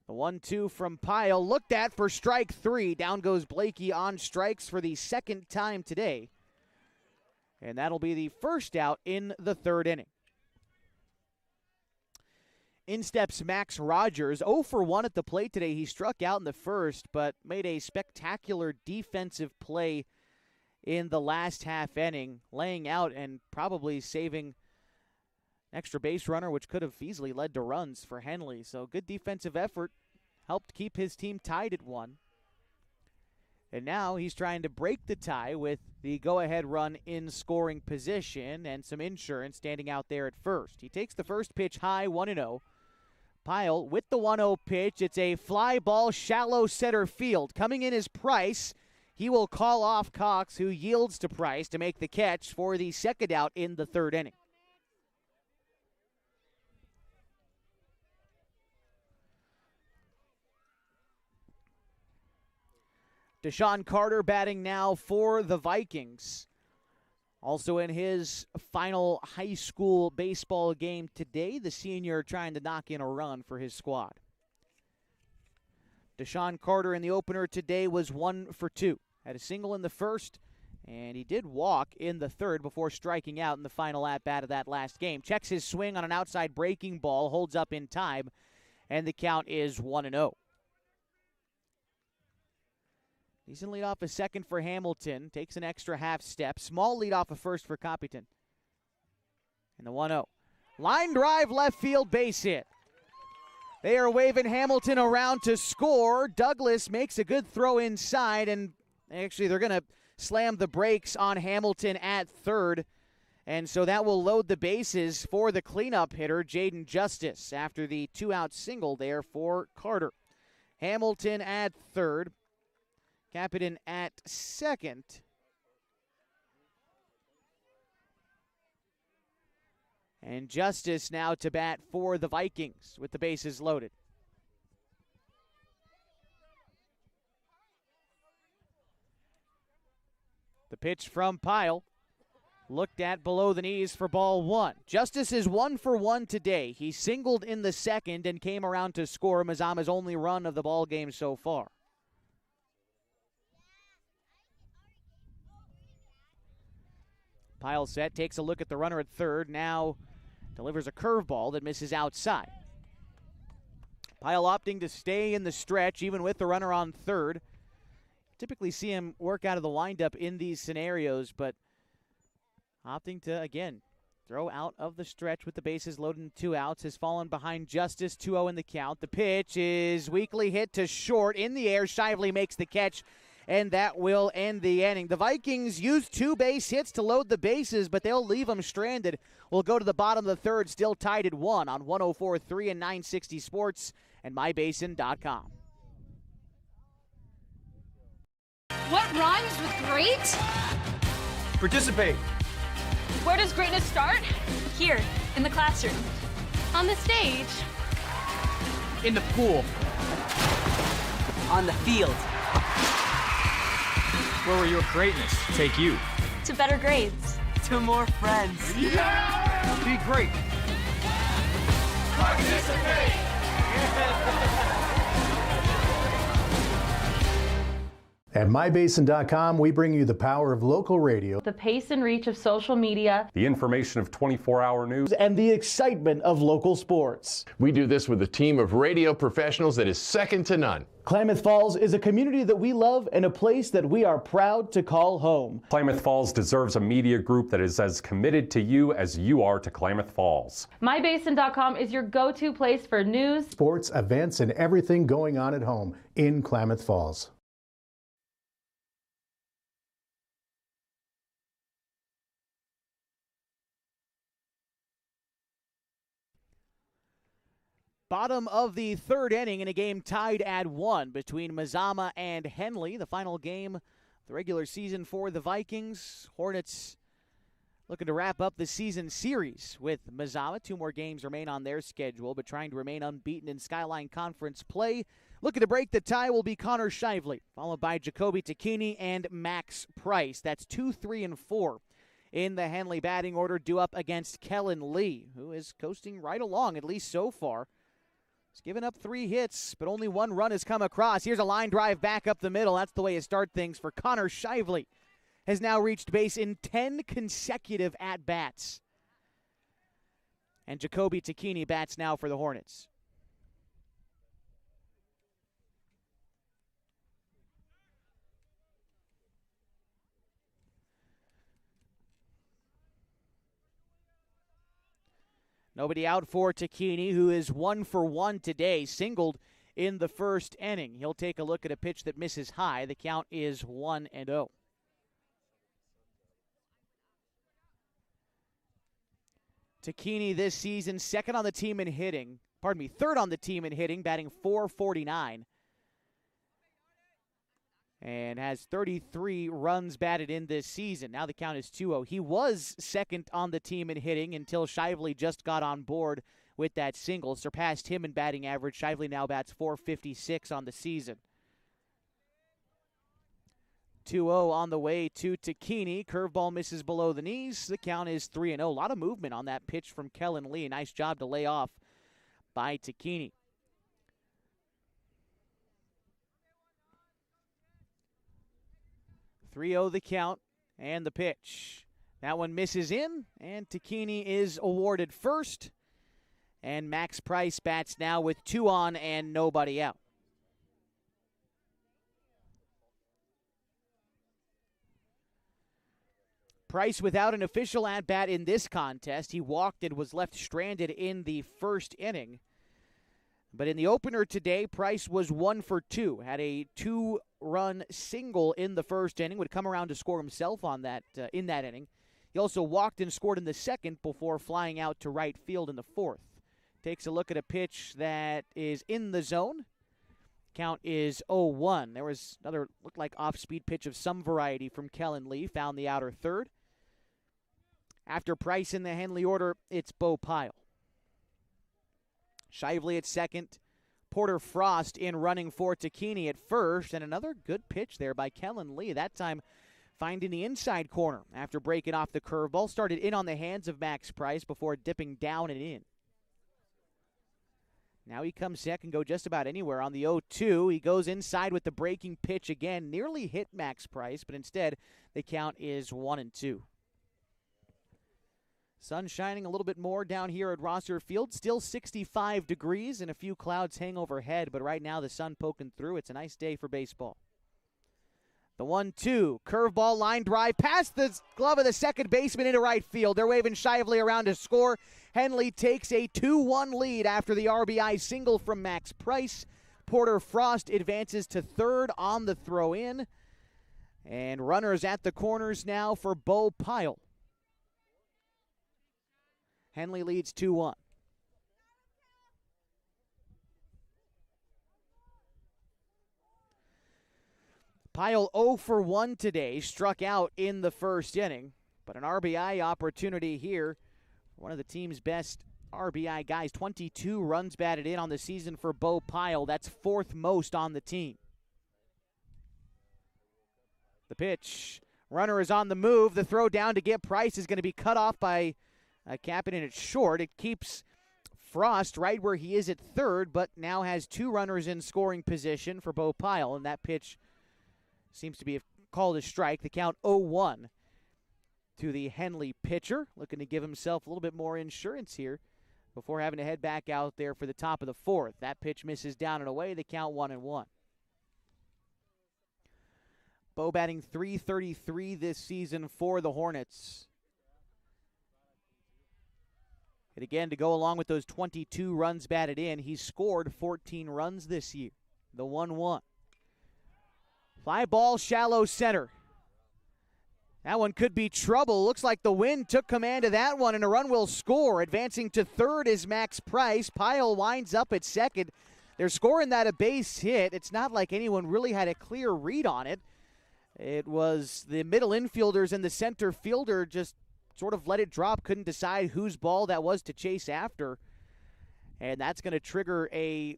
A: The 1-2 from Pyle, looked at for strike 3. Down goes Blakey on strikes for the second time today. And that'll be the first out in the third inning. In steps Max Rogers, 0 for 1 at the plate today. He struck out in the first, but made a spectacular defensive play in the last half inning, laying out and probably saving an extra base runner, which could have easily led to runs for Henley. So good defensive effort, helped keep his team tied at 1. And now he's trying to break the tie with the go-ahead run in scoring position and some insurance standing out there at first. He takes the first pitch high, 1-0. Pyle with the 1-0 pitch. It's a fly ball, shallow center field. Coming in is Price. He will call off Cox, who yields to Price to make the catch for the second out in the third inning. Deshaun Carter batting now for the Vikings. Also in his final high school baseball game today, the senior trying to knock in a run for his squad. Deshaun Carter in the opener today was 1 for 2. Had a single in the first, and he did walk in the third before striking out in the final at-bat of that last game. Checks his swing on an outside breaking ball, holds up in time, and the count is 1-0. Decent lead off a second for Hamilton. Takes an extra half step. Small lead off a first for Capitan. And the 1-0. Line drive, left field, base hit. They are waving Hamilton around to score. Douglas makes a good throw inside, and actually they're going to slam the brakes on Hamilton at third. And so that will load the bases for the cleanup hitter, Jaden Justice, after the 2-out single there for Carter. Hamilton at third. Capitan at second. And Justice now to bat for the Vikings with the bases loaded. pitch from Pyle. Looked at below the knees for ball one. Justice is 1 for 1 today. He singled in the second and came around to score Mazama's only run of the ball game so far. Pyle set, takes a look at the runner at third, now delivers a curveball that misses outside. Pyle opting to stay in the stretch even with the runner on third. Typically see him work out of the windup in these scenarios, but opting to, again, throw out of the stretch with the bases loaded and 2 outs. Has fallen behind Justice, 2-0 in the count. The pitch is weakly hit to short. In the air, Shively makes the catch, and that will end the inning. The Vikings used 2 base hits to load the bases, but they'll leave them stranded. We'll go to the bottom of the third, still tied at 1 on 104.3 and 960 Sports and mybasin.com.
L: What rhymes with great?
M: Participate.
L: Where does greatness start? Here, in the classroom. On the stage.
M: In the pool.
R: On the field.
M: Where will your greatness take you?
L: To better grades.
R: To more friends.
M: Yeah! Be great.
D: Participate.
N: At mybasin.com, we bring you the power of local radio,
O: the pace and reach of social media,
P: the information of 24-hour news,
A: and the excitement of local sports.
Q: We do this with a team of radio professionals that is second to none.
A: Klamath Falls is a community that we love and a place that we are proud to call home.
P: Klamath Falls deserves a media group that is as committed to you as you are to Klamath Falls.
O: mybasin.com is your go-to place for news,
N: sports, events, and everything going on at home in Klamath Falls.
A: Bottom of the third inning in a game tied at 1 between Mazama and Henley. The final game of the regular season for the Vikings. Hornets looking to wrap up the season series with Mazama. 2 more games remain on their schedule, but trying to remain unbeaten in Skyline Conference play. Looking to break the tie will be Connor Shively, followed by Jacoby Takini and Max Price. That's 2, 3, and 4 in the Henley batting order, due up against Kellen Lee, who is coasting right along, at least so far. He's given up 3 hits, but only 1 run has come across. Here's a line drive back up the middle. That's the way you start things for Connor Shively. Has now reached base in 10 consecutive at-bats. And Jacoby Takini bats now for the Hornets. Nobody out for Takini, who is 1 for 1 today, singled in the first inning. He'll take a look at a pitch that misses high. The count is 1-0. Takini this season, third on the team in hitting, batting .449. And has 33 runs batted in this season. Now the count is 2-0. He was second on the team in hitting until Shively just got on board with that single. Surpassed him in batting average. Shively now bats .456 on the season. 2-0 on the way to Takini. Curveball misses below the knees. The count is 3-0. A lot of movement on that pitch from Kellen Lee. Nice job to lay off by Takini. 3-0 the count and the pitch. That one misses in, and Takini is awarded first. And Max Price bats now with 2 on and nobody out. Price without an official at-bat in this contest. He walked and was left stranded in the first inning. But in the opener today, Price was 1 for 2. Had a 2-run single in the first inning. Would come around to score himself on that in that inning. He also walked and scored in the second before flying out to right field in the fourth. Takes a look at a pitch that is in the zone. Count is 0-1. There was another, looked like off-speed pitch of some variety from Kellen Lee. Found the outer third. After Price in the Henley order, it's Bo Pyle. Shively at second. Porter Frost in running for Takini at first. And another good pitch there by Kellen Lee. That time finding the inside corner after breaking off the curveball. Started in on the hands of Max Price before dipping down and in. Now he comes set, can go just about anywhere on the 0-2. He goes inside with the breaking pitch again. Nearly hit Max Price, but instead the count is 1-2. Sun shining a little bit more down here at Rosser Field. Still 65 degrees and a few clouds hang overhead, but right now the sun poking through. It's a nice day for baseball. The 1-2, curveball line drive past the glove of the second baseman into right field. They're waving shyly around to score. Henley takes a 2-1 lead after the RBI single from Max Price. Porter Frost advances to third on the throw-in. And runners at the corners now for Bo Pyle. Henley leads 2-1. Pyle 0 for 1 today, struck out in the first inning, but an RBI opportunity here. One of the team's best RBI guys, 22 runs batted in on the season for Bo Pyle. That's fourth most on the team. The pitch, runner is on the move. The throw down to get Price is going to be cut off by Kapanen, and it's short. It keeps Frost right where he is at third, but now has two runners in scoring position for Bo Pyle, and that pitch seems to be called a strike. The count 0-1 to the Henley pitcher, looking to give himself a little bit more insurance here before having to head back out there for the top of the fourth. That pitch misses down and away. The count 1-1. Bo batting .333 this season for the Hornets. And again, to go along with those 22 runs batted in, he's scored 14 runs this year. The 1-1. Fly ball, shallow center. That one could be trouble. Looks like the wind took command of that one, and a run will score. Advancing to third is Max Price. Pyle winds up at second. They're scoring that a base hit. It's not like anyone really had a clear read on it. It was the middle infielders and the center fielder just sort of let it drop, couldn't decide whose ball that was to chase after. And that's going to trigger a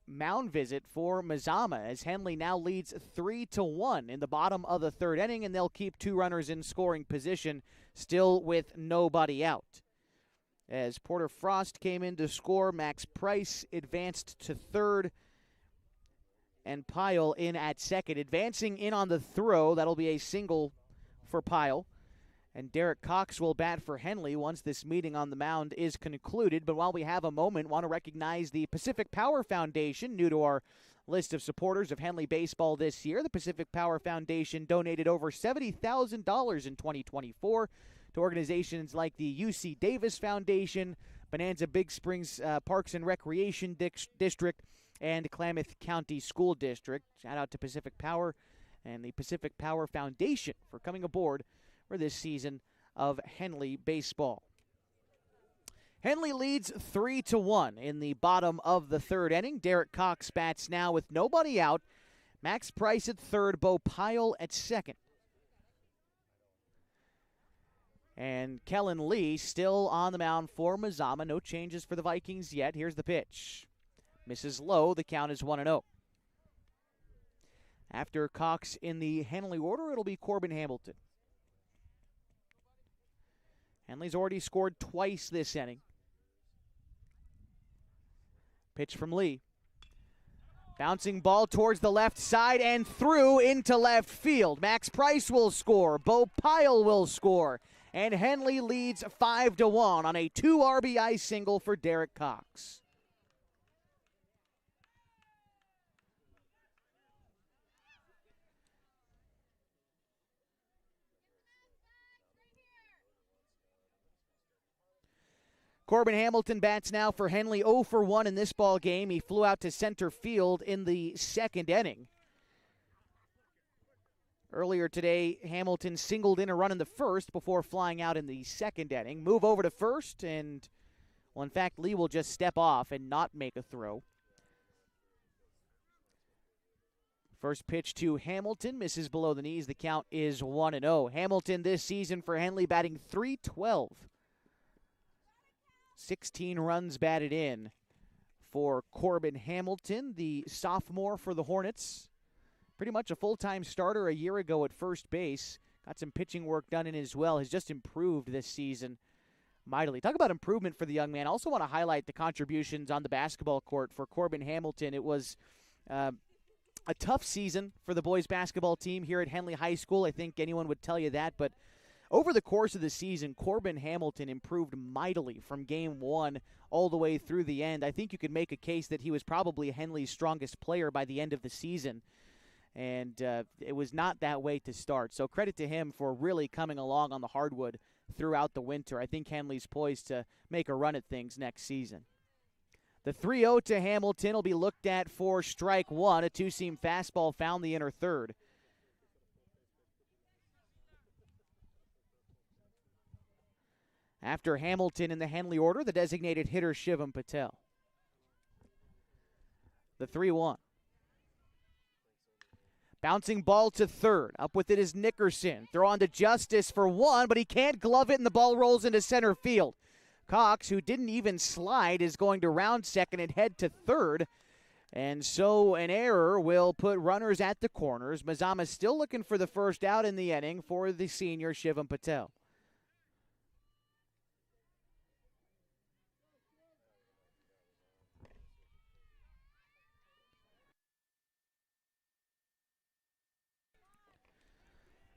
A: mound visit for Mazama as Henley now leads 3-1 in the bottom of the third inning, and they'll keep two runners in scoring position, still with nobody out. As Porter Frost came in to score, Max Price advanced to third, and Pyle in at second. Advancing in on the throw, that'll be a single for Pyle. And Derek Cox will bat for Henley once this meeting on the mound is concluded. But while we have a moment, want to recognize the Pacific Power Foundation, new to our list of supporters of Henley baseball this year. The Pacific Power Foundation donated over $70,000 in 2024 to organizations like the UC Davis Foundation, Bonanza Big Springs Parks and Recreation District, and Klamath County School District. Shout out to Pacific Power and the Pacific Power Foundation for coming aboard for this season of Henley baseball. Henley leads 3-1 in the bottom of the third inning. Derek Cox bats now with nobody out. Max Price at third, Bo Pyle at second. And Kellen Lee still on the mound for Mazama. No changes for the Vikings yet. Here's the pitch. Misses low. The count is 1-0. After Cox in the Henley order, it'll be Corbin Hamilton. Henley's already scored twice this inning. Pitch from Lee. Bouncing ball towards the left side and through into left field. Max Price will score. Bo Pyle will score. And Henley leads 5-1 on a 2 RBI single for Derek Cox. Corbin Hamilton bats now for Henley, 0 for 1 in this ball game. He flew out to center field in the second inning. Earlier today, Hamilton singled in a run in the first before flying out in the second inning. Move over to first, and, well, in fact, Lee will just step off and not make a throw. First pitch to Hamilton, misses below the knees. The count is 1-0. Hamilton this season for Henley batting .312. 16 runs batted in for Corbin Hamilton, the sophomore for the Hornets. Pretty much a full-time starter a year ago at first base. got some pitching work done in as well, has just improved this season mightily. Talk about improvement for the young man. I also want to highlight the contributions on the basketball court for Corbin Hamilton. It was a tough season for the boys basketball team here at Henley High School. I think anyone would tell you that, but over the course of the season, Corbin Hamilton improved mightily from game one all the way through the end. I think you could make a case that he was probably Henley's strongest player by the end of the season, and it was not that way to start. So credit to him for really coming along on the hardwood throughout the winter. I think Henley's poised to make a run at things next season. The 3-0 to Hamilton will be looked at for strike one. A two-seam fastball found the inner third. After Hamilton in the Henley order, the designated hitter Shivam Patel. The 3-1. Bouncing ball to third. Up with it is Nickerson. Throw on to Justice for one, but he can't glove it, and the ball rolls into center field. Cox, who didn't even slide, is going to round second and head to third. And so an error will put runners at the corners. Mazama still looking for the first out in the inning for the senior Shivam Patel.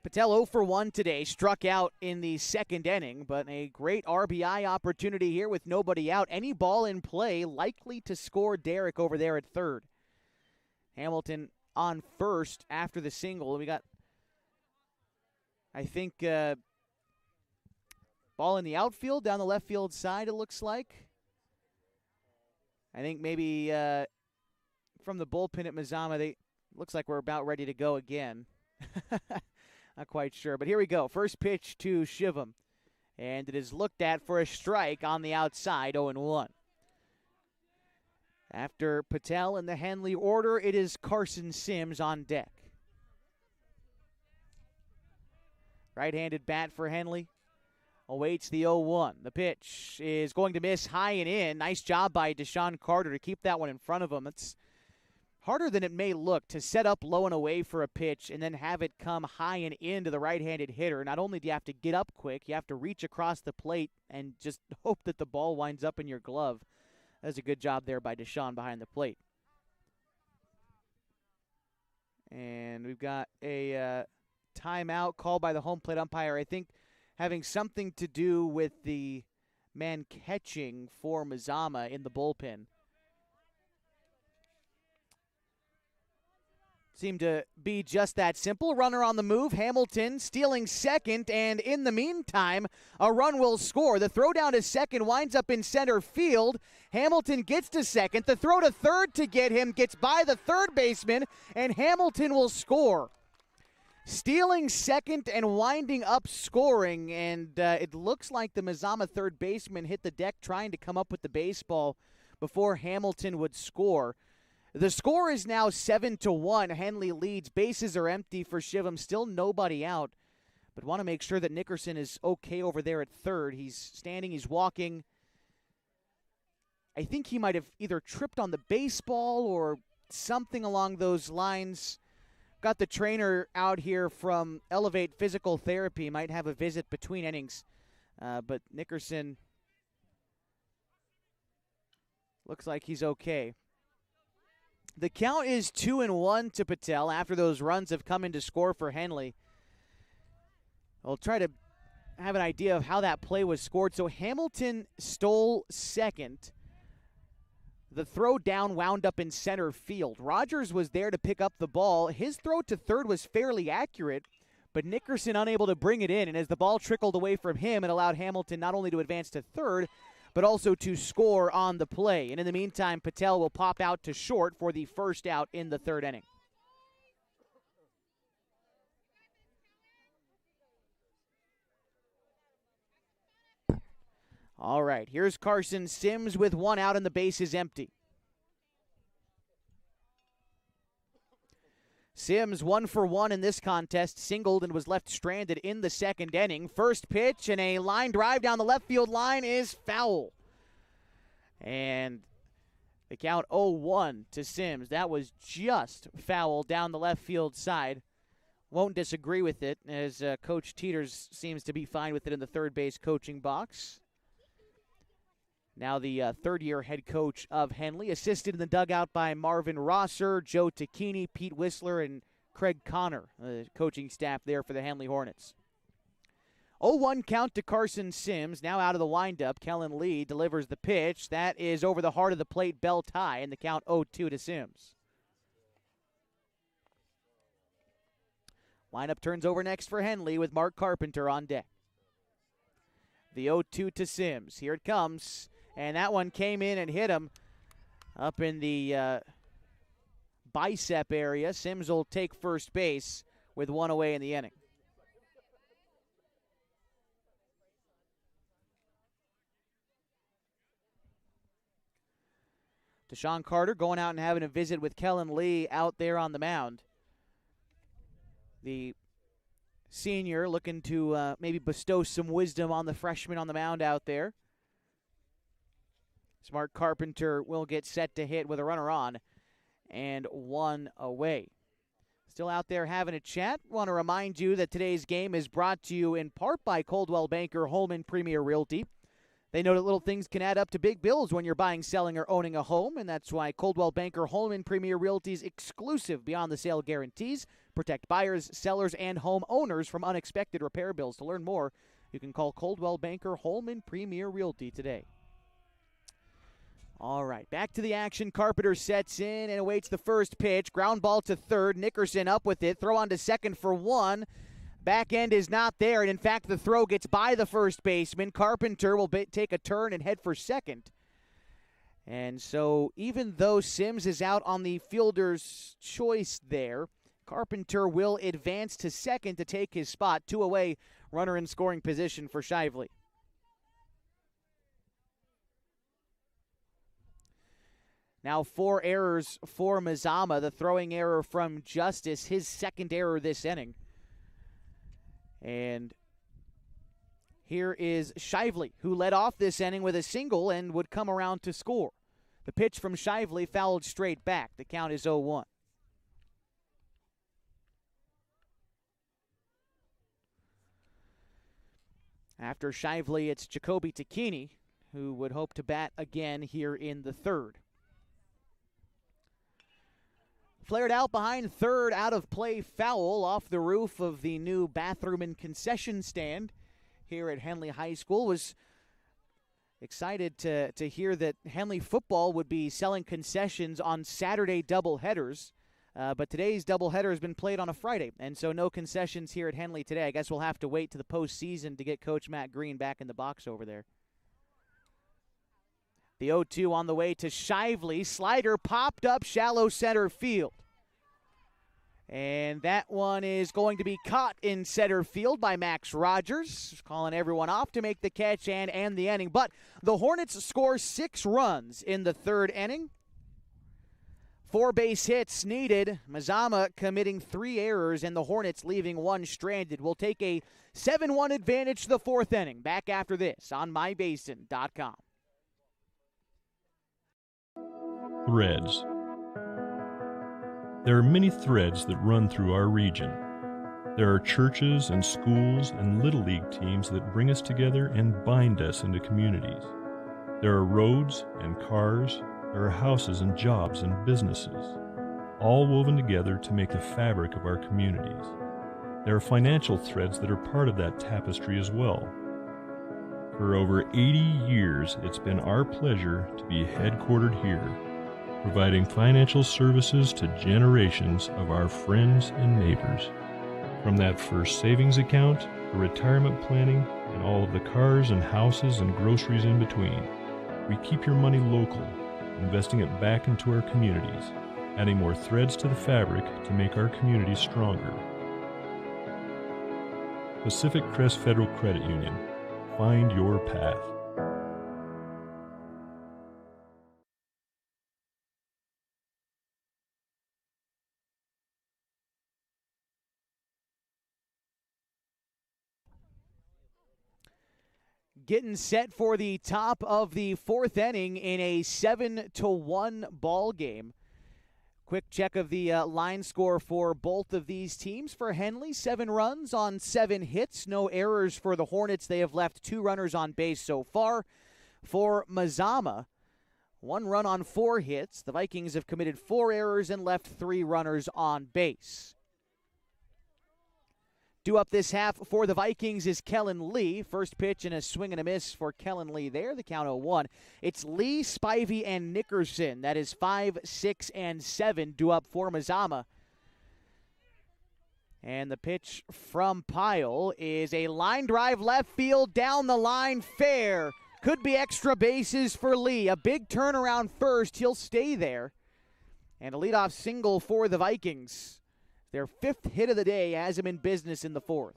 A: Patel 0 for 1 today, struck out in the second inning, but a great RBI opportunity here with nobody out. Any ball in play likely to score Derek over there at third. Hamilton on first after the single. We got, I think, ball in the outfield, down the left field side, it looks like. I think maybe from the bullpen at Mazama, looks like we're about ready to go again. Not quite sure, but here we go. First pitch to Shivam, and it is looked at for a strike on the outside, 0-1. After Patel in the Henley order, it is Carson Sims on deck. Right-handed bat for Henley. Awaits the 0-1. The pitch is going to miss high and in. Nice job by Deshaun Carter to keep that one in front of him. It's harder than it may look to set up low and away for a pitch and then have it come high and in to the right-handed hitter. Not only do you have to get up quick, you have to reach across the plate and just hope that the ball winds up in your glove. That's a good job there by Deshaun behind the plate. And we've got a timeout called by the home plate umpire, I think having something to do with the man catching for Mazama in the bullpen. Seemed to be just that simple. Runner on the move. Hamilton stealing second, and in the meantime, a run will score. The throw down to second winds up in center field. Hamilton gets to second. The throw to third to get him gets by the third baseman, and Hamilton will score. Stealing second and winding up scoring, and it looks like the Mazama third baseman hit the deck trying to come up with the baseball before Hamilton would score. The score is now 7-1. Henley leads. Bases are empty for Shivam. Still nobody out. But want to make sure that Nickerson is okay over there at third. He's standing. He's walking. I think he might have either tripped on the baseball or something along those lines. Got the trainer out here from Elevate Physical Therapy. Might have a visit between innings. But Nickerson looks like he's okay. The count is 2-1 to Patel after those runs have come in to score for Henley. I'll try to have an idea of how that play was scored. So Hamilton stole second. The throw down wound up in center field. Rogers was there to pick up the ball. His throw to third was fairly accurate, but Nickerson unable to bring it in. And as the ball trickled away from him, it allowed Hamilton not only to advance to third, but also to score on the play. And in the meantime, Patel will pop out to short for the first out in the third inning. All right, here's Carson Sims with one out and the base is empty. Sims 1 for 1 in this contest, singled and was left stranded in the second inning. First pitch and a line drive down the left field line is foul. And the count 0-1 to Sims. That was just foul down the left field side. won't disagree with it, as Coach Teeters seems to be fine with it in the third base coaching box. Now the third-year head coach of Henley, assisted in the dugout by Marvin Rosser, Joe Tacchini, Pete Whistler, and Craig Connor, the coaching staff there for the Henley Hornets. 0-1 count to Carson Sims. Now out of the windup, Kellen Lee delivers the pitch. That is over the heart of the plate, belt high, and the count 0-2 to Sims. Lineup turns over next for Henley with Mark Carpenter on deck. The 0-2 to Sims. Here it comes. And that one came in and hit him up in the bicep area. Sims will take first base with one away in the inning. Deshaun Carter going out and having a visit with Kellen Lee out there on the mound. The senior looking to maybe bestow some wisdom on the freshman on the mound out there. Mark Carpenter will get set to hit with a runner on and one away. Still out there having a chat. Want to remind you that today's game is brought to you in part by Coldwell Banker Holman Premier Realty. They know that little things can add up to big bills when you're buying, selling, or owning a home, and that's why Coldwell Banker Holman Premier Realty's exclusive beyond the sale guarantees protect buyers, sellers, and home owners from unexpected repair bills. To learn more, you can call Coldwell Banker Holman Premier Realty today. All right, back to the action. Carpenter sets in and awaits the first pitch. Ground ball to third. Nickerson up with it. Throw on to second for one. Back end is not there, and in fact, the throw gets by the first baseman. Carpenter will take a turn and head for second. And so even though Sims is out on the fielder's choice there, Carpenter will advance to second to take his spot. Two away, runner in scoring position for Shively. Now 4 errors for Mazama, the throwing error from Justice, his second error this inning. And here is Shively, who led off this inning with a single and would come around to score. The pitch from Shively fouled straight back. The count is 0-1. After Shively, it's Jacoby Tacchini, who would hope to bat again here in the third. Flared out behind third, out of play, foul off the roof of the new bathroom and concession stand here at Henley High School. Was excited to hear that Henley football would be selling concessions on Saturday doubleheaders, but today's doubleheader has been played on a Friday, and so no concessions here at Henley today. I guess we'll have to wait to the postseason to get Coach Matt Green back in the box over there. The 0-2 on the way to Shively. Slider popped up shallow center field. And that one is going to be caught in center field by Max Rogers, calling everyone off to make the catch and end the inning. But the Hornets score 6 runs in the third inning. 4 base hits needed. Mazama committing 3 errors and the Hornets leaving 1 stranded. We'll take a 7-1 advantage to the fourth inning. Back after this on mybasin.com.
C: Threads. There are many threads that run through our region. There are churches and schools and little league teams that bring us together and bind us into communities. There are roads and cars. There are houses and jobs and businesses, all woven together to make the fabric of our communities. There are financial threads that are part of that tapestry as well. For over 80 years, it's been our pleasure to be headquartered here, providing financial services to generations of our friends and neighbors. From that first savings account, to retirement planning, and all of the cars and houses and groceries in between, we keep your money local, investing it back into our communities, adding more threads to the fabric to make our communities stronger. Pacific Crest Federal Credit Union. Find your path.
A: Getting set for the top of the fourth inning in a 7-1 ball game. Quick check of the line score for both of these teams. For Henley, 7 runs on 7 hits. No errors for the Hornets. They have left 2 runners on base so far. For Mazama, 1 run on 4 hits. The Vikings have committed 4 errors and left 3 runners on base. Due up this half for the Vikings is Kellen Lee. First pitch and a swing and a miss for Kellen Lee there. The count 0-1. It's Lee, Spivey, and Nickerson. That is 5, 6, and 7 due up for Mazama. And the pitch from Pyle is a line drive left field down the line, fair. Could be extra bases for Lee. A big turnaround first. He'll stay there. And a leadoff single for the Vikings. Their 5th hit of the day has him in business in the 4th.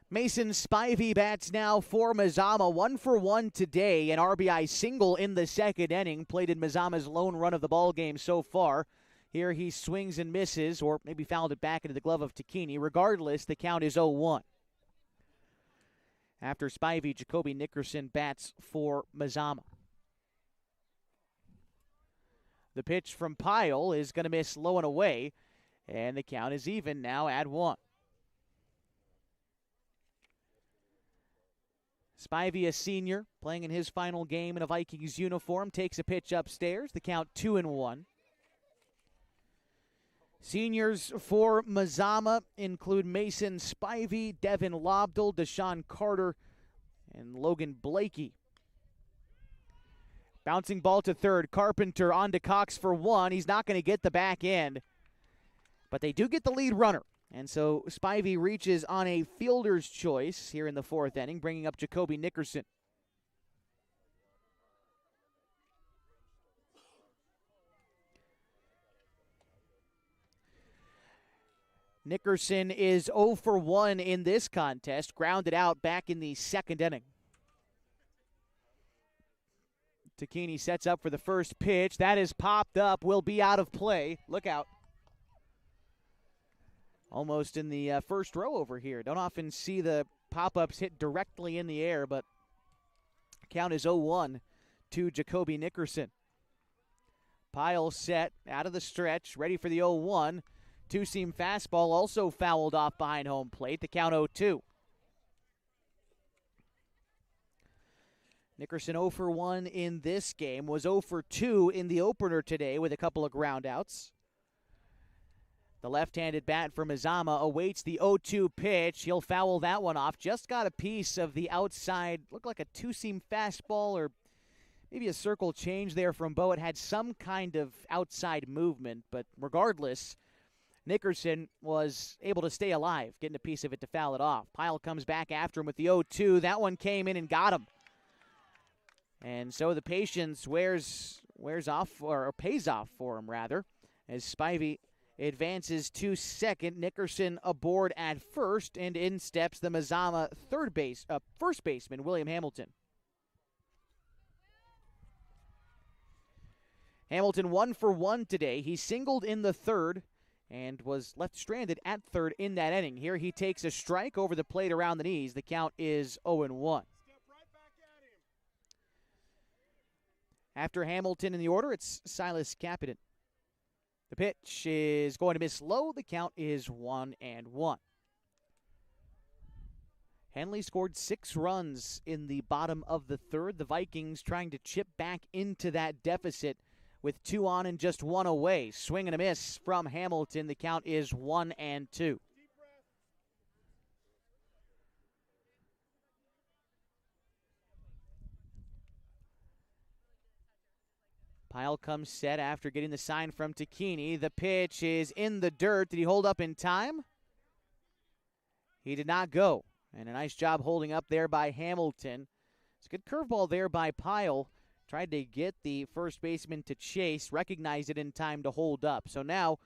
A: Mason Spivey bats now for Mazama. 1 for 1 today. An RBI single in the 2nd inning. Played in Mazama's lone run of the ball game so far. Here he swings and misses, or maybe fouled it back into the glove of Takini. Regardless, the count is 0-1. After Spivey, Jacoby Nickerson bats for Mazama. The pitch from Pyle is going to miss low and away, and the count is even now at 1. Spivey, a senior, playing in his final game in a Vikings uniform, takes a pitch upstairs. The count 2-1. Seniors for Mazama include Mason Spivey, Devin Lobdell, Deshaun Carter, and Logan Blakey. Bouncing ball to third. Carpenter on to Cox for 1. He's not going to get the back end, but they do get the lead runner. And so Spivey reaches on a fielder's choice here in the 4th inning, bringing up Jacoby Nickerson. Nickerson is 0 for 1 in this contest, grounded out back in the 2nd inning. Takini sets up for the first pitch. That is popped up, will be out of play. Look out. Almost in the first row over here. Don't often see the pop-ups hit directly in the air, but count is 0-1 to Jacoby Nickerson. Pyle set out of the stretch, ready for the 0-1. Two-seam fastball also fouled off behind home plate. The count 0-2. Nickerson 0 for 1 in this game, was 0 for 2 in the opener today with a couple of groundouts. The left-handed bat for Mazama awaits the 0-2 pitch. He'll foul that one off. Just got a piece of the outside, looked like a two-seam fastball or maybe a circle change there from Bo. It had some kind of outside movement, but regardless, Nickerson was able to stay alive, getting a piece of it to foul it off. Pyle comes back after him with the 0-2. That one came in and got him. And so the patience wears off, or pays off for him, rather, as Spivey advances to second. Nickerson aboard at first, and in steps the Mazama first baseman, William Hamilton. Hamilton 1 for 1 today. He singled in the 3rd and was left stranded at 3rd in that inning. Here he takes a strike over the plate around the knees. The count is 0-1. After Hamilton in the order, it's Silas Kapanen. The pitch is going to miss low. The count is 1-1. Henley scored 6 runs in the bottom of the 3rd. The Vikings trying to chip back into that deficit with 2 on and just 1 away. Swing and a miss from Hamilton. The count is 1-2. Pyle comes set after getting the sign from Takini. The pitch is in the dirt. Did he hold up in time? He did not go. And a nice job holding up there by Hamilton. It's a good curveball there by Pyle. Tried to get the first baseman to chase, recognized it in time to hold up. So now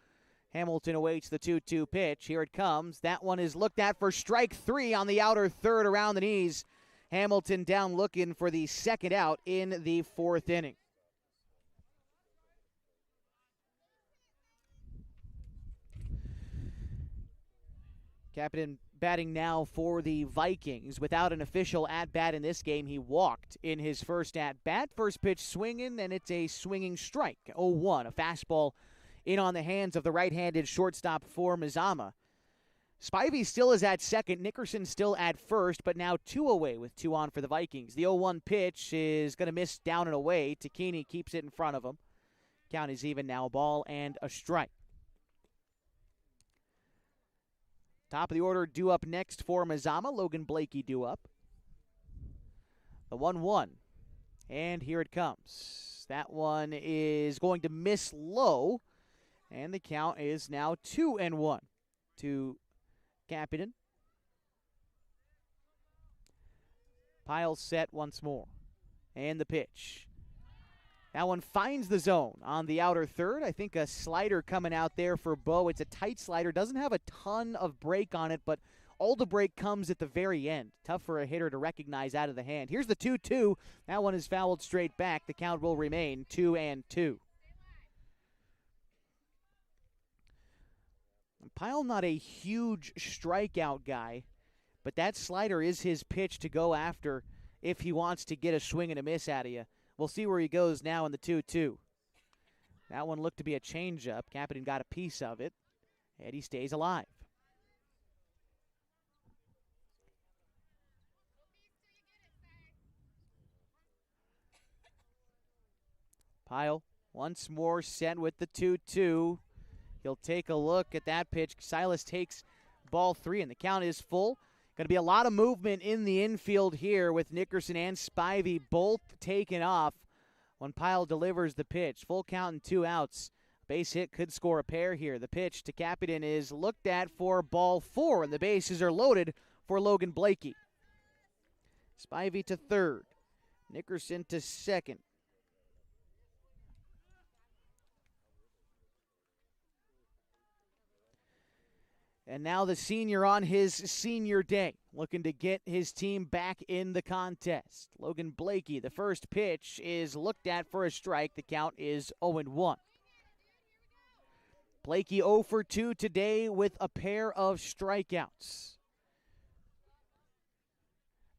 A: Hamilton awaits the 2-2 pitch. Here it comes. That one is looked at for strike 3 on the outer 3rd around the knees. Hamilton down looking for the second out in the 4th inning. Kapanen batting now for the Vikings. Without an official at-bat in this game, he walked in his first at-bat. First pitch swinging, and it's a swinging strike. 0-1, a fastball in on the hands of the right-handed shortstop for Mazama. Spivey still is at second. Nickerson still at first, but now 2 away with 2 on for the Vikings. The 0-1 pitch is going to miss down and away. Takini keeps it in front of him. Count is even now, ball and a strike. Top of the order due up next for Mazama. Logan Blakey due up. The 1-1. And here it comes. That one is going to miss low. And the count is now 2-1 to Kapanen. Pile set once more. And the pitch. That one finds the zone on the outer third. I think a slider coming out there for Bo. It's a tight slider. Doesn't have a ton of break on it, but all the break comes at the very end. Tough for a hitter to recognize out of the hand. Here's the 2-2. That one is fouled straight back. The count will remain 2-2. Pyle not a huge strikeout guy, but that slider is his pitch to go after if he wants to get a swing and a miss out of you. We'll see where he goes now in the 2-2. That one looked to be a changeup. Kapanen got a piece of it, and he stays alive. Pyle once more set with the 2-2. He'll take a look at that pitch. Silas takes ball 3, and the count is full. Going to be a lot of movement in the infield here with Nickerson and Spivey both taken off when Pyle delivers the pitch. Full count and 2 outs. Base hit could score a pair here. The pitch to Kapanen is looked at for ball 4, and the bases are loaded for Logan Blakey. Spivey to third. Nickerson to second. And now the senior on his senior day, looking to get his team back in the contest. Logan Blakey, the first pitch is looked at for a strike. The count is 0-1. Blakey 0 for 2 today with a pair of strikeouts.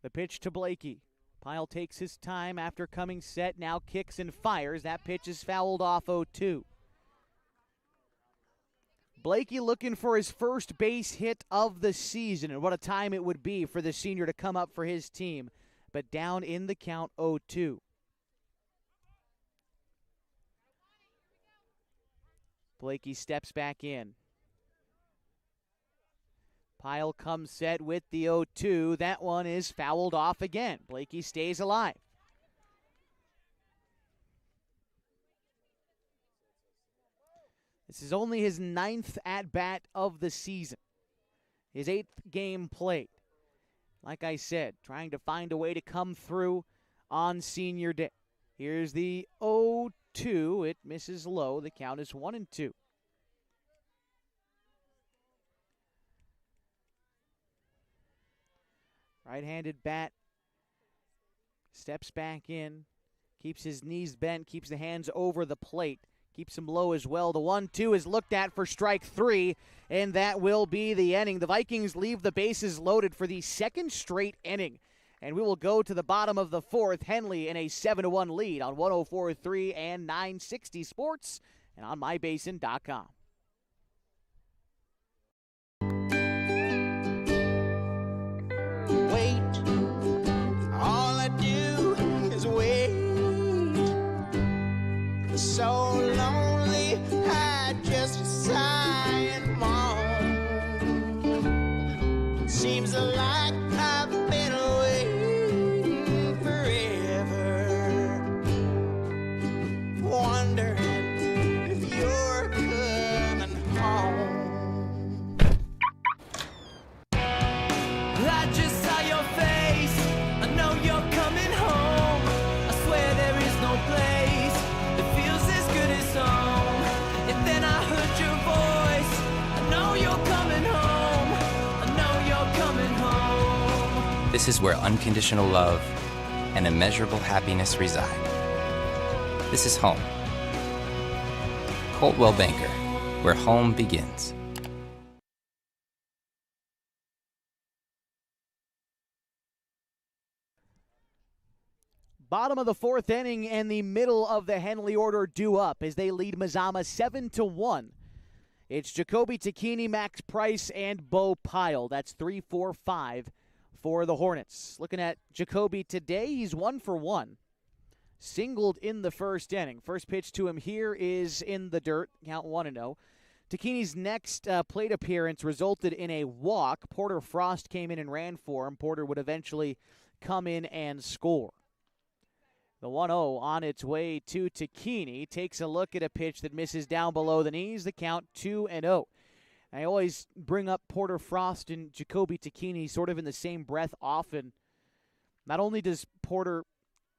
A: The pitch to Blakey. Pyle takes his time after coming set, now kicks and fires. That pitch is fouled off 0-2. Blakey looking for his first base hit of the season, and what a time it would be for the senior to come up for his team. But down in the count, 0-2. Blakey steps back in. Pyle comes set with the 0-2. That one is fouled off again. Blakey stays alive. This is only his 9th at-bat of the season. His 8th game played. Like I said, trying to find a way to come through on senior day. Here's the 0-2. It misses low. The count is 1-2. Right-handed bat. Steps back in. Keeps his knees bent. Keeps the hands over the plate. Keeps him low as well. The 1-2 is looked at for strike 3, and that will be the inning. The Vikings leave the bases loaded for the second straight inning. And we will go to the bottom of the 4th. Henley in a 7-1 lead on 104.3 and 960 Sports and on mybasin.com.
D: Wait, all I do is wait. So lonely, I just sigh and moan. Seems like I've been waiting forever, wondering if you're coming home. I just saw your face, I know you're coming home. I swear there is no place and then I heard your voice. I know you're coming home. I know you're coming home.
E: This is where unconditional love and immeasurable happiness reside. This is home. Coldwell Banker, where home begins.
A: Bottom of the fourth inning and the middle of the Henley order due up as they lead Mazama 7-1. It's Jacoby Tacchini, Max Price, and Bo Pyle. That's 3, 4, 5 for the Hornets. Looking at Jacoby today, he's 1 for 1. Singled in the first inning. First pitch to him here is in the dirt. Count 1-0. Tacchini's next plate appearance resulted in a walk. Porter Frost came in and ran for him. Porter would eventually come in and score. The 1-0 on its way to Tacchini. Takes a look at a pitch that misses down below the knees. The count 2-0. I always bring up Porter Frost and Jacoby Tacchini sort of in the same breath often. Not only does Porter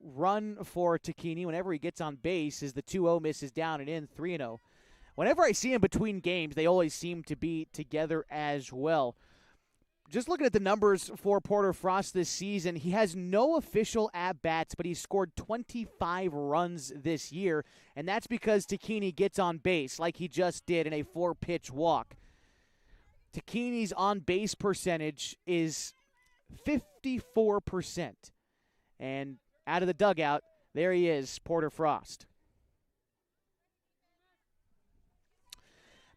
A: run for Tacchini whenever he gets on base as the 2-0 misses down and in 3-0. Whenever I see him between games, they always seem to be together as well. Just looking at the numbers for Porter Frost this season, he has no official at-bats, but he's scored 25 runs this year, and that's because Tacchini gets on base like he just did in a 4-pitch walk. Tacchini's on-base percentage is 54%. And out of the dugout, there he is, Porter Frost.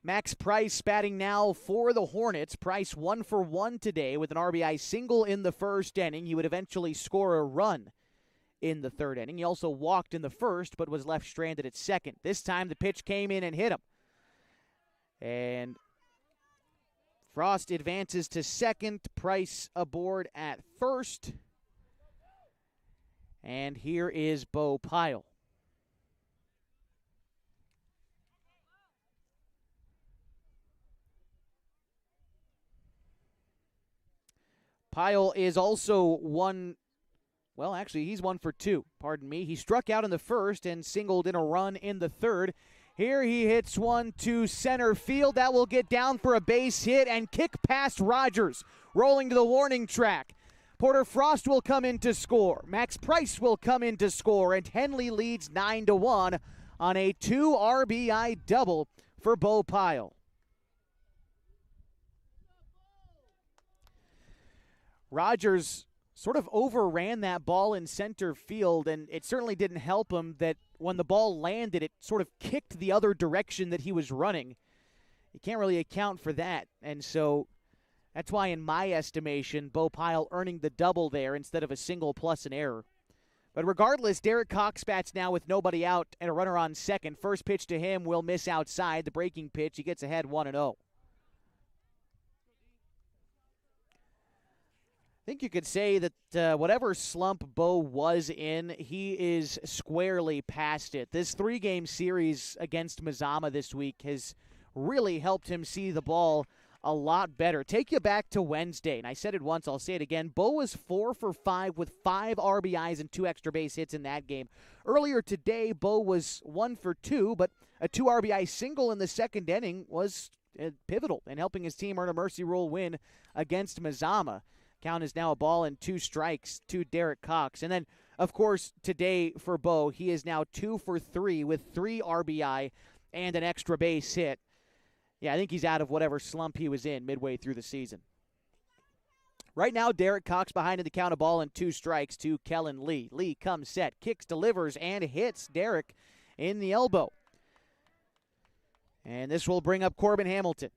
A: Max Price batting now for the Hornets. Price 1 for 1 today with an RBI single in the first inning. He would eventually score a run in the third inning. He also walked in the first but was left stranded at second. This time the pitch came in and hit him. And Frost advances to second. Price aboard at first. And here is Bo Pyle. Pyle is also he's 1 for 2, pardon me. He struck out in the first and singled in a run in the third. Here he hits one to center field. That will get down for a base hit and kick past Rogers, rolling to the warning track. Porter Frost will come in to score. Max Price will come in to score, and Henley leads 9-1 on a 2 RBI double for Bo Pyle. Rogers sort of overran that ball in center field, and it certainly didn't help him that when the ball landed, it sort of kicked the other direction that he was running. You can't really account for that, and so that's why, in my estimation, Bo Pyle earning the double there instead of a single plus an error. But regardless, Derek Cox bats now with nobody out and a runner on second. First pitch to him will miss outside. The breaking pitch, he gets ahead 1-0. I think you could say that whatever slump Bo was in, he is squarely past it. This 3-game series against Mazama this week has really helped him see the ball a lot better. Take you back to Wednesday, and I said it once, I'll say it again. Bo was 4 for 5 with 5 RBIs and 2 extra base hits in that game. Earlier today, Bo was 1 for 2, but a 2 RBI single in the second inning was pivotal in helping his team earn a mercy rule win against Mazama. Count is now a ball and 2 strikes to Derek Cox. And then, of course, today for Bo, he is now 2 for 3 with 3 RBI and an extra base hit. Yeah, I think he's out of whatever slump he was in midway through the season. Right now, Derek Cox behind in the count, a ball and 2 strikes to Kellen Lee. Lee comes set, kicks, delivers, and hits Derek in the elbow. And this will bring up Corbin Hamilton.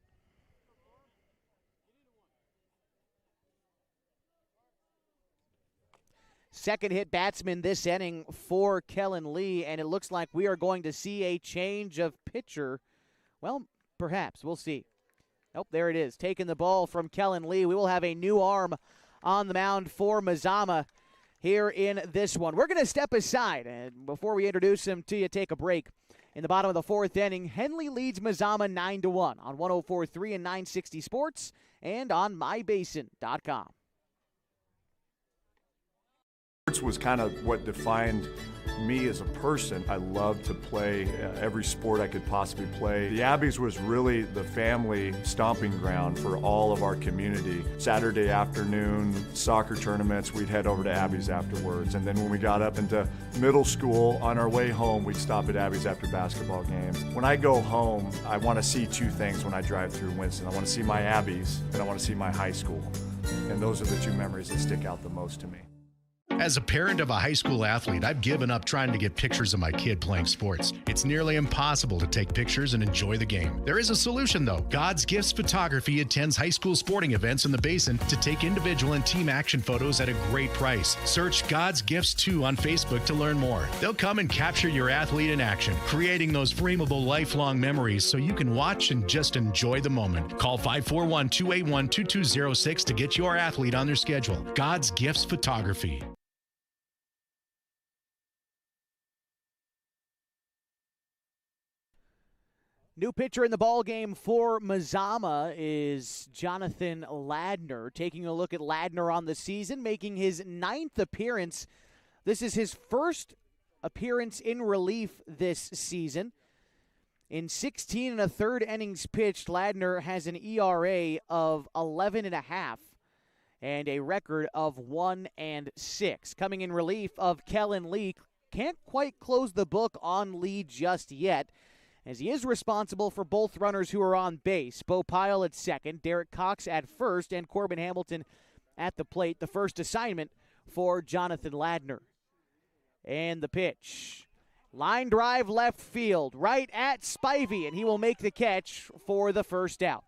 A: Second hit batsman this inning for Kellen Lee, and it looks like we are going to see a change of pitcher. Well, perhaps. We'll see. Oh, there it is. Taking the ball from Kellen Lee. We will have a new arm on the mound for Mazama here in this one. We're going to step aside, and before we introduce him to you, take a break. In the bottom of the fourth inning, Henley leads Mazama 9-1 on 104.3 and 960 Sports and on mybasin.com.
F: Sports was kind of what defined me as a person. I loved to play every sport I could possibly play. The Abbeys was really the family stomping ground for all of our community. Saturday afternoon soccer tournaments, we'd head over to Abbeys afterwards. And then when we got up into middle school, on our way home, we'd stop at Abbeys after basketball games. When I go home, I want to see 2 things when I drive through Winston. I want to see my Abbeys and I want to see my high school. And those are the 2 memories that stick out the most to me.
B: As a parent of a high school athlete, I've given up trying to get pictures of my kid playing sports. It's nearly impossible to take pictures and enjoy the game. There is a solution, though. God's Gifts Photography attends high school sporting events in the Basin to take individual and team action photos at a great price. Search God's Gifts 2 on Facebook to learn more. They'll come and capture your athlete in action, creating those frameable lifelong memories so you can watch and just enjoy the moment. Call 541-281-2206 to get your athlete on their schedule. God's Gifts Photography.
A: New pitcher in the ball game for Mazama is Jonathan Ladner. Taking a look at Ladner on the season, making his 9th appearance. This is his first appearance in relief this season. In 16 1/3 innings pitched, Ladner has an ERA of 11.5 and a record of 1-6. Coming in relief of Kellen Lee. Can't quite close the book on Lee just yet, as he is responsible for both runners who are on base. Bo Pyle at second, Derek Cox at first, and Corbin Hamilton at the plate. The first assignment for Jonathan Ladner. And the pitch. Line drive left field, right at Spivey, and he will make the catch for the first out.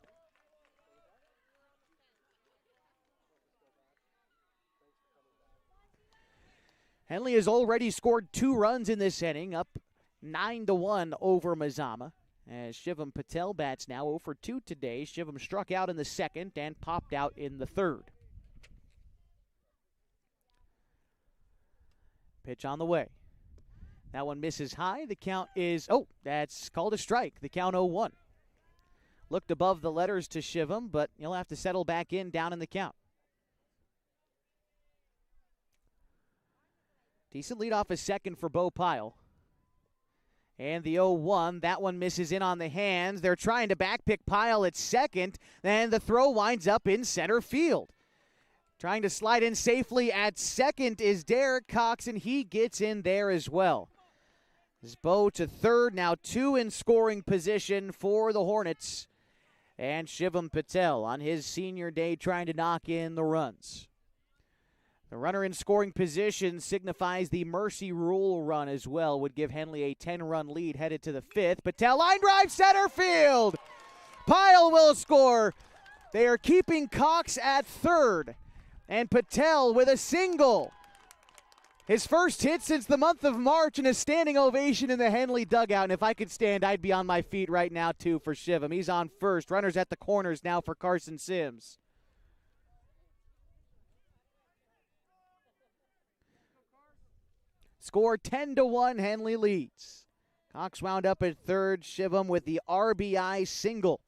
A: Henley has already scored 2 runs in this inning, up 9-1 over Mazama. As Shivam Patel bats now 0 for 2 today. Shivam struck out in the second and popped out in the third. Pitch on the way. That one misses high. The count is, that's called a strike. The count 0-1. Looked above the letters to Shivam, but he'll have to settle back in down in the count. Decent lead off a second for Bo Pyle. And the 0-1, that one misses in on the hands. They're trying to backpick Pyle at second, and the throw winds up in center field. Trying to slide in safely at second is Derek Cox, and he gets in there as well. As Bo to third, now 2 in scoring position for the Hornets. And Shivam Patel on his senior day trying to knock in the runs. The runner in scoring position signifies the mercy rule run as well. Would give Henley a 10-run lead headed to the 5th. Patel line drive center field. Pyle will score. They are keeping Cox at third. And Patel with a single. His first hit since the month of March, and a standing ovation in the Henley dugout. And if I could stand, I'd be on my feet right now too for Shivam. He's on first. Runners at the corners now for Carson Sims. Score 10-1, Henley leads. Cox wound up at third, Shivam with the RBI single.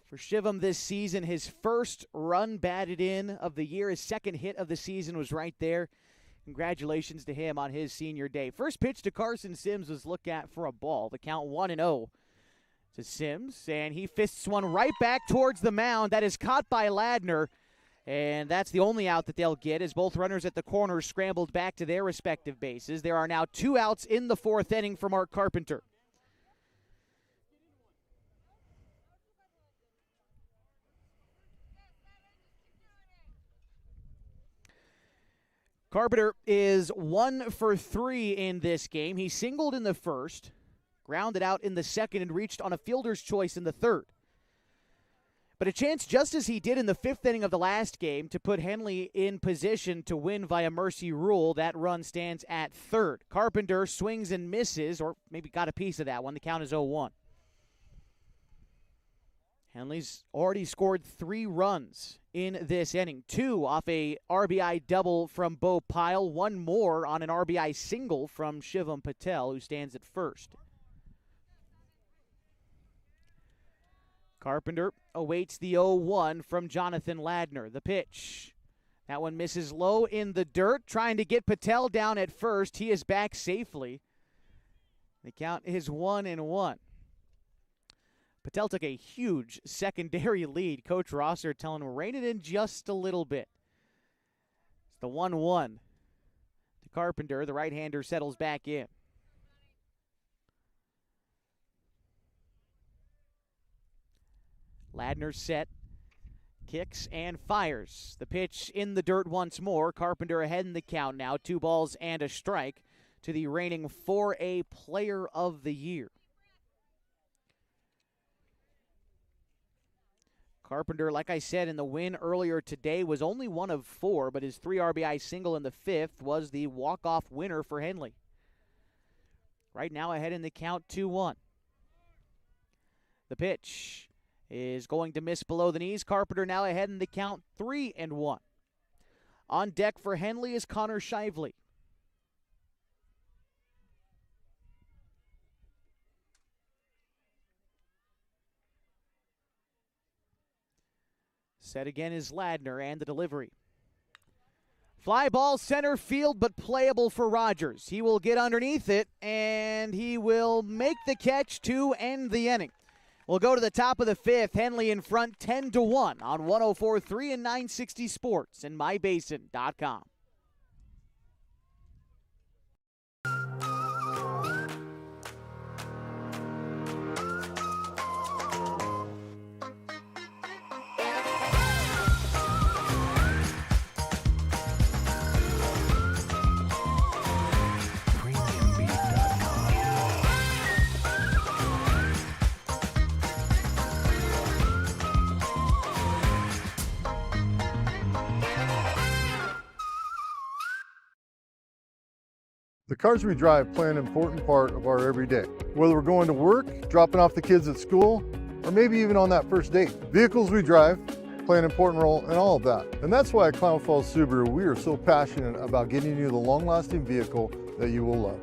A: For Shivam this season, his first run batted in of the year. His second hit of the season was right there. Congratulations to him on his senior day. First pitch to Carson Sims was looked at for a ball. The count 1-0 to Sims, and he fists one right back towards the mound. That is caught by Ladner, and that's the only out that they'll get as both runners at the corner scrambled back to their respective bases. There are now 2 outs in the 4th inning for Mark Carpenter. Carpenter is 1 for 3 in this game. He singled in the first, grounded out in the second, and reached on a fielder's choice in the third. But a chance, just as he did in the 5th inning of the last game, to put Henley in position to win via mercy rule. That run stands at third. Carpenter swings and misses, or maybe got a piece of that one. The count is 0-1. Henley's already scored 3 runs in this inning. 2 off a RBI double from Bo Pyle. 1 more on an RBI single from Shivam Patel, who stands at first. Carpenter awaits the 0-1 from Jonathan Ladner. The pitch. That one misses low in the dirt, trying to get Patel down at first. He is back safely. The count is 1-1. Patel took a huge secondary lead. Coach Rosser telling him, rein it in just a little bit. It's the 1-1 to Carpenter. The right-hander settles back in. Ladner set, kicks and fires. The pitch in the dirt once more. Carpenter ahead in the count now. 2 balls and a strike to the reigning 4A Player of the Year. Carpenter, like I said in the win earlier today, was only 1 of 4, but his 3 RBI single in the 5th was the walk-off winner for Henley. Right now ahead in the count, 2-1. The pitch is going to miss below the knees. Carpenter now ahead in the count, 3-1. On deck for Henley is Connor Shively. Set again is Ladner, and the delivery. Fly ball center field, but playable for Rogers. He will get underneath it, and he will make the catch to end the inning. We'll go to the top of the 5th. Henley in front 10-1 on 104.3 and 960 Sports and mybasin.com.
G: The cars we drive play an important part of our everyday. Whether we're going to work, dropping off the kids at school, or maybe even on that first date. Vehicles we drive play an important role in all of that. And that's why at Klamath Falls Subaru, we are so passionate about getting you the long-lasting vehicle that you will love.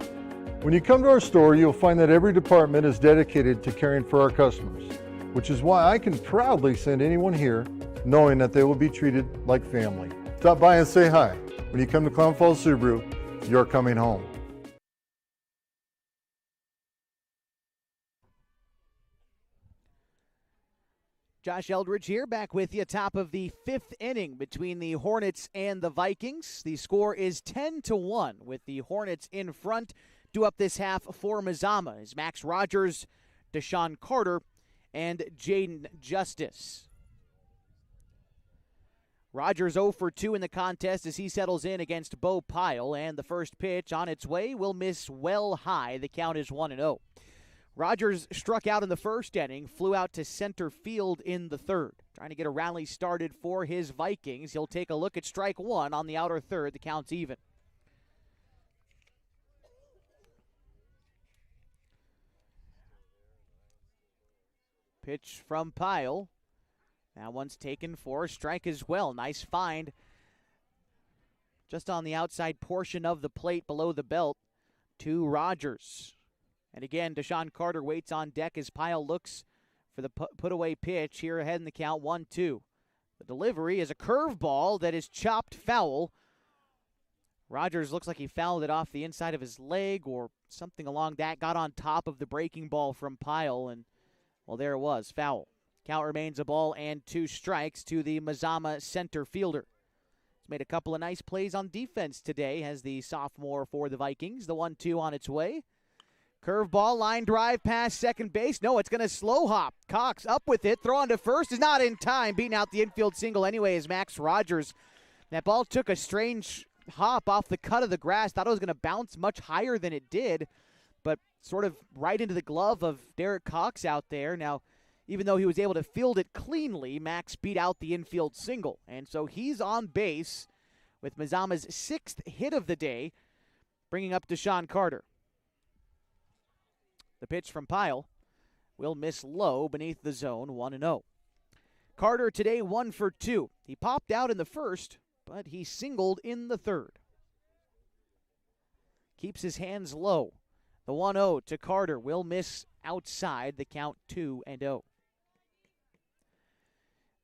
G: When you come to our store, you'll find that every department is dedicated to caring for our customers, which is why I can proudly send anyone here knowing that they will be treated like family. Stop by and say hi. When you come to Klamath Falls Subaru, you're coming home.
A: Josh Eldridge here, back with you, top of the 5th inning between the Hornets and the Vikings. The score is 10-1 with the Hornets in front. Due up this half for Mazama is Max Rogers, Deshaun Carter, and Jaden Justice. Rogers 0 for 2 in the contest as he settles in against Bo Pyle, and the first pitch on its way will miss well high. The count is 1-0. Rogers struck out in the first inning, flew out to center field in the third. Trying to get a rally started for his Vikings. He'll take a look at strike 1 on the outer third. The count's even. Pitch from Pyle. That one's taken for a strike as well. Nice find. Just on the outside portion of the plate below the belt to Rogers. And again, Deshaun Carter waits on deck as Pyle looks for the put-away pitch here ahead in the count, 1-2. The delivery is a curveball that is chopped foul. Rogers looks like he fouled it off the inside of his leg or something along that. Got on top of the breaking ball from Pyle, and, well, there it was, foul. Count remains a ball and 2 strikes to the Mazama center fielder. He's made a couple of nice plays on defense today as the sophomore for the Vikings. The 1-2 on its way. Curveball, line drive past second base. No, it's going to slow hop. Cox up with it. Throw on to first is not in time. Beating out the infield single anyway is Max Rogers. That ball took a strange hop off the cut of the grass. Thought it was going to bounce much higher than it did, but sort of right into the glove of Derek Cox out there. Now, even though he was able to field it cleanly, Max beat out the infield single. And so he's on base with Mazama's 6th hit of the day, bringing up Deshaun Carter. The pitch from Pyle will miss low beneath the zone, 1-0. Carter today 1 for 2. He popped out in the first, but he singled in the third. Keeps his hands low. The 1-0 to Carter will miss outside, the count 2-0. The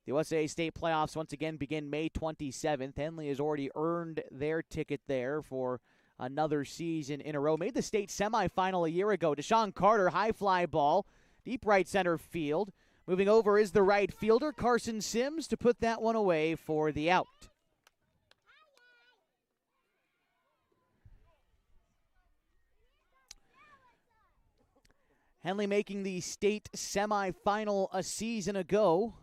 A: USA State playoffs once again begin May 27th. Henley has already earned their ticket there for another season in a row. Made the state semifinal a year ago. Deshaun Carter, high fly ball, deep right center field. Moving over is the right fielder, Carson Sims, to put that one away for the out. Henley making the state semifinal a season ago.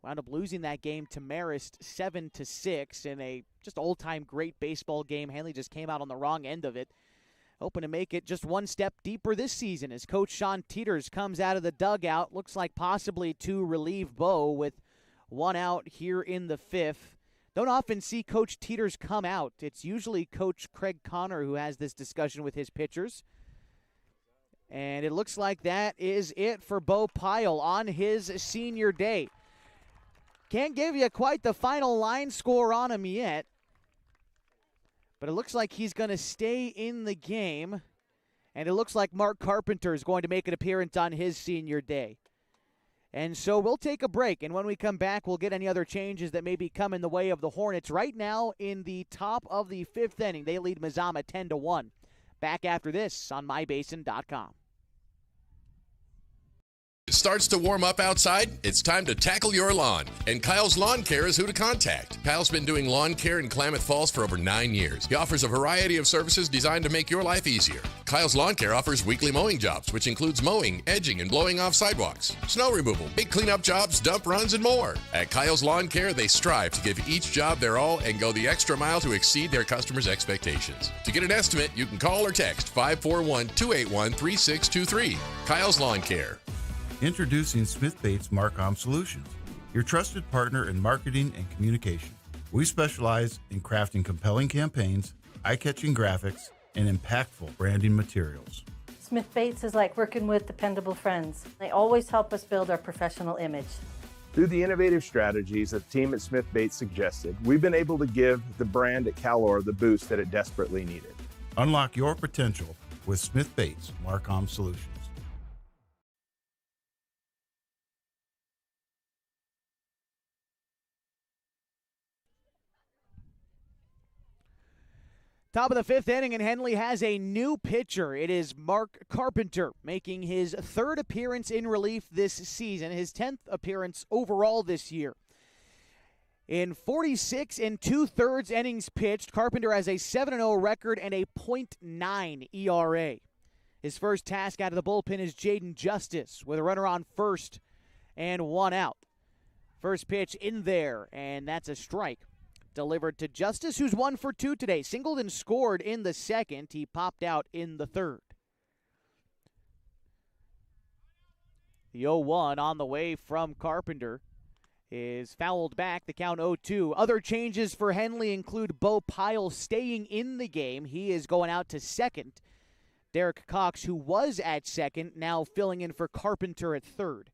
A: Wound up losing that game to Marist 7-6 in a just all-time great baseball game. Henley just came out on the wrong end of it. Hoping to make it just one step deeper this season as Coach Sean Teeters comes out of the dugout. Looks like possibly to relieve Bo with one out here in the fifth. Don't often see Coach Teeters come out. It's usually Coach Craig Connor who has this discussion with his pitchers. And it looks like that is it for Bo Pyle on his senior day. Can't give you quite the final line score on him yet. But it looks like he's going to stay in the game. And it looks like Mark Carpenter is going to make an appearance on his senior day. And so we'll take a break. And when we come back, we'll get any other changes that maybe come in the way of the Hornets. Right now, in the top of the fifth inning, they lead Mazama 10-1. Back after this on mybasin.com.
H: It starts to warm up outside, it's time to tackle your lawn. And Kyle's Lawn Care is who to contact. Kyle's been doing lawn care in Klamath Falls for over 9 years. He offers a variety of services designed to make your life easier. Kyle's Lawn Care offers weekly mowing jobs, which includes mowing, edging, and blowing off sidewalks, snow removal, big cleanup jobs, dump runs, and more. At Kyle's Lawn Care, they strive to give each job their all and go the extra mile to exceed their customers' expectations. To get an estimate, you can call or text 541-281-3623. Kyle's Lawn Care.
I: Introducing Smith Bates Marcom Solutions, your trusted partner in marketing and communication. We specialize in crafting compelling campaigns, eye-catching graphics, and impactful branding materials.
J: Smith Bates is like working with dependable friends. They always help us build our professional image.
K: Through the innovative strategies that the team at Smith Bates suggested, we've been able to give the brand at Calor the boost that it desperately needed.
I: Unlock your potential with Smith Bates Marcom Solutions.
A: Top of the fifth inning, and Henley has a new pitcher. It is Mark Carpenter, making his third appearance in relief this season, his 10th appearance overall this year. In 46 2/3 innings pitched, Carpenter has a 7-0 record and a .9 ERA. His first task out of the bullpen is Jaden Justice with a runner on first and one out. First pitch in there, and that's a strike. Delivered to Justice, who's 1 for 2 today. Singled and scored in the second. He popped out in the third. The 0-1 on the way from Carpenter is fouled back. The count 0-2. Other changes for Henley include Bo Pyle staying in the game. He is going out to second. Derek Cox, who was at second, now filling in for Carpenter at third.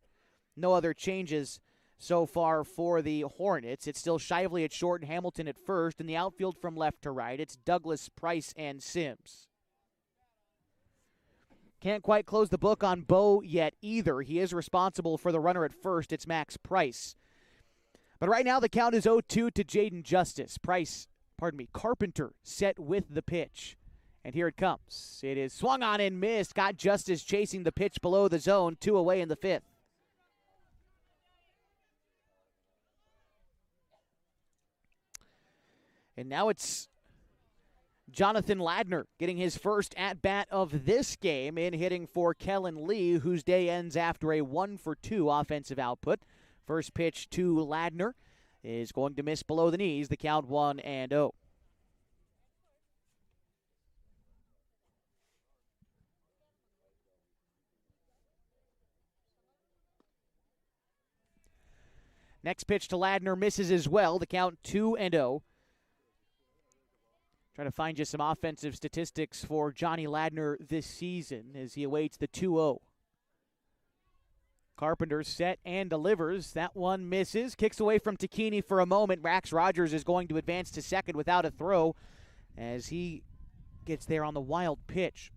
A: No other changes so far for the Hornets. It's still Shively at short and Hamilton at first. In the outfield from left to right, it's Douglas, Price, and Sims. Can't quite close the book on Bo yet either. He is responsible for the runner at first. It's Max Price. But right now the count is 0-2 to Jaden Justice. Carpenter set with the pitch. And here it comes. It is swung on and missed. Got Justice chasing the pitch below the zone. 2 away in the fifth. And now it's Jonathan Ladner getting his first at-bat of this game in hitting for Kellen Lee, whose day ends after a 1 for 2 offensive output. First pitch to Ladner is going to miss below the knees. The count 1-0. Next pitch to Ladner misses as well. The count 2-0. Trying to find you some offensive statistics for Johnny Ladner this season as he awaits the 2-0. Carpenter set and delivers. That one misses. Kicks away from Takini for a moment. Rax Rogers is going to advance to second without a throw as he gets there on the wild pitch.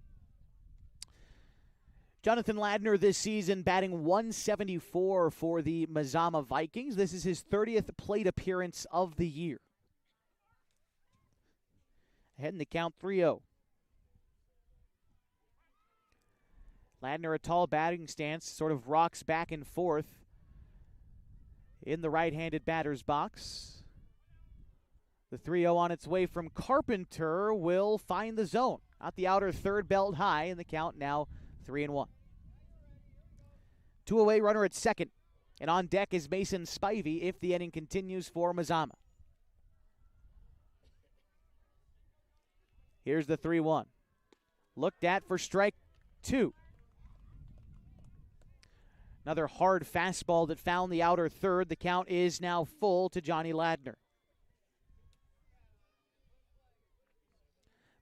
A: Jonathan Ladner this season batting .174 for the Mazama Vikings. This is his 30th plate appearance of the year. ahead in the count 3-0. Ladner, a tall batting stance, sort of rocks back and forth in the right-handed batter's box. The 3-0 on its way from Carpenter will find the zone. Out the outer third, belt high, and the count now 3-1. 2 away, runner at second. And on deck is Mason Spivey if the inning continues for Mazama. Here's the 3-1. Looked at for strike 2. Another hard fastball that found the outer third. The count is now full to Johnny Ladner.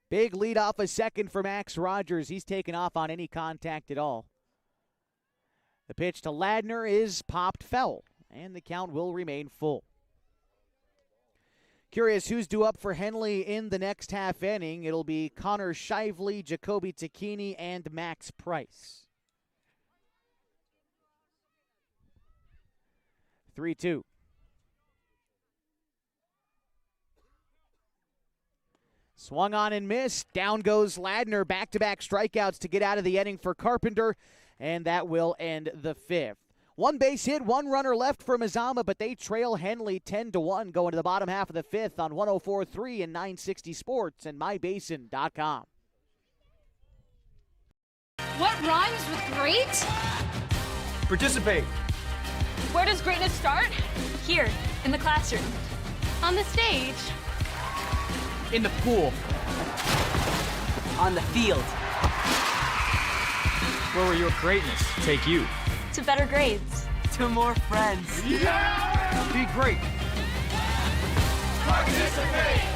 A: Big lead off a second for Max Rogers. He's taken off on any contact at all. The pitch to Ladner is popped foul, and the count will remain full. Curious who's due up for Henley in the next half inning. It'll be Connor Shively, Jacoby Tacchini, and Max Price. 3-2. Swung on and missed. Down goes Ladner. Back-to-back strikeouts to get out of the inning for Carpenter, and that will end the fifth. One base hit, one runner left for Mazama, but they trail Henley 10-1 going to the bottom half of the fifth on 104.3 and 960 Sports and mybasin.com.
L: What rhymes with great?
M: Participate.
L: Where does greatness start? Here, in the classroom. On the stage.
M: In the pool.
R: On the field.
M: Where will your greatness take you?
L: To better grades.
R: To more friends.
M: Yeah! Be great.
D: Participate.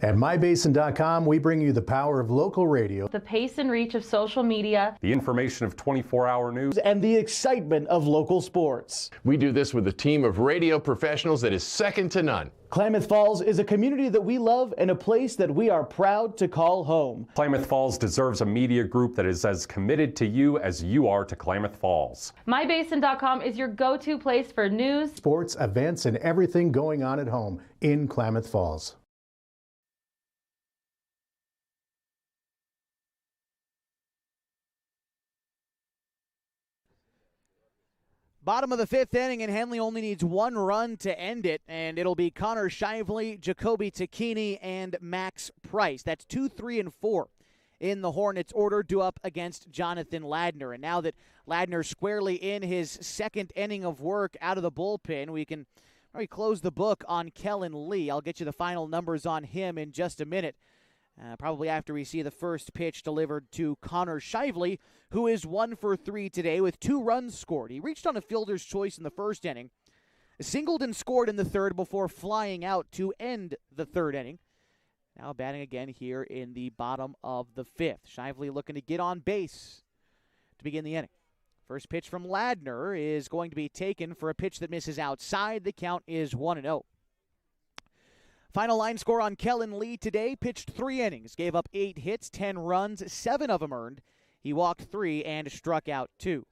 N: At mybasin.com, we bring you the power of local radio,
O: The pace and reach of social media,
P: the information of 24-hour news,
A: and the excitement of local sports.
Q: We do this with a team of radio professionals that is second to none.
A: Klamath Falls is a community that we love and a place that we are proud to call home.
P: Klamath Falls deserves a media group that is as committed to you as you are to Klamath Falls.
O: mybasin.com is your go-to place for news,
N: sports, events, and everything going on at home in Klamath Falls.
A: Bottom of the fifth inning, and Henley only needs one run to end it, and it'll be Connor Shively, Jacoby Tacchini, and Max Price. That's 2, 3, and 4 in the Hornets' order, due up against Jonathan Ladner. And now that Ladner's squarely in his second inning of work out of the bullpen, we can probably close the book on Kellen Lee. I'll get you the final numbers on him in just a minute. Probably after we see the first pitch delivered to Connor Shively, who is 1 for 3 today with 2 runs scored. He reached on a fielder's choice in the first inning, singled and scored in the third before flying out to end the third inning. Now batting again here in the bottom of the fifth. Shively looking to get on base to begin the inning. First pitch from Ladner is going to be taken for a pitch that misses outside. The count is 1-0. Final line score on Kellen Lee today: pitched 3 innings, gave up 8 hits, 10 runs, 7 of them earned. He walked 3 and struck out 2.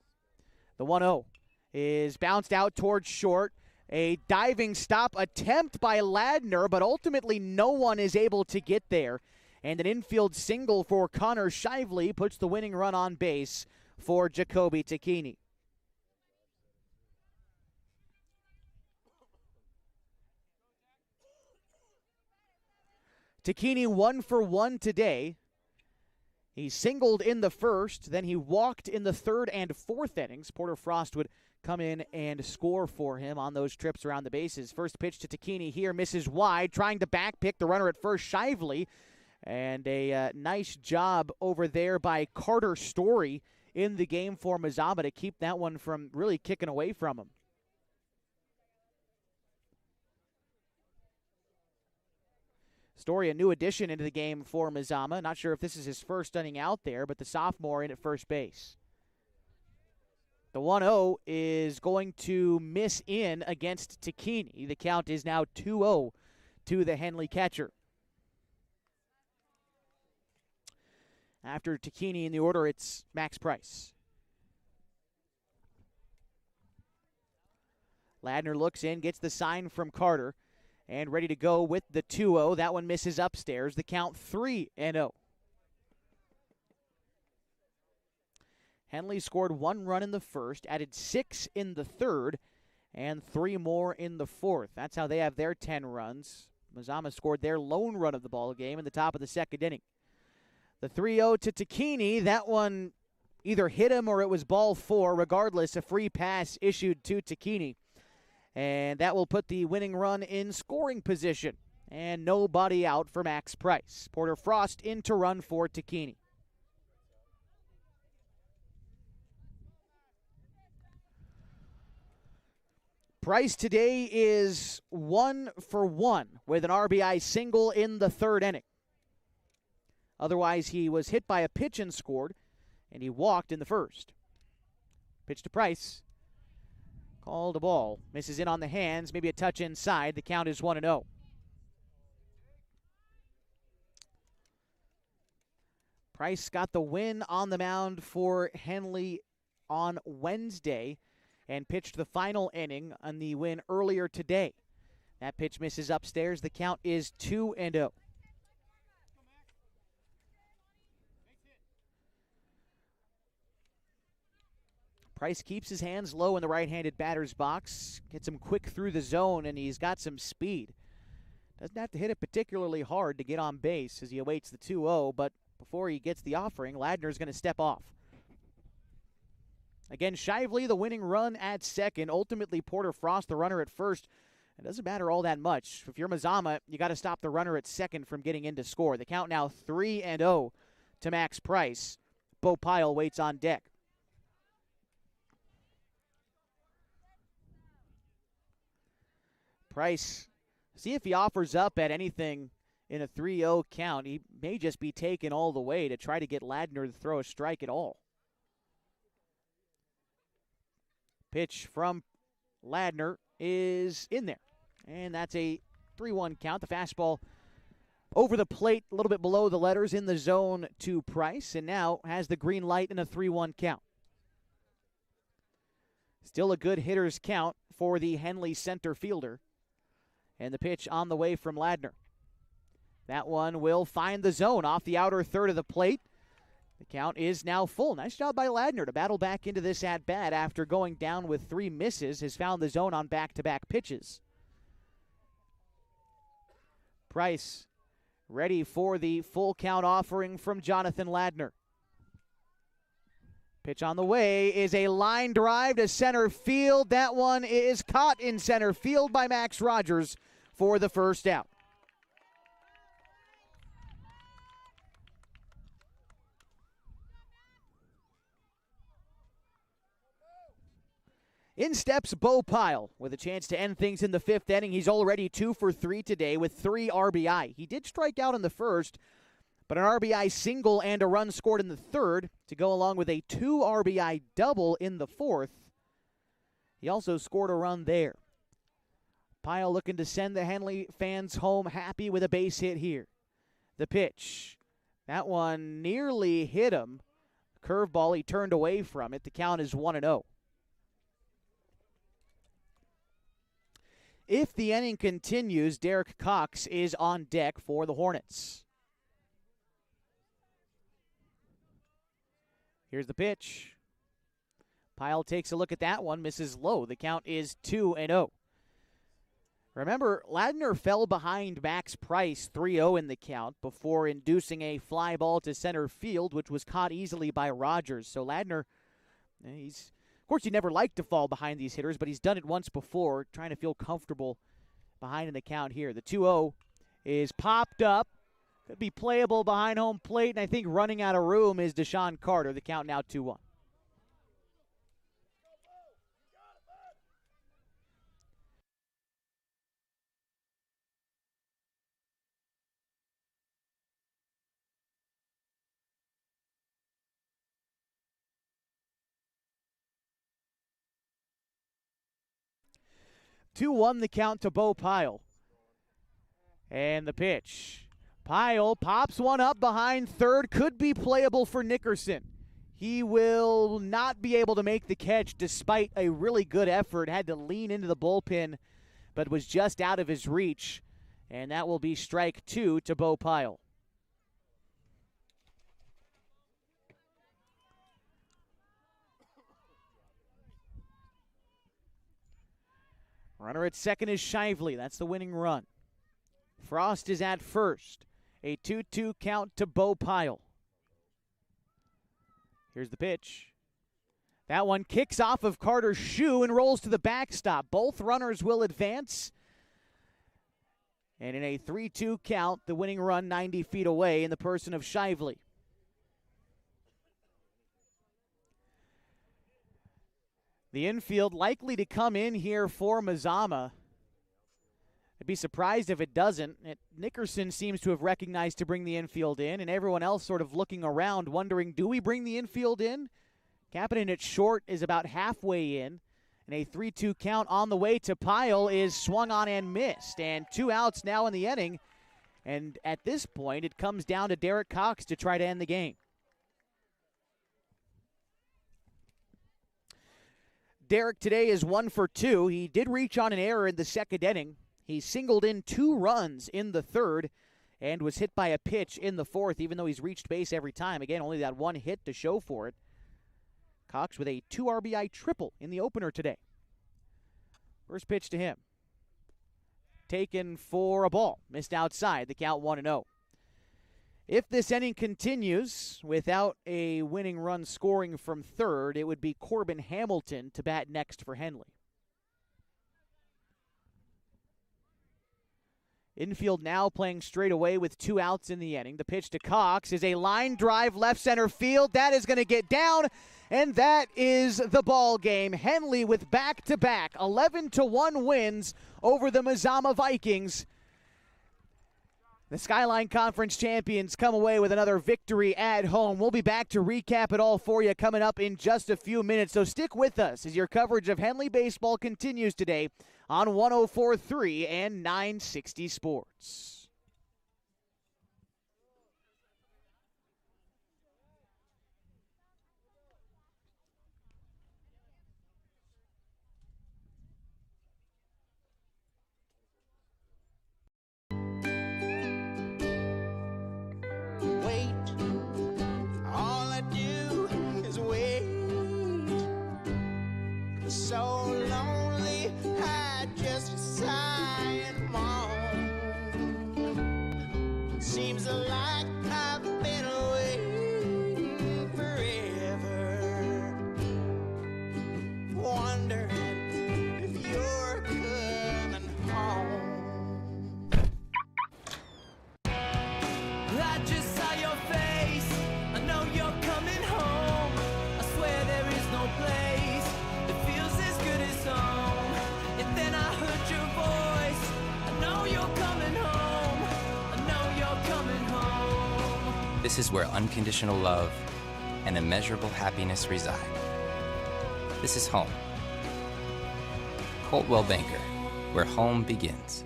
A: The 1-0 is bounced out towards short. A diving stop attempt by Ladner, but ultimately no one is able to get there. And an infield single for Connor Shively puts the winning run on base for Jacoby Tacchini. Tacchini 1 for 1 today. He singled in the first, then he walked in the third and fourth innings. Porter Frost would come in and score for him on those trips around the bases. First pitch to Tacchini here, misses wide, trying to back pick the runner at first, Shively. And a nice job over there by Carter Story in the game for Mazama to keep that one from really kicking away from him. Story, a new addition into the game for Mazama. Not sure if this is his first inning out there, but the sophomore in at first base. The 1-0 is going to miss in against Tacchini. The count is now 2-0 to the Henley catcher. After Tacchini in the order, it's Max Price. Ladner looks in, gets the sign from Carter, and ready to go with the 2-0. That one misses upstairs. The count 3-0. Henley scored 1 run in the first, added 6 in the third, and 3 more in the fourth. That's how they have their 10 runs. Mazama scored their lone run of the ball game in the top of the second inning. The 3-0 to Takini. That one either hit him or it was ball 4. Regardless, a free pass issued to Takini. And that will put the winning run in scoring position. And nobody out for Max Price. Porter Frost in to run for Takini. Price today is 1 for 1 with an RBI single in the third inning. Otherwise, he was hit by a pitch and scored, and he walked in the first. Pitch to Price. Called a ball. Misses in on the hands, maybe a touch inside. The count is 1-0. Price got the win on the mound for Henley on Wednesday and pitched the final inning on the win earlier today. That pitch misses upstairs. The count is 2-0. Price keeps his hands low in the right-handed batter's box, gets him quick through the zone, and he's got some speed. Doesn't have to hit it particularly hard to get on base as he awaits the 2-0, but before he gets the offering, Ladner's going to step off. Again, Shively, the winning run at second. Ultimately, Porter Frost, the runner at first. It doesn't matter all that much. If you're Mazama, you got to stop the runner at second from getting in to score. The count now 3-0 to Max Price. Bo Pyle waits on deck. Price, see if he offers up at anything in a 3-0 count. He may just be taken all the way to try to get Ladner to throw a strike at all. Pitch from Ladner is in there. And that's a 3-1 count. The fastball over the plate, a little bit below the letters in the zone to Price, and now has the green light in a 3-1 count. Still a good hitter's count for the Henley center fielder. And the pitch on the way from Ladner. That one will find the zone off the outer third of the plate. The count is now full. Nice job by Ladner to battle back into this at-bat after going down with 3 misses. Has found the zone on back-to-back pitches. Price ready for the full count offering from Jonathan Ladner. Pitch on the way is a line drive to center field. That one is caught in center field by Max Rogers for the first out. In steps Bo Pyle with a chance to end things in the 5th inning. He's already 2 for 3 today with 3 RBI. He did strike out in the first, but an RBI single and a run scored in the third to go along with a 2 RBI double in the fourth. He also scored a run there. Pyle looking to send the Henley fans home happy with a base hit here. The pitch. That one nearly hit him. Curveball, he turned away from it. The count is 1-0. If the inning continues, Derek Cox is on deck for the Hornets. Here's the pitch. Pyle takes a look at that one, misses low. The count is 2-0. Remember, Ladner fell behind Max Price 3-0 in the count before inducing a fly ball to center field, which was caught easily by Rogers. So Ladner, of course, you never like to fall behind these hitters, but he's done it once before, trying to feel comfortable behind in the count here. The 2-0 is popped up. Could be playable behind home plate, and I think running out of room is Deshaun Carter. The count now 2-1. The count to Bo Pyle. And the pitch. Pyle pops one up behind third. Could be playable for Nickerson. He will not be able to make the catch despite a really good effort. Had to lean into the bullpen, but was just out of his reach. And that will be strike 2 to Bo Pyle. Runner at second is Shively. That's the winning run. Frost is at first. A 2-2 count to Bo Pyle. Here's the pitch. That one kicks off of Carter's shoe and rolls to the backstop. Both runners will advance. And in a 3-2 count, the winning run 90 feet away in the person of Shively. The infield likely to come in here for Mazama. I'd be surprised if it doesn't. Nickerson seems to have recognized to bring the infield in, and everyone else sort of looking around, wondering, do we bring the infield in? Kapanen at short is about halfway in, and a 3-2 count on the way to Pyle is swung on and missed. And 2 outs now in the inning, and at this point, it comes down to Derek Cox to try to end the game. Derek today is 1 for 2. He did reach on an error in the second inning. He singled in 2 runs in the third and was hit by a pitch in the fourth, even though he's reached base every time. Again, only that 1 hit to show for it. Cox with a 2 RBI triple in the opener today. First pitch to him. Taken for a ball. Missed outside. The count 1-0. If this inning continues without a winning run scoring from third, it would be Corbin Hamilton to bat next for Henley. Infield now playing straight away with 2 outs in the inning. The pitch to Cox is a line drive left center field. That is going to get down, and that is the ball game. Henley with back-to-back 11-1 wins over the Mazama Vikings. The Skyline Conference champions come away with another victory at home. We'll be back to recap it all for you coming up in just a few minutes. So stick with us as your coverage of Henley baseball continues today on 104.3 and 960 Sports.
D: So lonely, I just sigh and moan. Seems like I've been away forever, wondering if you're coming home. I just saw your face, I know you're coming home. I swear there is no place home. And then I heard your voice. I know you're coming home. I know you're coming home.
E: This is where unconditional love and immeasurable happiness reside. This is home. Coltwell Banker, where home begins.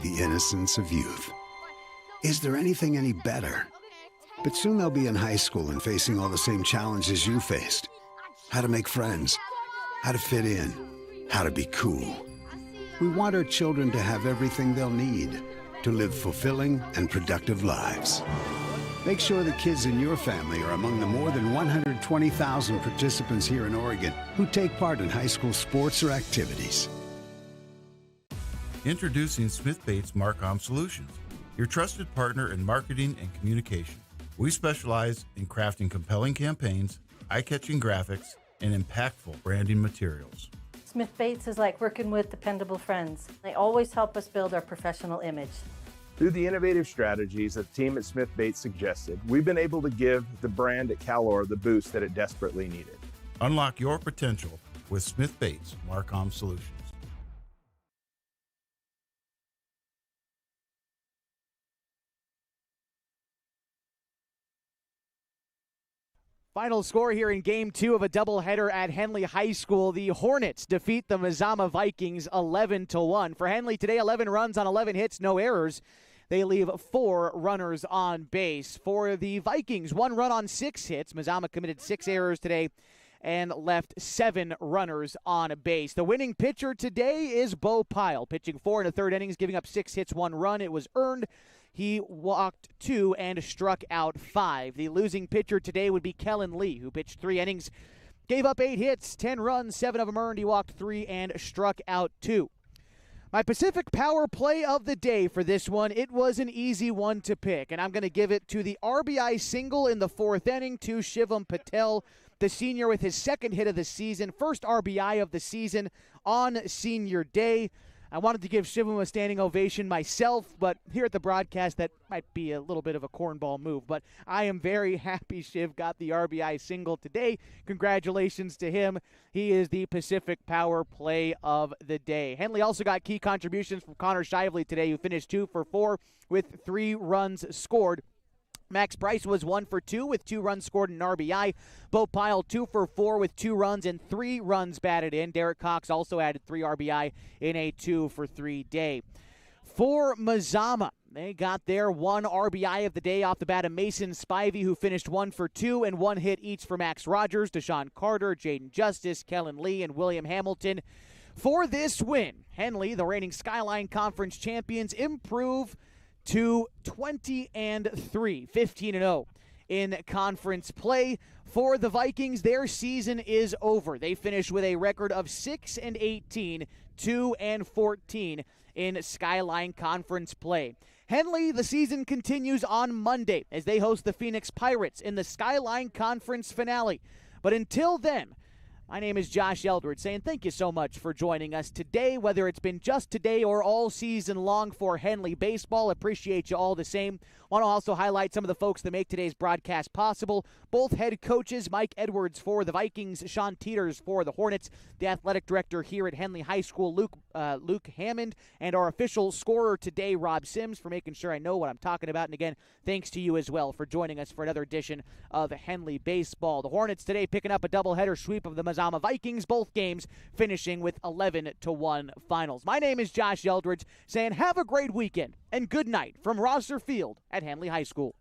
S: The innocence of youth. Is there anything any better? But soon they'll be in high school and facing all the same challenges you faced. How to make friends, how to fit in, how to be cool. We want our children to have everything they'll need to live fulfilling and productive lives. Make sure the kids in your family are among the more than 120,000 participants here in Oregon who take part in high school sports or activities.
I: Introducing Smith Bates Marcom Solutions, your trusted partner in marketing and communication. We specialize in crafting compelling campaigns, eye-catching graphics, and impactful branding materials.
J: Smith Bates is like working with dependable friends. They always help us build our professional image.
K: Through the innovative strategies that the team at Smith Bates suggested, we've been able to give the brand at Calor the boost that it desperately needed.
I: Unlock your potential with Smith Bates Marcom Solutions.
A: Final score here in Game 2 of a doubleheader at Henley High School. The Hornets defeat the Mazama Vikings 11-1. For Henley today, 11 runs on 11 hits, no errors. They leave 4 runners on base. For the Vikings, 1 run on 6 hits. Mazama committed 6 errors today and left 7 runners on base. The winning pitcher today is Bo Pyle, pitching 4 in the 3rd innings, giving up 6 hits, 1 run. It was earned. He walked 2 and struck out 5. The losing pitcher today would be Kellen Lee, who pitched 3 innings, gave up 8 hits, 10 runs, 7 of them earned. He walked 3 and struck out 2. My Pacific Power play of the day for this one, it was an easy one to pick, and I'm going to give it to the RBI single in the 4th inning to Shivam Patel, the senior, with his 2nd hit of the season, first RBI of the season on senior day. I wanted to give Shivam a standing ovation myself, but here at the broadcast, that might be a little bit of a cornball move. But I am very happy Shiv got the RBI single today. Congratulations to him. He is the Pacific Power play of the day. Henley also got key contributions from Connor Shively today, who finished 2 for 4 with 3 runs scored. Max Price was 1 for 2 with 2 runs scored and an RBI. Bo Pyle 2 for 4 with 2 runs and 3 runs batted in. Derek Cox also added 3 RBI in a 2 for 3 day. For Mazama, they got their 1 RBI of the day off the bat of Mason Spivey, who finished 1 for 2 and 1 hit each for Max Rogers, Deshaun Carter, Jaden Justice, Kellen Lee, and William Hamilton. For this win, Henley, the reigning Skyline Conference champions, improve to 20-3, 15-0 in conference play. For the Vikings, their season is over. They finished with a record of 6-18, 2-14 in Skyline Conference play. Henley, the season continues on Monday as they host the Phoenix Pirates in the Skyline Conference finale. But until then, my name is Josh Eldred, saying thank you so much for joining us today, whether it's been just today or all season long for Henley baseball. Appreciate you all the same. Want to also highlight some of the folks that make today's broadcast possible. Both head coaches, Mike Edwards for the Vikings, Sean Teeters for the Hornets, the athletic director here at Henley High School, Luke Hammond, and our official scorer today, Rob Sims, for making sure I know what I'm talking about. And again, thanks to you as well for joining us for another edition of Henley Baseball. The Hornets today picking up a doubleheader sweep of the Mazama Vikings, both games finishing with 11-1 finals. My name is Josh Eldridge, saying have a great weekend and good night from Rosser Field at Henley High School.